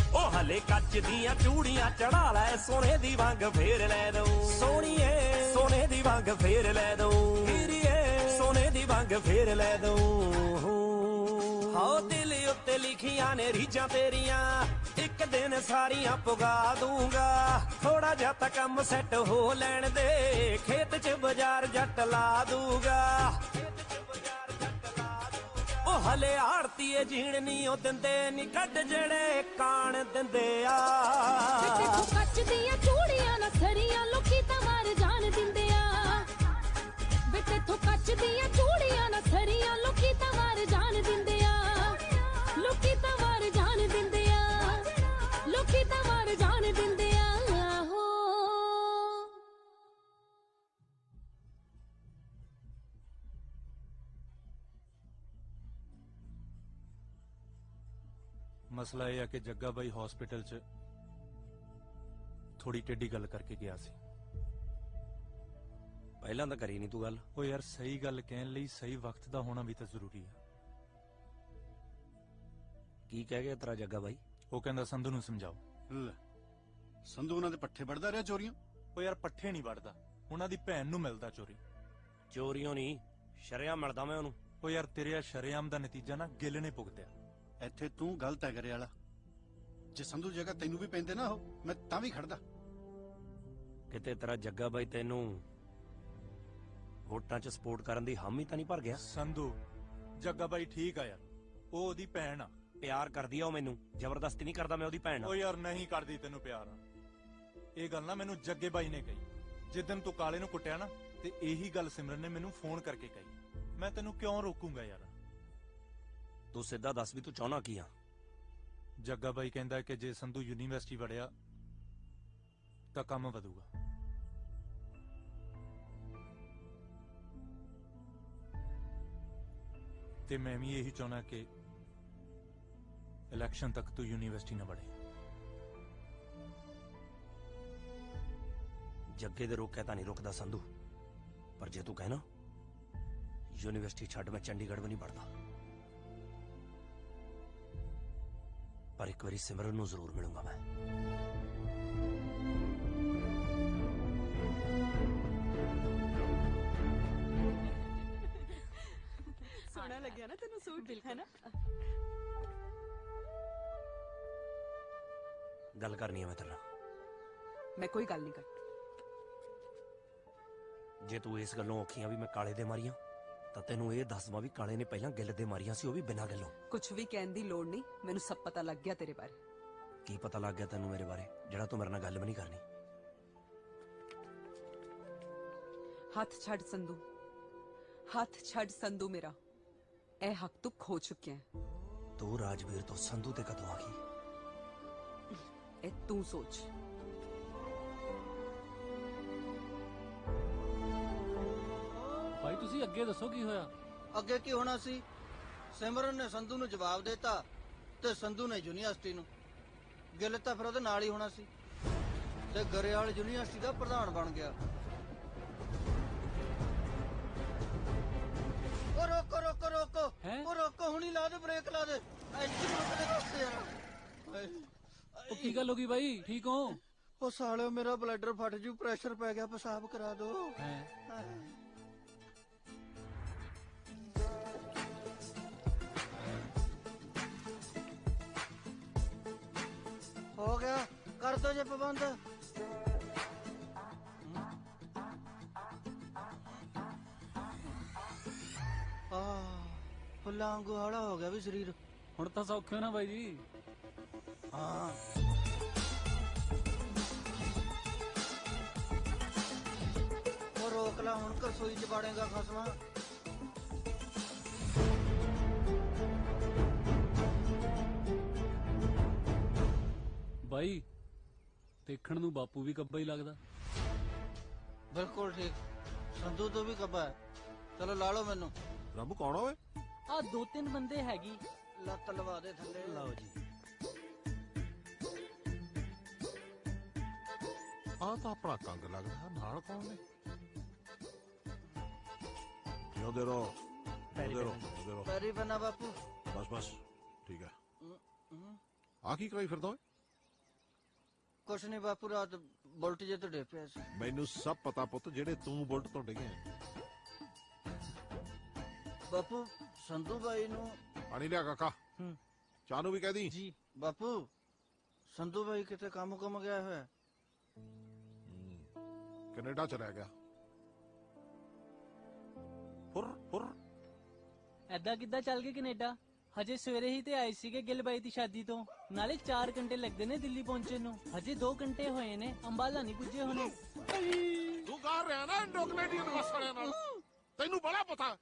ਉਹ ਹਲੇ ਕੱਚ ਦੀਆਂ ਚੂੜੀਆਂ ਚੜਾ ਲੈ, ਸੋਨੇ ਦੀ ਵੰਗ ਫੇਰ ਲੈ ਦਊਂ। ਸੋਹਣੀਏ ਸੋਨੇ ਦੀ ਵੰਗ ਫੇਰ ਲੈ ਦਊਂ। ਹੀਰੀਏ ਸੋਨੇ ਦੀ ਵੰਗ ਫੇਰ ਲੈ ਦਊਂ। ਹਾਓ ਦਿਲ ਉੱਤੇ ਲਿਖੀਆਂ ਨੇ ਰੀਝਾਂ ਤੇਰੀਆਂ, ਇੱਕ ਦਿਨ ਸਾਰੀਆਂ ਪੁਗਾ ਦੂੰਗਾ। ਥੋੜਾ ਜਿਹਾ ਤਾਂ ਕੰਮ ਸੈੱਟ ਹੋ ਲੈਣ ਦੇ, ਖੇਤ 'ਚ ਬਾਜ਼ਾਰ ਜੱਟ ਲਾ ਦੂੰਗਾ। ਉਹ ਹਲੇ ਆੜਤੀਏ ਜੀਣ ਨੀ ਉਹ ਦਿੰਦੇ ਨੀ ਕੱਢ ਜਿਹੜੇ ਕਾਣ ਦਿੰਦੇ ਆ। ਵੇ ਤੇਥੋਂ ਕੱਚ ਦੀਆਂ ਚੂੜੀਆਂ ਨਾ ਸਰੀਆਂ ਲੋਕੀ ਤਾਂ ਮਾਰ ਜਾਣ ਦਿੰਦੇ ਆ। ਵੇ ਤੇਥੋਂ ਕੱਚ ਦੀਆਂ ਚੂੜੀਆਂ ਨਾ ਸਰੀਆਂ ਲੋਕੀ ਤਾਂ ਮਾਰ ਜਾਣ ਦਿੰਦੇ ਆ। ਲੋਕੀ ਤਾਂ ਮਾਰ ਜਾਣ ਦਿੰਦੇ ਆ। ਲੋਕੀ ਤਾਂ ਮਾਰ ਜਾਣ ਦਿੰਦੇ ਆ। ਮਸਲਾ ਇਹ ਆ ਕਿ ਜੱਗਾ ਬਾਈ ਹਸਪੀਟਲ 'ਚ ਥੋੜੀ ਟੇਢੀ ਗੱਲ ਕਰਕੇ ਗਿਆ ਸੀ। ਪਹਿਲਾਂ ਤਾਂ ਕਰੀ ਨਹੀਂ ਤੂੰ ਗੱਲ। ਉਹ ਯਾਰ ਸਹੀ ਗੱਲ ਕਹਿਣ ਲਈ ਸਹੀ ਵਕਤ ਦਾ ਹੋਣਾ ਵੀ ਤਾਂ ਜ਼ਰੂਰੀ ਆ। ਕੀ ਕਹਿ ਗਿਆ ਤੇਰਾ ਜੱਗਾ ਬਾਈ? ਉਹ ਕਹਿੰਦਾ ਸੰਧੂ ਨੂੰ ਸਮਝਾਓ। ਲੈ, ਸੰਧੂ ਉਹਨਾਂ ਦੇ ਪੱਠੇ ਵੜਦਾ ਰਿਹਾ ਚੋਰੀਆਂ? ਉਹ ਯਾਰ ਪੱਠੇ ਨਹੀਂ ਵੜਦਾ, ਉਹਨਾਂ ਦੀ ਭੈਣ ਨੂੰ ਮਿਲਦਾ ਚੋਰੀ। ਚੋਰੀਆਂ ਨਹੀਂ, ਸ਼ਰੇਆਮ ਮਿਲਦਾ ਮੈਂ ਉਹਨੂੰ। ਉਹ ਯਾਰ ਤੇਰੇ ਆ ਸ਼ਰੇਆਮ ਦਾ ਨਤੀਜਾ ਨਾ ਗਿੱਲ ਨੇ ਭੁਗਤਿਆ। ਇੱਥੇ ਤੂੰ ਗਲਤ ਹੈ ਕਰੇ ਵਾਲਾ। ਜੇ ਸੰਧੂ ਜਗ੍ਹਾ ਤੈਨੂੰ ਵੀ ਪੈਂਦੇ ਨਾ ਉਹ, ਮੈਂ ਤਾਂ ਵੀ ਖੜਦਾ। ਕਿਤੇ ਤੇਰਾ ਜੱਗਾ ਬਾਈ ਤੈਨੂੰ ਵੋਟਾਂ 'ਚ ਸਪੋਰਟ ਕਰਨ ਦੀ ਹਾਮੀ ਤਾਂ ਨਹੀਂ ਭਰ ਗਿਆ? ਸੰਧੂ ਜੱਗਾ ਬਾਈ ਠੀਕ ਆ ਯਾਰ, ਉਹ ਉਹਦੀ ਭੈਣ ਆ। ਪਿਆਰ ਕਰਦੀ ਆ ਉਹ ਮੈਨੂੰ, ਜ਼ਬਰਦਸਤੀ ਨਹੀਂ ਕਰਦਾ ਮੈਂ ਉਹਦੀ ਭੈਣ ਆ। ਉਹ ਯਾਰ ਨਹੀਂ ਕਰਦੀ ਤੈਨੂੰ ਪਿਆਰ। ਇਹ ਗੱਲ ਨਾ ਮੈਨੂੰ ਜੱਗੇ ਬਾਈ ਨੇ ਕਹੀ ਜਿੱਦਣ ਤੂੰ ਕਾਲੇ ਨੂੰ ਕੁੱਟਿਆ ਨਾ, ਤੇ ਇਹੀ ਗੱਲ ਸਿਮਰਨ ਨੇ ਮੈਨੂੰ ਫੋਨ ਕਰਕੇ ਕਹੀ। ਮੈਂ ਤੈਨੂੰ ਕਿਉਂ ਰੋਕੂੰਗਾ ਯਾਰ? ਤੂੰ ਸਿੱਧਾ ਦੱਸ ਵੀ ਤੂੰ ਚਾਹਣਾ ਕੀ ਆ? ਜੱਗਾ ਬਾਈ ਕਹਿੰਦਾ ਕਿ ਜੇ ਸੰਧੂ ਯੂਨੀਵਰਸਿਟੀ ਵੜਿਆ ਤਾਂ ਕੰਮ ਵਧੂਗਾ। ਤੇ ਮੈਂ ਵੀ ਇਹੀ ਚਾਹੁੰਦਾ ਕਿ ਇਲੈਕਸ਼ਨ ਤੱਕ ਤੂੰ ਯੂਨੀਵਰਸਿਟੀ ਨਾ ਬੜੇ। ਜੱਗੇ ਦੇ ਰੋਕਿਆ ਤਾਂ ਨਹੀਂ ਰੁਕਦਾ ਸੰਧੂ, ਪਰ ਜੇ ਤੂੰ ਕਹਿਣਾ ਯੂਨੀਵਰਸਿਟੀ ਛੱਡ ਮੈਂ ਚੰਡੀਗੜ੍ਹ ਵੀ ਨਹੀਂ ਪੜਦਾ। ਪਰ ਇੱਕ ਵਾਰੀ ਸਿਮਰਨ ਨੂੰ ਜ਼ਰੂਰ ਮਿਲੂੰਗਾ ਮੈਂ। ਸੋਹਣਾ ਲੱਗਿਆ ਨਾ ਤੈਨੂੰ ਸੂਟ, ਹੈ ਨਾ? ਗੱਲ ਕਰਨੀ ਹੈ ਮੈਂ ਤੇਰੇ ਨਾਲ। ਮੈਂ ਕੋਈ ਗੱਲ ਨਹੀਂ ਕਰਦੀ। ਜੇ ਤੂੰ ਇਸ ਗੱਲੋਂ ਔਖੀਆਂ ਵੀ ਮੈਂ ਕਾਲੇ ਦੇ ਮਾਰੀਆਂ, ਤਾਂ ਤੈਨੂੰ ਇਹ ਦੱਸਵਾਂ ਵੀ ਕਾਲੇ ਨੇ ਪਹਿਲਾਂ ਗਿੱਲ ਦੇ ਮਾਰੀਆਂ ਸੀ, ਉਹ ਵੀ ਬਿਨਾਂ ਗੱਲੋਂ। ਕੁਝ ਵੀ ਕਹਿਣ ਦੀ ਲੋੜ ਨਹੀਂ, ਮੈਨੂੰ ਸਭ ਪਤਾ ਲੱਗ ਗਿਆ ਤੇਰੇ ਬਾਰੇ। ਕੀ ਪਤਾ ਲੱਗ ਗਿਆ ਤੈਨੂੰ ਮੇਰੇ ਬਾਰੇ, ਜਿਹੜਾ ਤੂੰ ਮੇਰੇ ਨਾਲ ਗੱਲ ਵੀ ਨਹੀਂ ਕਰਨੀ? ਹੱਥ ਛੱਡ ਸੰਧੂ, ਹੱਥ ਛੱਡ ਸੰਧੂ ਮੇਰਾ। ਇਹ ਹੱਕ ਤੂੰ ਖੋ ਚੁੱਕਿਆ ਹੈ। ਤੂੰ ਰਾਜਵੀਰ ਤੋਂ ਸੰਧੂ ਤੇ ਕਦੋਂ ਆ ਗਈ? ਇਹ ਤੂੰ ਸੋਚ। ਭਾਈ ਤੁਸੀਂ ਅੱਗੇ ਦੱਸੋ ਕੀ ਹੋਇਆ? ਅੱਗੇ ਕੀ ਹੋਣਾ ਸੀ? ਸਿਮਰਨ ਨੇ ਸੰਧੂ ਨੂੰ ਜਵਾਬ ਦਿੱਤਾ ਤੇ ਸੰਧੂ ਨੇ ਯੂਨੀਵਰਸਿਟੀ ਨੂੰ। ਗਿੱਲ ਤਾਂ ਫਿਰ ਉਹਦੇ ਨਾਲ ਹੀ ਹੋਣਾ ਸੀ ਤੇ ਗਰੇਵਾਲ ਯੂਨੀਵਰਸਿਟੀ ਦਾ ਪ੍ਰਧਾਨ ਬਣ ਗਿਆ। ਉਹ ਰੋਕੋ ਰੋਕੋ ਰੋਕੋ, ਉਹ ਰੋਕੋ, ਹੁਣੀ ਲਾ ਦੇ, ਬ੍ਰੇਕ ਲਾ ਦੇ। ਇੱਥੇ ਰੋਕ ਦੇ ਦੱਸ ਯਾਰ। ਉਹ ਕੀ ਗੱਲ ਹੋ ਗਈ ਬਾਈ, ਠੀਕ ਹੋ? ਉਹ ਸਾਲਿਓ ਮੇਰਾ ਬਲੱਡਰ ਫਟ ਜੂ, ਪ੍ਰੈਸ਼ਰ ਪੈ ਗਿਆ, ਪਿਸ਼ਾਬ ਕਰਾ ਦੋ। ਹੋ ਗਿਆ, ਕਰ ਦੋ ਜੇ ਪਾਬੰਦ। ਫੁੱਲਾਂ ਵਾਂਗੂ ਹੌਲਾ ਹੋ ਗਿਆ ਵੀ ਸਰੀਰ। ਹੁਣ ਤਾਂ ਸੌਖੇ ਹੋ ਨਾ ਬਾਈ ਜੀ? ਹਾਂ। ਉਹ ਰੋਕ ਲਾ, ਹੁਣ ਰਸੋਈ ਚ ਬਾੜੇਗਾ ਖਸਮਾ। ਬਾਈ ਦੇਖਣ ਨੂੰ ਬਾਪੂ ਵੀ ਕੱਬਾ ਹੀ ਲੱਗਦਾ। ਬਿਲਕੁਲ ਠੀਕ, ਸੰਧੂ ਤੋਂ ਵੀ ਕੱਬਾ ਹੈ। ਚਲੋ ਲਾ ਲਓ ਮੈਨੂੰ। ਰੱਬ ਕੌਣ ਓਏ? ਆ 2-3 ਬੰਦੇ ਹੈਗੀ। ਲੱਤ ਲਵਾ ਦੇ ਥੱਲੇ। ਲਓ ਜੀ। ਆ ਤਾਂ ਆਪਣਾ ਕੰਗ ਲੱਗਦਾ, ਨਾਲ ਕੌਣ ਨੇ? ਜਿਉਂਦੇ ਰਹੋ, ਜਿਉਂਦੇ ਰਹੋ, ਜਿਉਂਦੇ ਰਹੋ। ਪੈਰੀ ਬੰਨਾ ਬਾਪੂ। ਬਸ ਬਸ ਠੀਕ ਹੈ। ਆ ਕੀ ਕਰਾਈ ਫਿਰਦਾ ਓਏ? ਕੁਛ ਨਹੀਂ ਬਾਪੂ, ਰਾਤ ਬੁਲਟ ਜੇ ਤੋਂ ਡੇ ਪਿਆ ਸੀ। ਮੈਨੂੰ ਸਭ ਪਤਾ ਪੁੱਤ, ਜਿਹੜੇ ਤੂੰ ਬੁਲਟ ਤੋਂ ਡਿੱਗਿਆ। ਬਾਪੂ ਸੰਧੂ ਬਾਈ ਨੂੰ ਪਾਣੀ ਲਿਆ ਕਾਕਾ। ਚਾਹ ਨੂੰ ਵੀ ਕਹਿ ਦੀ। ਜੀ ਬਾਪੂ, ਸੰਧੂ ਬਾਈ ਕਿਤੇ ਕੰਮ ਗਿਆ ਹੋਇਆ। ਕੈਨੇਡਾ ਚਲਾ ਗਿਆ। ਫੁਰ ਫੁਰ ਐਦਾਂ ਕਿੱਦਾਂ ਚੱਲ ਗਏ ਕੈਨੇਡਾ? ਹਜੇ ਸਵੇਰੇ ਹੀ ਤੇ ਆਏ ਸੀਗੇ ਗਿੱਲ ਬਾਈ ਦੀ ਸ਼ਾਦੀ ਤੋਂ। ਨਾਲੇ 4 ਘੰਟੇ ਲੱਗਦੇ ਨੇ ਦਿੱਲੀ ਪਹੁੰਚੇ ਨੂੰ, ਹਜੇ 2 ਘੰਟੇ ਹੋਏ ਨੇ, ਅੰਬਾਲਾ ਨਹੀਂ ਪੁੱਜੇ ਹੋਣੇ। ਤੂੰ ਕਰ ਰਿਹਾ ਨਾ ਇੰਡੋ ਕੈਨੇਡੀਅਨ ਵਾਲਿਆਂ ਨਾਲ, ਤੈਨੂੰ ਬੜਾ ਪਤਾ।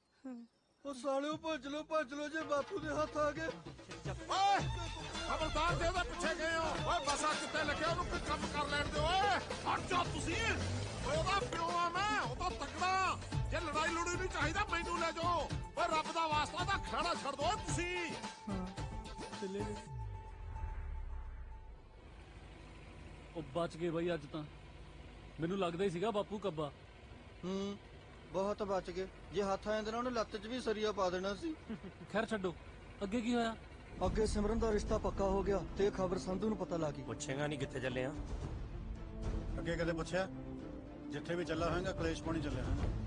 ਉਹ ਸਾਲਿਓ ਭੱਜ ਲੋ ਜੇ ਬਾਪੂ ਦੇ ਹੱਥ ਆ ਗਏ। ਓਏ ਖਬਰਦਾਰ, ਦੇ ਉਹਦੇ ਪਿੱਛੇ ਗਏ ਹੋ। ਓਏ ਬਸਾ ਕਿੱਥੇ ਲੱਗਿਆ, ਉਹਨੂੰ ਕੋਈ ਕੰਮ ਕਰ ਲੈਣ ਦਿਓ। ਓਏ ਹਟ ਜਾ ਤੁਸੀਂ। ਓਏ ਉਹਦਾ ਪਿਓ ਆ ਮੈਂ, ਉਹ ਤਾਂ ਤਕੜਾ। ਜੇ ਲੜਾਈ ਲੜੀ ਨਹੀਂ ਚਾਹੀਦਾ ਮੈਨੂੰ ਲੈ ਜਾਓ। ਓਏ ਰੱਬ ਦਾ ਵਾਸਤਾ ਤਾਂ ਖੜਾ ਛੱਡ ਦੋ ਤੁਸੀਂ। ਚੱਲੇ ਗਏ। ਉਹ ਬਚ ਗਏ ਬਾਈ ਅੱਜ ਤਾਂ। ਮੈਨੂੰ ਲੱਗਦਾ ਹੀ ਸੀਗਾ ਬਾਪੂ ਕੱਬਾ। ਬਹੁਤ ਬਚ ਗਏ। ਜੇ ਹੱਥ ਆਏ ਨਾ ਉਹਨੇ ਲੱਤ 'ਚ ਵੀ ਸਰੀਆ ਪਾ ਦੇਣਾ ਸੀ। ਖੈਰ ਛੱਡੋ, ਅੱਗੇ ਕੀ ਹੋਇਆ? ਅੱਗੇ ਸਿਮਰਨ ਦਾ ਰਿਸ਼ਤਾ ਪੱਕਾ ਹੋ ਗਿਆ ਤੇ ਖਬਰ ਸੰਧੂ ਨੂੰ ਪਤਾ ਲੱਗ ਗਈ। ਪੁੱਛੇਗਾ ਨਹੀਂ ਕਿੱਥੇ ਚੱਲੇ ਆ? ਅੱਗੇ ਕਦੇ ਪੁੱਛਿਆ? ਜਿੱਥੇ ਵੀ ਚੱਲਾ ਹੋਏਗਾ ਕਲੇਸ਼ ਪਾਣੀ ਚੱਲਿਆ ਹੋਏਗਾ।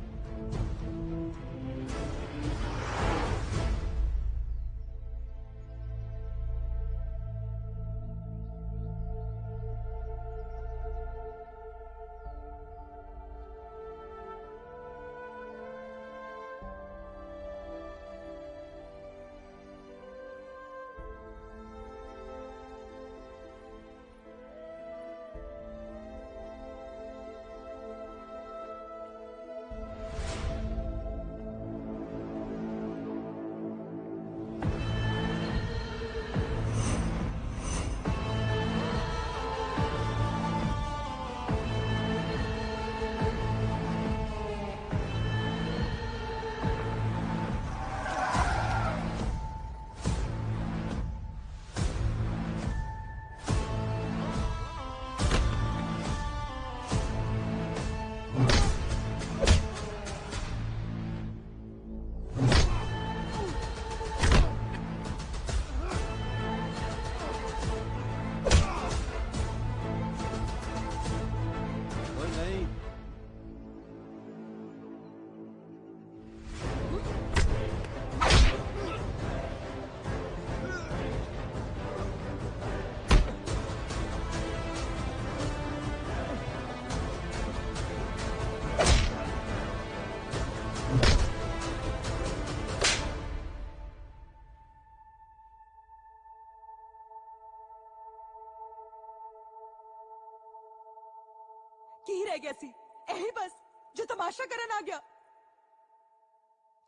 ਕੀ ਰਹਿ ਗਿਆ ਸੀ? ਇਹੀ ਬਸ ਜੋ ਤਮਾਸ਼ਾ ਕਰਨ ਆ ਗਿਆ।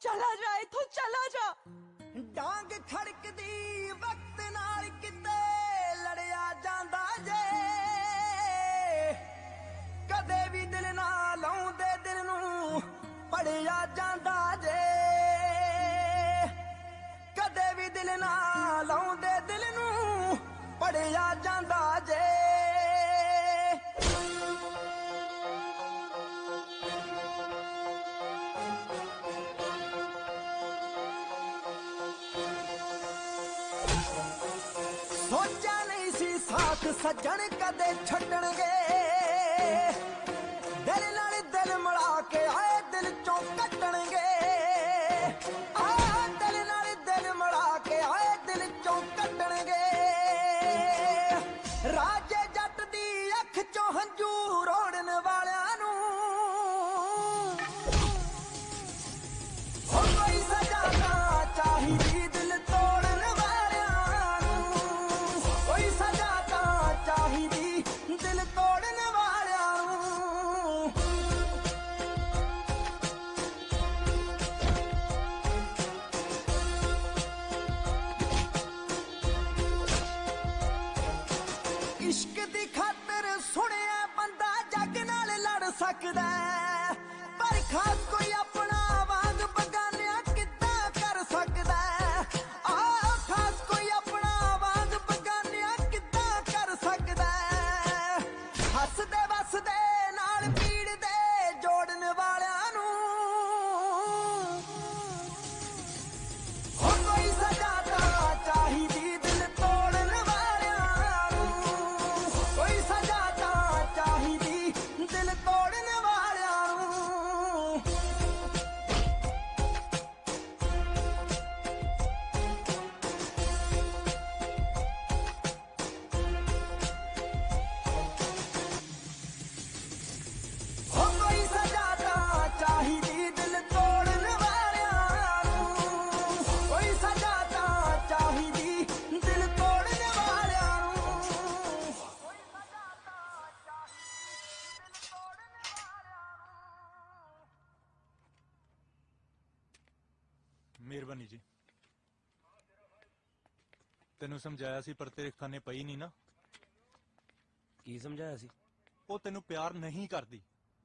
ਚਲਾ ਜਾ ਇੱਥੋਂ, ਚਲਾ ਜਾ। ਡਾਂਗ ਖੜਕਦੀ ਵਕਤ ਨਾਲ ਕਿਤੇ ਲੜਿਆ ਜਾਂਦਾ ਜੇ, ਕਦੇ ਵੀ ਦਿਲ ਨਾ ਲਾਉਂਦੇ ਦਿਲ ਨੂੰ ਪੜਿਆ ਜਾਂਦਾ ਜੇ, ਕਦੇ ਵੀ ਦਿਲ ਨਾ ਲਾਉਂਦੇ ਦਿਲ ਨੂੰ ਪੜਿਆ ਜਾਂਦਾ ਜੇ। ਸੋਚਿਆ ਨਹੀਂ ਸੀ ਸਾਥ ਸੱਜਣ ਕਦੇ ਛੱਡਣਗੇ, ਦਿਲ ਨਾਲ ਦਿਲ ਮਿਲਾ ਕੇ ਆਏ ਦਿਲ ਚੋਂ ਕੱਟਣਗੇ, ਦਿਲ ਨਾਲ ਦਿਲ ਮਿਲਾ ਕੇ ਆਏ ਦਿਲ ਚੋਂ ਕੱਟਣਗੇ। ਰਾਜੇ ਜੱਟ ਦੀ ਅੱਖ ਚੋਂ ਹੰਝੂ ਰੋੜਨ ਵਾਲਿਆਂ ਨੂੰ ਹੋ ਕੋਈ ਸਜ਼ਾ ਤਾਂ ਚਾਹੀਦੀ ਦਿਲ ਤੋੜਨ ਵਾਲਿਆਂ ਨੂੰ, ਕੋਈ ਸਜ਼ਾ ਤਾਂ ਚਾਹੀਦੀ ਦਿਲ ਤੋੜਨ ਵਾਲਿਆਂ ਨੂੰ। ਇਸ਼ਕ ਦੀ ਖਾਤਰ ਸੁਣਿਆ ਬੰਦਾ ਜੱਗ ਨਾਲ ਲੜ ਸਕਦਾ ਹੈ, ਪਰ ਖਾਸ ਕੋਈ ਆਪਣਾ ਵਾਂਗ ਬਗਾਨਿਆਂ ਕਿੱਦਾਂ ਕਰ ਸਕਦਾ ਹੈ। ਖਾਸ ਕੋਈ ਆਪਣਾ ਵਾਂਗ ਬਗਾਨਿਆਂ ਕਿੱਦਾਂ ਕਰ ਸਕਦਾ ਹੈ। ਹੱਸਦੇ ਵਸਦੇ ਨਾਲ ਪੀੜ ਦੇ ਜੋੜਨ ਵਾਲਿਆਂ ਨੂੰ ਹੋ ਕੋਈ ਸਜ਼ਾ ਤਾਂ ਚਾਹੀਦੀ ਦਿਲ ਤੋੜਨ ਵਾਲਿਆਂ ਨੂੰ, ਕੋਈ ਸਜ਼ਾ ਤਾਂ ਚਾਹੀਦੀ ਦਿਲ ਤੋੜਨ ਵਾਲਿਆਂ ਨੂੰ। ਹੋ ਕੋਈ ਸਜ਼ਾ ਤਾਂ ਚਾਹੀਦੀ ਦਿਲ ਤੋੜਨ ਵਾਲਿਆਂ ਨੂੰ, ਕੋਈ ਸਜ਼ਾ ਤਾਂ ਚਾਹੀਦੀ ਦਿਲ ਤੋੜਨ ਵਾਲਿਆਂ ਨੂੰ। ਮਿਹਰਬਾਨੀ ਜੀ। ਤੈਨੂੰ ਸਮਝਾਇਆ ਸੀ ਪਰ ਤੇਰੇ ਖਾਨੇ ਪਈ ਨਹੀਂ ਨਾ। ਕੀ ਸਮਝਾਇਆ ਸੀ? ਉਹ ਤੈਨੂੰ ਪਿਆਰ ਨਹੀਂ ਕਰਦੀ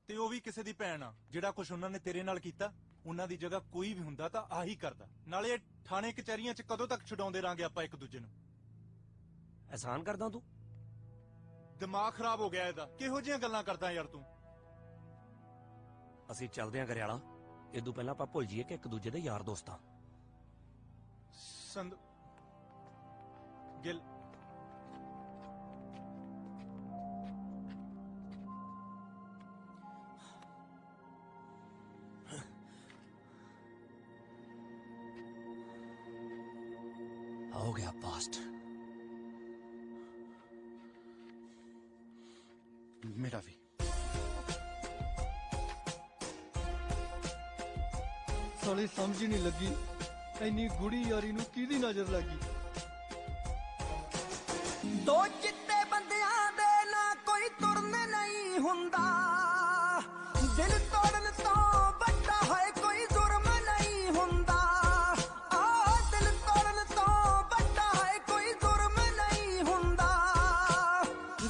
ਤੇ ਉਹ ਵੀ ਕਿਸੇ ਦੀ ਭੈਣ ਆ। ਜਿਹੜਾ ਕੁਝ ਉਹਨਾਂ ਨੇ ਤੇਰੇ ਨਾਲ ਕੀਤਾ, ਉਹਨਾਂ ਦੀ ਜਗ੍ਹਾ ਕੋਈ ਵੀ ਹੁੰਦਾ ਤਾਂ ਆਹੀ ਕਰਦਾ। ਨਾਲੇ ਇਹ ਥਾਣੇ ਕਚਹਿਰੀਆਂ 'ਚ ਕਦੋਂ ਤੱਕ ਛਡਾਉਂਦੇ ਰਾਂਗੇ ਆਪਾਂ ਇੱਕ ਦੂਜੇ ਨੂੰ? ਐਹਸਾਨ ਕਰਦਾ ਤੂੰ? ਦਿਮਾਗ ਖਰਾਬ ਹੋ ਗਿਆ ਇਹਦਾ। ਕਿਹੋ ਜਿਹੀਆਂ ਗੱਲਾਂ ਕਰਦਾ ਯਾਰ ਤੂੰ? ਅਸੀਂ ਚੱਲਦੇ ਆਂ ਗਰੇਵਾਲਾ। ਇਦੋਂ ਪਹਿਲਾਂ ਆਪਾਂ ਭੁੱਲ ਜਾਈਏ ਕਿ ਇੱਕ ਦੂਜੇ ਦੇ ਯਾਰ ਦੋਸਤ ਆ। ਸੰਦ ਗਿਲ हो गया पास्ट। मेरा भी। ਸਾਲੀ ਸਮਝ ਹੀ ਨਹੀਂ ਲੱਗੀ ਇੰਨੀ ਗੁੜੀ ਯਾਰੀ ਨੂੰ ਕਿਹਦੀ ਨਜ਼ਰ ਲੱਗੀ। ਦੋ ਚਿੱਟੇ ਬੰਦਿਆਂ ਦੇ ਨਾ ਕੋਈ ਤੁਰਨ ਨਹੀਂ ਹੁੰਦਾ, ਦਿਲ ਤੋੜਨ ਤੋਂ ਵੱਡਾ ਹੈ ਕੋਈ ਜ਼ੁਰਮ ਨਹੀਂ ਹੁੰਦਾ। ਦਿਲ ਤੋੜਨ ਤੋਂ ਵੱਡਾ ਹੈ ਕੋਈ ਜ਼ੁਰਮ ਨਹੀਂ ਹੁੰਦਾ।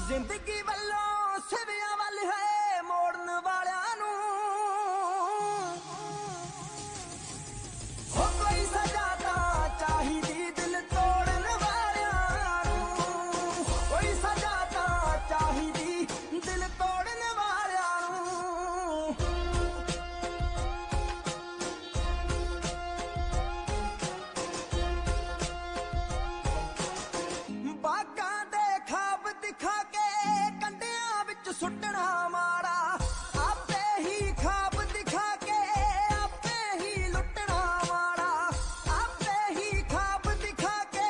ਜ਼ਿੰਦਗੀ ਵੱਲੋਂ ਸਿਵਿਆਂ ਵੱਲ ਹੈ ਮੋੜਨ ਵਾਲਿਆਂ ਨੂੰ ਹੋ ਕੋਈ ਸਜ਼ਾ ਤਾਂ ਚਾਹੀਦੀ ਦਿਲ ਤੋੜਨ ਵਾਲਿਆਂ ਨੂੰ, ਕੋਈ ਸਜ਼ਾ ਤਾਂ ਚਾਹੀਦੀ ਦਿਲ ਤੋੜਨ ਵਾਲਿਆਂ ਨੂੰ। ਬਾਗਾਂ ਦੇ ਖਾਬ ਦਿਖਾ ਕੇ ਕੰਡਿਆਂ ਵਿੱਚ ਸੁੱਟਣਾ ਮਾੜਾ, ਆਪੇ ਹੀ ਖਾਬ ਦਿਖਾ ਕੇ ਆਪੇ ਹੀ ਲੁੱਟਣਾ ਮਾੜਾ, ਆਪੇ ਹੀ ਖਾਬ ਦਿਖਾ ਕੇ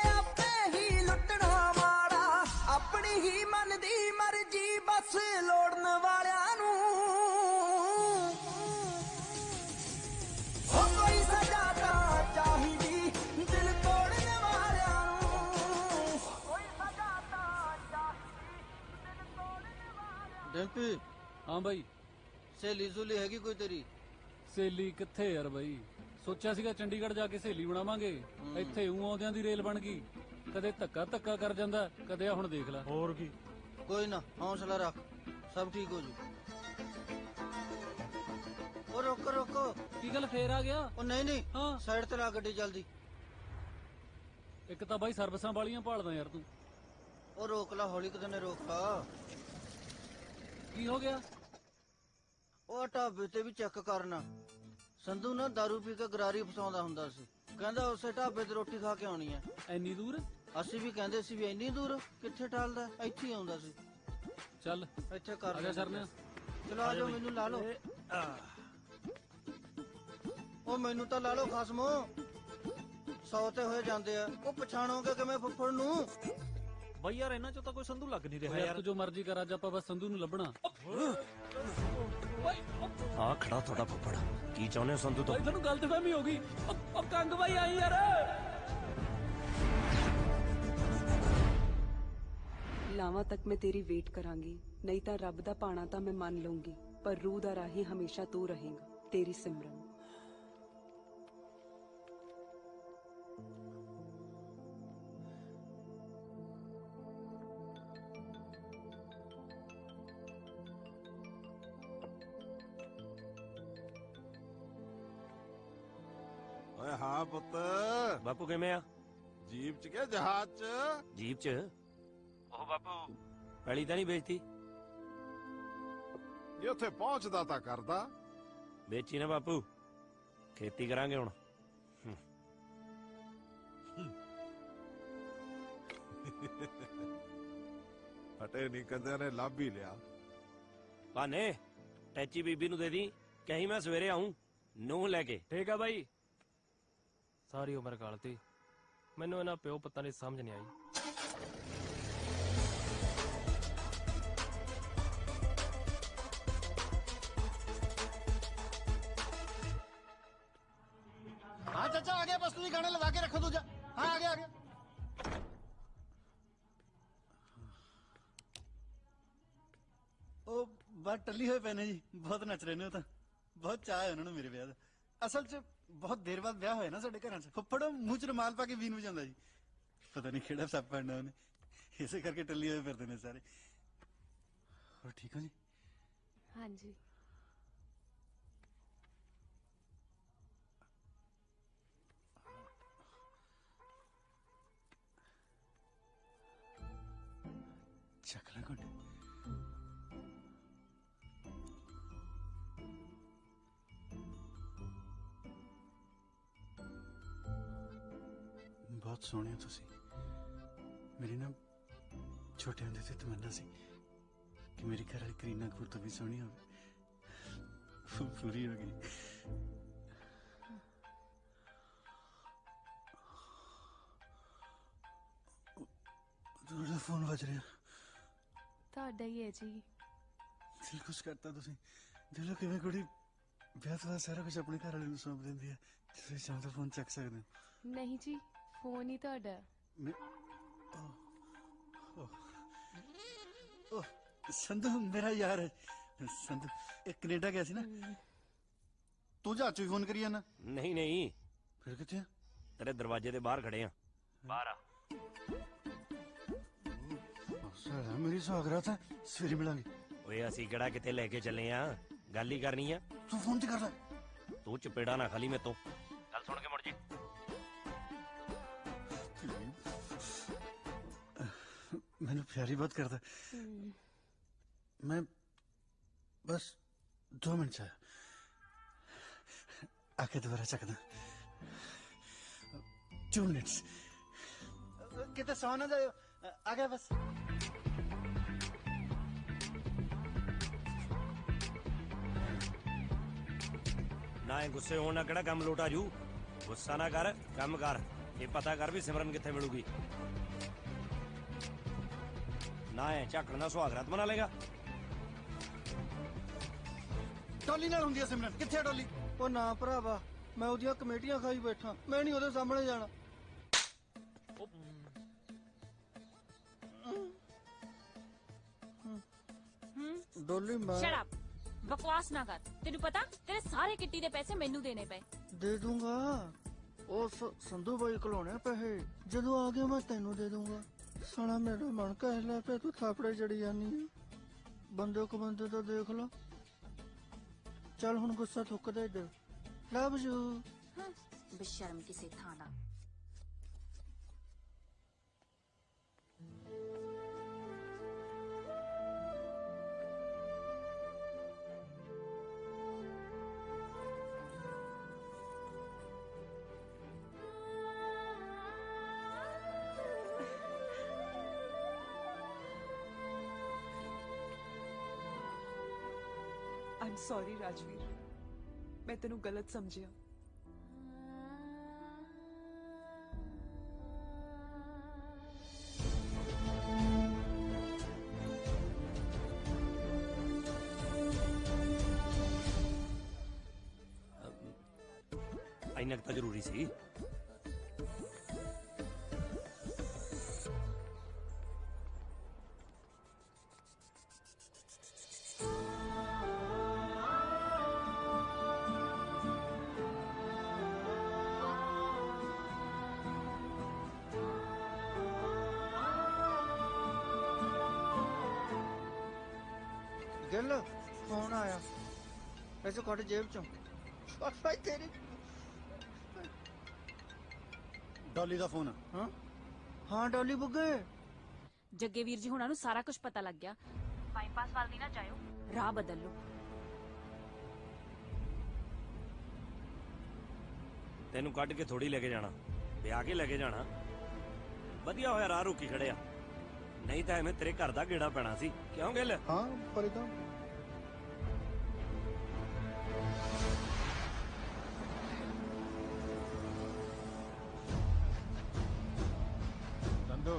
ਆਪੇ ਹੀ ਲੁੱਟਣਾ ਮਾੜਾ। ਆਪਣੀ ਹੀ ਮਨ ਦੀ ਮਰਜ਼ੀ ਬਸ ਲੋੜਨ ਵਾਲਿਆਂ ਨੂੰ ਹੋ ਕੋਈ ਸਜ਼ਾ ਤਾਂ ਚਾਹੀਦੀ ਦਿਲ ਤੋੜਨ ਵਾਲਿਆਂ ਨੂੰ, ਕੋਈ ਸਜ਼ਾ ਤਾਂ ਚਾਹੀਦੀ ਦਿਲ ਤੋੜਨ ਵਾਲਿਆਂ ਨੂੰ। ਡੈਂਪੀ ਹਾਂ ਬਾਈ ਸਹੇਲੀ ਸੁਲੀ ਹੈਗੀ ਕੋਈ ਤੇਰੀ? ਸਹੇਲੀ ਕਿੱਥੇ ਯਾਰ ਬਾਈ, ਸੋਚਿਆ ਸੀਗਾ ਚੰਡੀਗੜ੍ਹ ਜਾ ਕੇ ਸਹੇਲੀ ਬਣਾਵਾਂਗੇ, ਇੱਥੇ ਊਂ ਆਉਂਦਿਆਂ ਦੀ ਰੇਲ ਬਣ ਗਈ। ਕਦੇ ਧੱਕਾ ਧੱਕਾ ਕਰ ਜਾਂਦਾ, ਕਦੇ ਆ ਹੁਣ ਦੇਖ ਲੈ। ਹੋਰ ਕੀ, ਕੋਈ ਨਾ ਹੌਸਲਾ ਰੱਖ, ਸਭ ਠੀਕ ਹੋ ਜੂ। ਉਹ ਰੋਕੋ ਰੋਕੋ। ਕੀ ਗੱਲ ਫੇਰ ਆ ਗਿਆ? ਉਹ ਨਹੀਂ ਨਹੀਂ, ਹਾਂ ਸਾਈਡ ਤੇ ਲਾ ਗੱਡੀ ਜਲਦੀ। ਇੱਕ ਤਾਂ ਬਾਈ ਸਰਵਿਸਾਂ ਵਾਲੀਆਂ ਭਾਲਦਾ ਯਾਰ ਤੂੰ। ਉਹ ਰੋਕ ਲਾ, ਹੌਲੀ ਕਿਤੇ ਨੇ ਰੋਕ ਲਾ। ਕੀ ਹੋ ਗਿਆ? ਉਹ ਢਾਬੇ ਤੇ ਵੀ ਚੈੱਕ ਕਰਨਾ। ਸੰਧੂ ਨਾ ਦਾਰੂ ਪੀ ਕੇ ਗਰਾਰੀ ਫਸਾਉਂਦਾ ਹੁੰਦਾ ਸੀ, ਕਹਿੰਦਾ ਉਸੇ ਢਾਬੇ ਤੇ ਰੋਟੀ ਖਾ ਕੇ ਆਉਣੀ ਐ। ਇੰਨੀ ਦੂਰ? ਅਸੀਂ ਵੀ ਕਹਿੰਦੇ ਸੀ ਵੀ ਇੰਨੀ ਦੂਰ ਕਿੱਥੇ ਟਾਲਦਾ, ਇੱਥੇ ਹੀ ਆਉਂਦਾ ਸੀ। ਚੱਲ ਇੱਥੇ ਕਰ ਆ ਜਾ ਸਰਨੇ। ਚਲੋ ਆ ਜਾਓ, ਮੈਨੂੰ ਲਾ ਲਓ। ਉਹ ਮੈਨੂੰ ਤਾਂ ਲਾ ਲਓ ਖਸਮੋ, 100 ਤੇ ਹੋਏ ਜਾਂਦੇ ਆ। ਉਹ ਪਛਾਣੋਗੇ ਕਿਵੇਂ ਫੁੱਫੜ ਨੂੰ? ਬਈ ਯਾਰ ਇਹਨਾਂ ਚੋਂ ਤਾਂ ਕੋਈ ਸੰਧੂ ਲੱਗ ਨਹੀਂ ਰਿਹਾ ਯਾਰ ਤੂੰ ਜੋ ਮਰਜ਼ੀ ਕਰ, ਅੱਜ ਆਪਾਂ ਬਸ ਸੰਧੂ ਨੂੰ ਲੱਭਣਾ। ਆ ਖੜਾ ਤੁਹਾਡਾ ਫੁੱਫੜ, ਕੀ ਚਾਹੁੰਦੇ ਹੋ ਸੰਧੂ ਤੋਂ? ਬਾਈ ਤੁਹਾਨੂੰ ਗਲਤਫਹਿਮੀ ਹੋ ਗਈ। ਉਹ ਕੰਗ ਬਾਈ ਆਈ ਯਾਰ। ਲਾਵਾਂ ਤੱਕ ਮੈਂ ਤੇਰੀ ਵੇਟ ਕਰਾਂਗੀ, ਨਹੀਂ ਤਾਂ ਰੱਬ ਦਾ ਪਾਣਾ ਤਾਂ ਮੈਂ ਮੰਨ ਲਊਂਗੀ, ਪਰ ਰੂਹ ਦਾ ਰਾਹੀ ਹਮੇਸ਼ਾ ਤੂੰ ਰਹੇਗਾ। ਤੇਰੀ ਸਿਮਰਨ। ਓਏ ਹਾਂ ਪੁੱਤ। ਬਾਪੂ ਕਿਵੇਂ ਆ? ਜੀਪ ਚ ਕਿ ਜਹਾਜ਼ ਚ? ਜੀਪ ਚ। ਉਹ ਬਾਪੂ ਪੈਲੀ ਤਾਂ ਨਹੀਂ ਵੇਚਤੀ? ਜੇ ਉੱਥੇ ਪਹੁੰਚਦਾ ਤਾਂ ਕਰਦਾ। ਵੇਚੀ ਨਾ ਬਾਪੂ, ਖੇਤੀ ਕਰਾਂਗੇ ਹੁਣ। ਫਟੇ ਨਹੀਂ ਕੰਦਿਆਂ ਨੇ ਲੱਭ ਹੀ ਲਿਆ। ਭਾਨੇ ਟੈਚੀ ਬੀਬੀ ਨੂੰ ਦੇ ਦੀ, ਕਹੀਂ ਮੈਂ ਸਵੇਰੇ ਆਉਂ ਨੂੰਹ ਲੈ ਕੇ। ਠੀਕ ਆ ਬਾਈ। ਸਾਰੀ ਉਮਰ ਗਾਲਤੀ, ਮੈਨੂੰ ਇਹਨਾਂ ਪਿਓ ਪੁੱਤਾਂ ਦੀ ਸਮਝ ਨਹੀਂ ਆਈ। हाँ चाचा आ गया, बस तुझे गाने लगा के रखो दूजा। हाँ आ गया आ गया। ਉਹ ਬਾਤ ਟੱਲੀ ਹੋਏ ਪਏ ਨੇ ਜੀ, ਬਹੁਤ ਨੱਚ ਰਹੇ ਨੇ। ਉਹ ਤਾਂ ਬਹੁਤ ਚਾਹ ਹੈ ਉਹਨਾਂ ਨੂੰ ਮੇਰੇ ਵਿਆਹ ਦਾ। ਅਸਲ 'ਚ ਬਹੁਤ ਦੇਰ ਬਾਅਦ ਵਿਆਹ ਹੋਇਆ ਨਾ ਸਾਡੇ ਘਰਾਂ 'ਚ। ਫੁੱਫੜ ਮੂੰਹ 'ਚ ਰੁਮਾਲ ਪਾ ਕੇ ਵੀਨ ਵਜਾਉਂਦਾ ਜੀ, ਪਤਾ ਨਹੀਂ ਕਿਹੜਾ ਸੱਪ ਪੜਨਾ ਉਹਨੇ, ਇਸੇ ਕਰਕੇ ਟੱਲੀ ਹੋਏ ਫਿਰਦੇ ਨੇ ਸਾਰੇ। ਹੋਰ ਠੀਕ ਹੋ ਜੀ? ਹਾਂਜੀ। ਚੱਕ ਲੈ ਘੁੱਟ। ਬਹੁਤ ਸੋਹਣੇ ਹੋ ਤੁਸੀਂ। ਮੇਰੀ ਨਾ ਛੋਟੇ ਹੁੰਦੇ ਤੇ ਤਮੰਨਾ ਸੀ ਕਿ ਮੇਰੀ ਘਰ ਵਾਲੀ ਕਰੀਨਾ ਕਪੂਰ ਤੋਂ ਵੀ ਸੋਹਣੀ ਹੋਵੇ। ਪੂਰੀ ਹੋ ਗਈ। ਤੁਹਾਡਾ ਫੋਨ ਵੱਜ ਰਿਹਾ। ਤੁਹਾਡਾ ਹੀ ਹੈ ਜੀ। ਦਿਲ ਖੁਸ਼ ਕਰਤਾ ਤੁਸੀਂ। ਦਿਲੋਂ ਕਿਵੇਂ ਕੁੜੀ ਵਿਆਹ ਤੋਂ ਬਾਅਦ ਸਾਰਾ ਕੁਝ ਆਪਣੇ ਘਰ ਵਾਲੇ ਨੂੰ ਸੌਂਪ ਦਿੰਦੀ ਹੈ। ਤੁਸੀਂ ਚਾਹੋ ਤਾਂ ਫੋਨ ਚੱਕ ਸਕਦੇ ਹੋ। ਨਹੀਂ ਜੀ, ਫੋਨ ਹੀ ਤੁਹਾਡਾ। ਸੰਧੂ ਮੇਰਾ ਯਾਰ ਹੈ। ਸੰਧੂ ਇਹ ਕੈਨੇਡਾ ਗਿਆ ਸੀ ਨਾ। ਤੂੰ ਜਹਾਜ਼ 'ਚ ਵੀ ਫੋਨ ਕਰੀ ਜਾਣਾ? ਨਹੀਂ ਨਹੀਂ। ਫਿਰ ਕਿੱਥੇ ਆ? ਤੇਰੇ ਦਰਵਾਜ਼ੇ ਦੇ ਬਾਹਰ ਖੜੇ ਆ। ਬਾਹਰ ਆ। ਸਾਲਾ ਮੇਰੀ ਸੁਹਾਗਰਾਤ ਹੈ, ਸਵੇਰੇ ਮਿਲਾਂਗੇ। ਓਏ ਅਸੀਂ ਕਿਹੜਾ ਕਿਤੇ ਲੈ ਕੇ ਚੱਲੇ ਆ, ਗੱਲ ਹੀ ਕਰਨੀ ਆ। ਤੂੰ ਫੋਨ ਤੇ ਕਰ ਲੈ। ਤੂੰ ਚਪੇੜਾ ਨਾ ਖਾਲੀ ਮੇਤੋਂ, ਗੱਲ ਸੁਣ ਕੇ ਮੁੜ ਜੀ। ਮੈਨੂੰ ਪਿਆਰੀ ਬਹੁਤ ਕਰਦਾ। ਮੈਂ ਬਸ 2 ਮਿੰਟ ਚ ਆਕੇ ਦੁਬਾਰਾ ਚੱਕਦਾ। 2 ਮਿੰਟਸ। ਕਿਤੇ ਸੌ ਨਾ ਜਾਇਓ। ਆ ਗਿਆ ਬਸ। ਨਾ ਇਹ ਗੁੱਸੇ ਹੋਣ ਨਾਲ ਕਿਹੜਾ ਕੰਮ ਲੋਟ ਆ ਜੂ। ਗੁੱਸਾ ਨਾ ਕਰ, ਕੰਮ ਕਰ। ਇਹ ਪਤਾ ਕਰ ਵੀ ਸਿਮਰਨ ਕਿੱਥੇ ਮਿਲੂਗੀ। ਨਾ ਇਹ ਝਾਕਣ ਦਾ ਸੁਹਾਗਰਾਤ ਬਣਾ ਲੇਗਾ। ਡੋਲੀ ਨਾਲ ਹੁੰਦੀ ਆ ਸਿਮਰਨ। ਕਿੱਥੇ ਡੋਲੀ? ਉਹ ਨਾ ਭਰਾਵਾ, ਮੈਂ ਉਹਦੀਆਂ ਕਮੇਟੀਆਂ ਖਾਈ ਬੈਠਾ, ਮੈਂ ਨਹੀਂ ਉਹਦੇ ਸਾਹਮਣੇ ਜਾਣਾ। ਡੋਲੀ ਮੈਂ Shut up. बकवास ना कर। तेनू पता तेरे सारे किट्टी दे पैसे मैनू देने पे। दे दूंगा संधू भाई खिलौने पैसे जदों आ गए मैं तेनू दे दूंगा। साला मेरा मन कह लै पे तू थापड़े जड़ी जानी है। बंदे को बंदे तो देख लो। चल हुन गुस्सा थुक दे इधर। Love you. बेशर्म किसे थाना। आई एम सॉरी राजवीर, मैं तेनू गलत समझिया। ਇੰਨਾ ਕੁ ਤਾਂ ਜ਼ਰੂਰੀ ਸੀ। गिल फोन आया, पैसे कट जेब चो। भाई तेरी डॉली का फोन। हाँ हाँ डॉली बुग्गे। जग्गे वीर जी हुणां नूं सारा कुछ पता लग गया। बाईपास वाल दी ना जायो, राह बदल लो। ਤੈਨੂੰ ਕੱਢ ਕੇ ਥੋੜੀ ਲੈ ਕੇ ਜਾਣਾ, ਵਿਆਹ ਕੇ ਲੈ ਕੇ ਜਾਣਾ। ਵਧੀਆ ਹੋਇਆ ਰਾਹ ਰੋਕੀ ਖੜਿਆ, ਨਹੀਂ ਤਾਂ ਐਵੇਂ ਤੇਰੇ ਘਰ ਦਾ ਗੇੜਾ ਪੈਣਾ ਸੀ। ਕਿਉਂ ਗਿੱਲ? हाँ पर तो संधू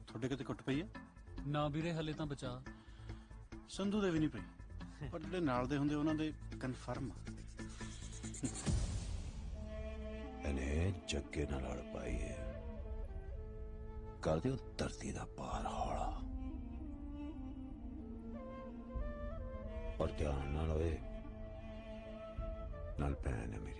ਤੁਹਾਡੇ ਕਿਤੇ ਕੁੱਟ ਪਈ ਹੈ? ਨਾ ਵੀਰੇ ਹਲੇ ਤਾਂ ਬਚਾ। ਸੰਧੂ ਦੇ ਵੀ ਨਹੀਂ ਪਈ, ਪਰ ਜਿਹੜੇ ਨਾਲ ਦੇ ਹੁੰਦੇ ਉਹਨਾਂ ਦੇ ਕਨਫਰਮ ਆ। ਇਹਨੇ ਜੱਗੇ ਨਾਲ ਲੜ ਪਾਈ ਹੈ। ਕਰ ਦਿਓ ਧਰਤੀ ਦਾ ਪਾਰ ਹੌਲਾ। ਪਰ ਧਿਆਨ ਨਾਲ ਹੋਏ, ਨਾਲ ਭੈਣ ਹੈ ਮੇਰੀ।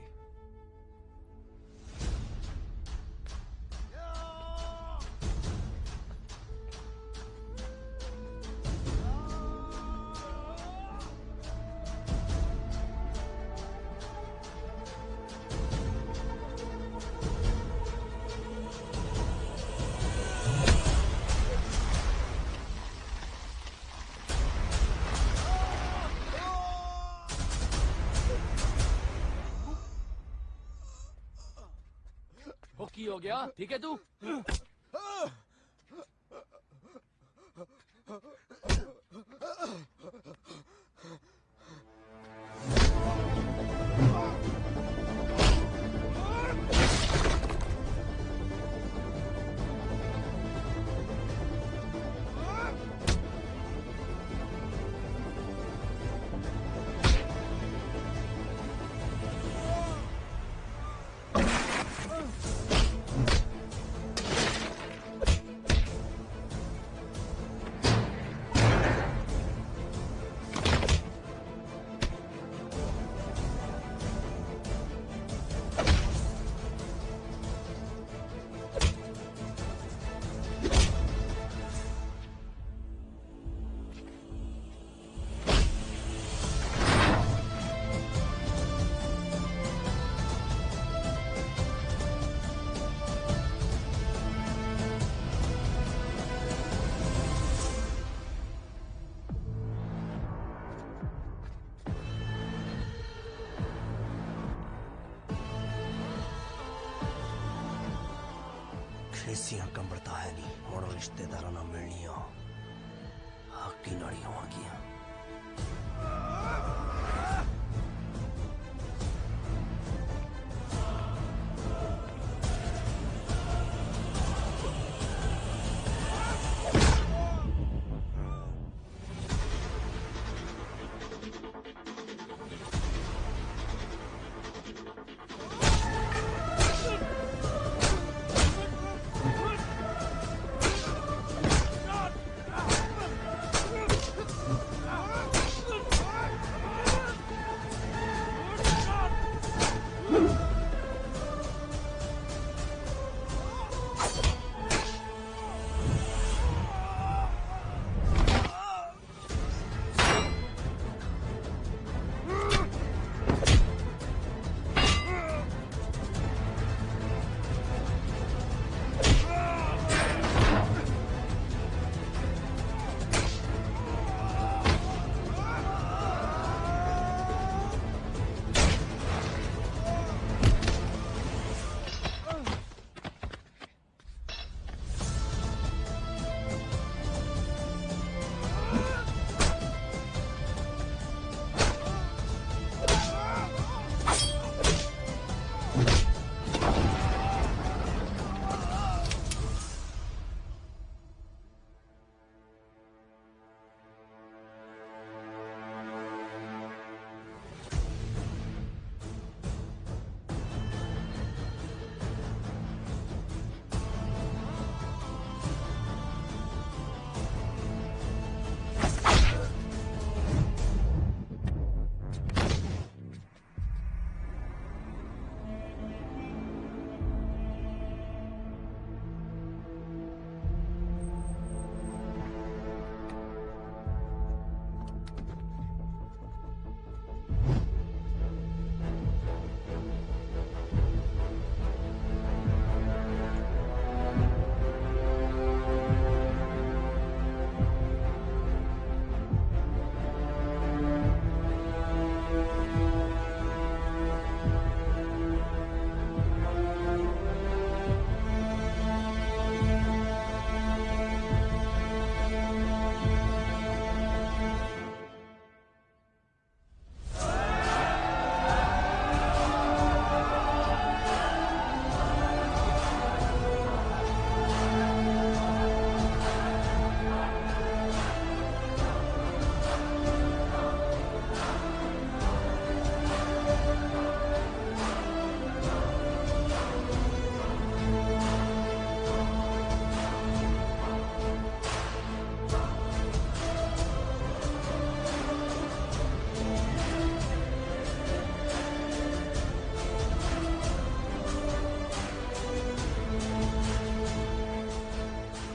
की हो गया? ठीक है तू? ਠੇਸੀਆਂ ਕੰਬੜਤਾ ਹੈ ਨਹੀਂ। ਹੁਣ ਰਿਸ਼ਤੇਦਾਰਾਂ ਨਾਲ ਮਿਲਣੀਆਂ ਹੱਕੀ ਨਾਲ ਹੀ ਹੋਵਾਂਗੀਆਂ।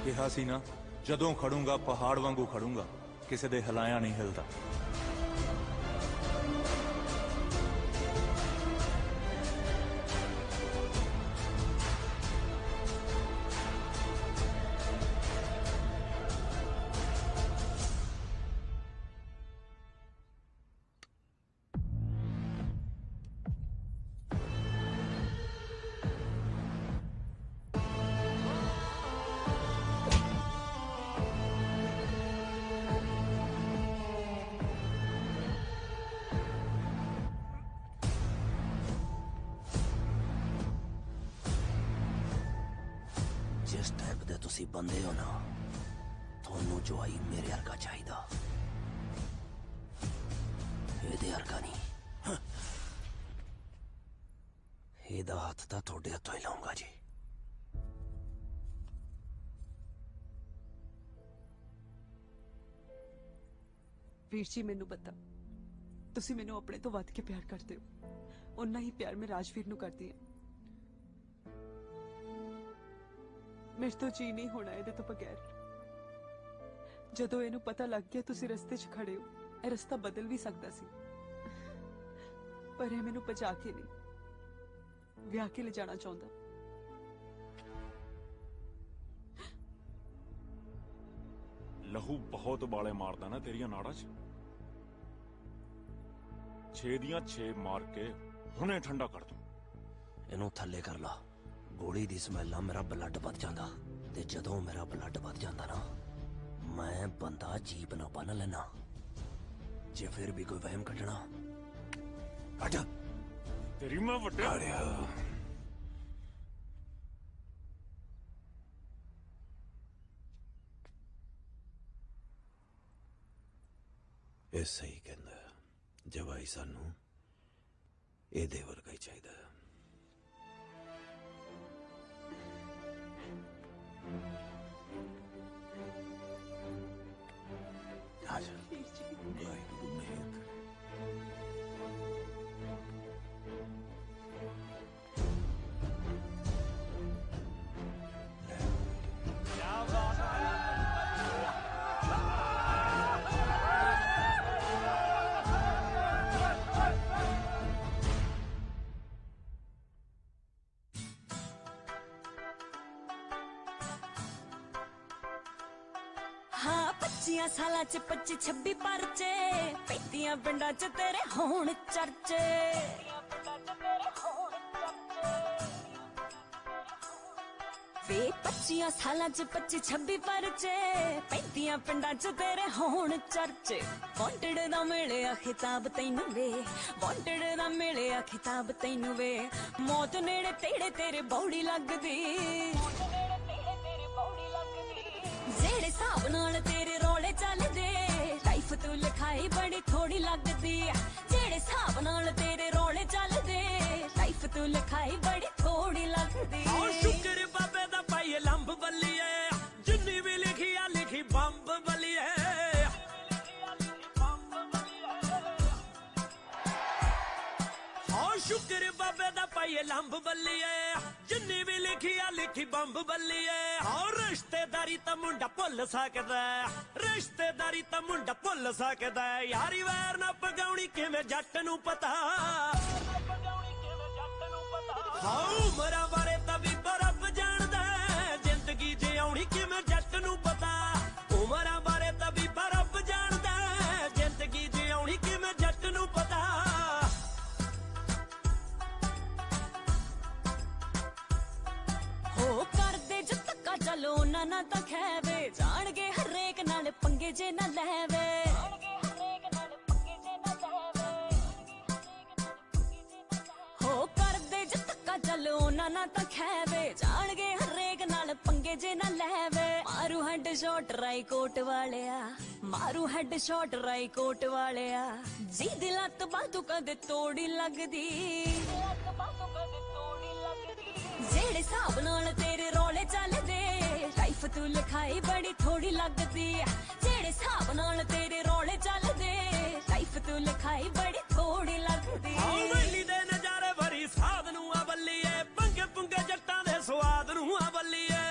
ਕਿਹਾ ਸੀ ਨਾ, ਜਦੋਂ ਖੜੂੰਗਾ ਪਹਾੜ ਵਾਂਗੂ ਖੜੂੰਗਾ, ਕਿਸੇ ਦੇ ਹਿਲਾਇਆ ਨਹੀਂ ਹਿਲਦਾ। जिस टाइप दे तुसी बंदे हो ना, थोनू जो आई मेरे हरका चाहिदा, एदे हरका नहीं। एदा हथ तां थोड़े हथों ही लाऊंगा जी। ਵੀਰ ਜੀ ਮੈਨੂੰ ਪਤਾ ਤੁਸੀਂ ਮੈਨੂੰ ਆਪਣੇ ਤੋਂ ਵੱਧ ਕੇ ਪਿਆਰ ਕਰਦੇ ਹੋ, ਉਨਾ ਹੀ ਪਿਆਰ ਮੈਂ ਰਾਜਵੀਰ ਨੂੰ ਕਰਦੀ ਹਾਂ। ਮੇਰੇ ਤੋਂ ਜੀ ਨਹੀਂ ਹੋਣਾ ਇਹਦੇ ਤੋਂ ਬਗੈਰ। ਜਦੋਂ ਇਹਨੂੰ ਪਤਾ ਲੱਗ ਗਿਆ ਤੁਸੀਂ ਰਸਤੇ 'ਚ ਖੜੇ ਹੋ, ਇਹ ਰਸਤਾ ਬਦਲ ਵੀ ਸਕਦਾ ਸੀ, ਪਰ ਇਹ ਮੈਨੂੰ ਭਜਾ ਕੇ ਨਹੀਂ, ਵਿਆਹ ਕੇ ਲੈ ਜਾਣਾ ਚਾਹੁੰਦਾ। ਲਹੂ ਬਹੁਤ ਬਾਲੇ ਮਾਰਦਾ ਨਾ ਤੇਰੀਆਂ ਨਾੜਾਂ 'ਚ। 6 ਦੀਆਂ 6 ਮਾਰ ਕੇ ਹੁਣੇ ਠੰਡਾ ਕਰ ਦੂੰ। ਇਹਨੂੰ ਥੱਲੇ ਕਰ ਲਾ, ਗੋਲੀ ਦੀ ਸਮੈਲ ਨਾਲ ਮੇਰਾ ਬਲੱਡ ਵੱਧ ਜਾਂਦਾ ਤੇ ਜਦੋਂ ਮੇਰਾ ਬਲੱਡ ਵੱਧ ਜਾਂਦਾ ਨਾ ਮੈਂ ਬੰਦਾ ਜੀਪ ਨਾ ਬੰਨ ਲੈਣਾ। ਜੇ ਫਿਰ ਵੀ ਕੋਈ ਵਹਿਮ ਕੱਢਣਾ ਕੱਢ ਤੇਰੀ ਮੈਂ ਵੱਡਿਆ ਇਹ ਸਹੀ ਕਹਿੰਦਾ ਜਵਾਈ ਸਾਨੂੰ ਇਹਦੇ ਵਰਗਾ ਹੀ ਚਾਹੀਦਾ। ਆਜਾ ਵਾਹਿਗੁਰੂ ਮਿਹਰ हाँ 25 साल च 25-26 परचे पैंतियां पिंडां च तेरे होण चर्चे। वे 25 साल च 25-26 परचे पैंतियां पिंडां च तेरे होण चर्चे। वांटेड दा मिलिया खिताब तैनू वे वांटेड दा मिलिया खिताब तैनू वे मौत नेड़े तेड़े तेरे बौड़ी लगदी। जेड़े हिसाब नाल तेरे रोले चलदे लाइफ तू लिखाई बड़ी थोड़ी लगदी। जेड़े हिसाब नाल तेरे रोले चलदे लाइफ तू लिखाई बड़ी थोड़ी लगदी। और शुक्र बाबे दा पाई लंब बल्लिए जिन्नी भी लिखी आ लिखी बंब बल्लिए। और शुक्र बाबे दा पाई लंब बल्लिए जिन्नी भी लिखी आ लिखी बंब बल्लिए। और रिश्तेदारी ता मुंडा भुल सकदा रिश्तेदारी ता मुंडा भुल सकदा यारी वैर ना पगाउणी किवें जट नूं पता। हाँ उमरां बारे तभी रब जाणदा जिंदगी जिउणी किवें जट नूं पता। उमरां बारे तभी रब जाणदा जिंदगी जिउणी किवें जट नूं पता। हो करदे जो धक्का चलो ना ना तां खैवे जाणगे हरेक नाल पंगे जे ना लैवे। हो करदे जो धक्का चलो ना ना तां खैवे जाणगे हरेक नाल पंगे जे ना लैवे। मारू हेड शॉट राई कोट वालिया मारू हेड शॉट राई कोट वालिया जी दी लत बातू कदे तोड़ी लगदी। जेड़े हिसाब नाल तेरे रोले चलदे लाइफ तू लिखाई बड़ी थोड़ी लगदी। जेड़े हिसाब नाल तेरे रोले चलदे लाइफ तू लिखाई बड़ी थोड़ी लगदी। वेली दे नजारे भरी साध नूं आ बल्लीए पंगे पुंगे जट्टां दे स्वाद नूं आ बल्लीए।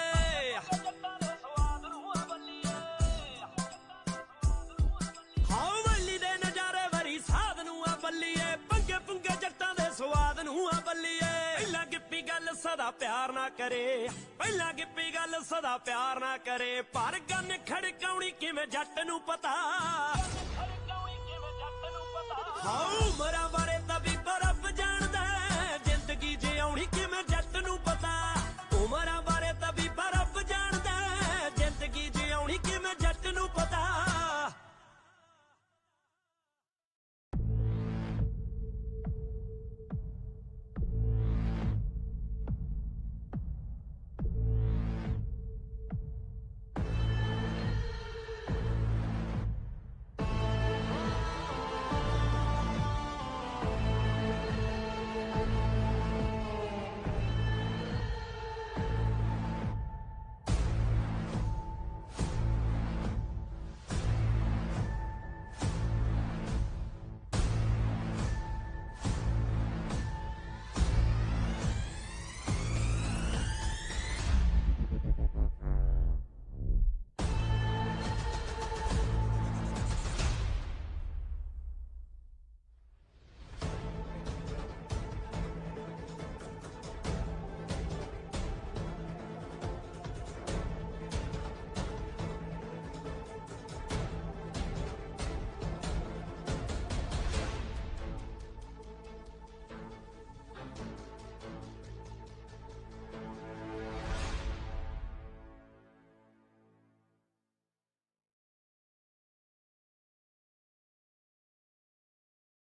हाँ वेली दे नजारे भरी साध नूं आ बल्लीए पंगे पुंगे जट्टां दे स्वाद नूं आ बल्लीए। पहला गिप्पी गल सदा प्यार ना करे पहला गिप्पी गल सदा प्यार ना करे पर गन खड़काउणी किवें जट नूं पता। हाँ उमरां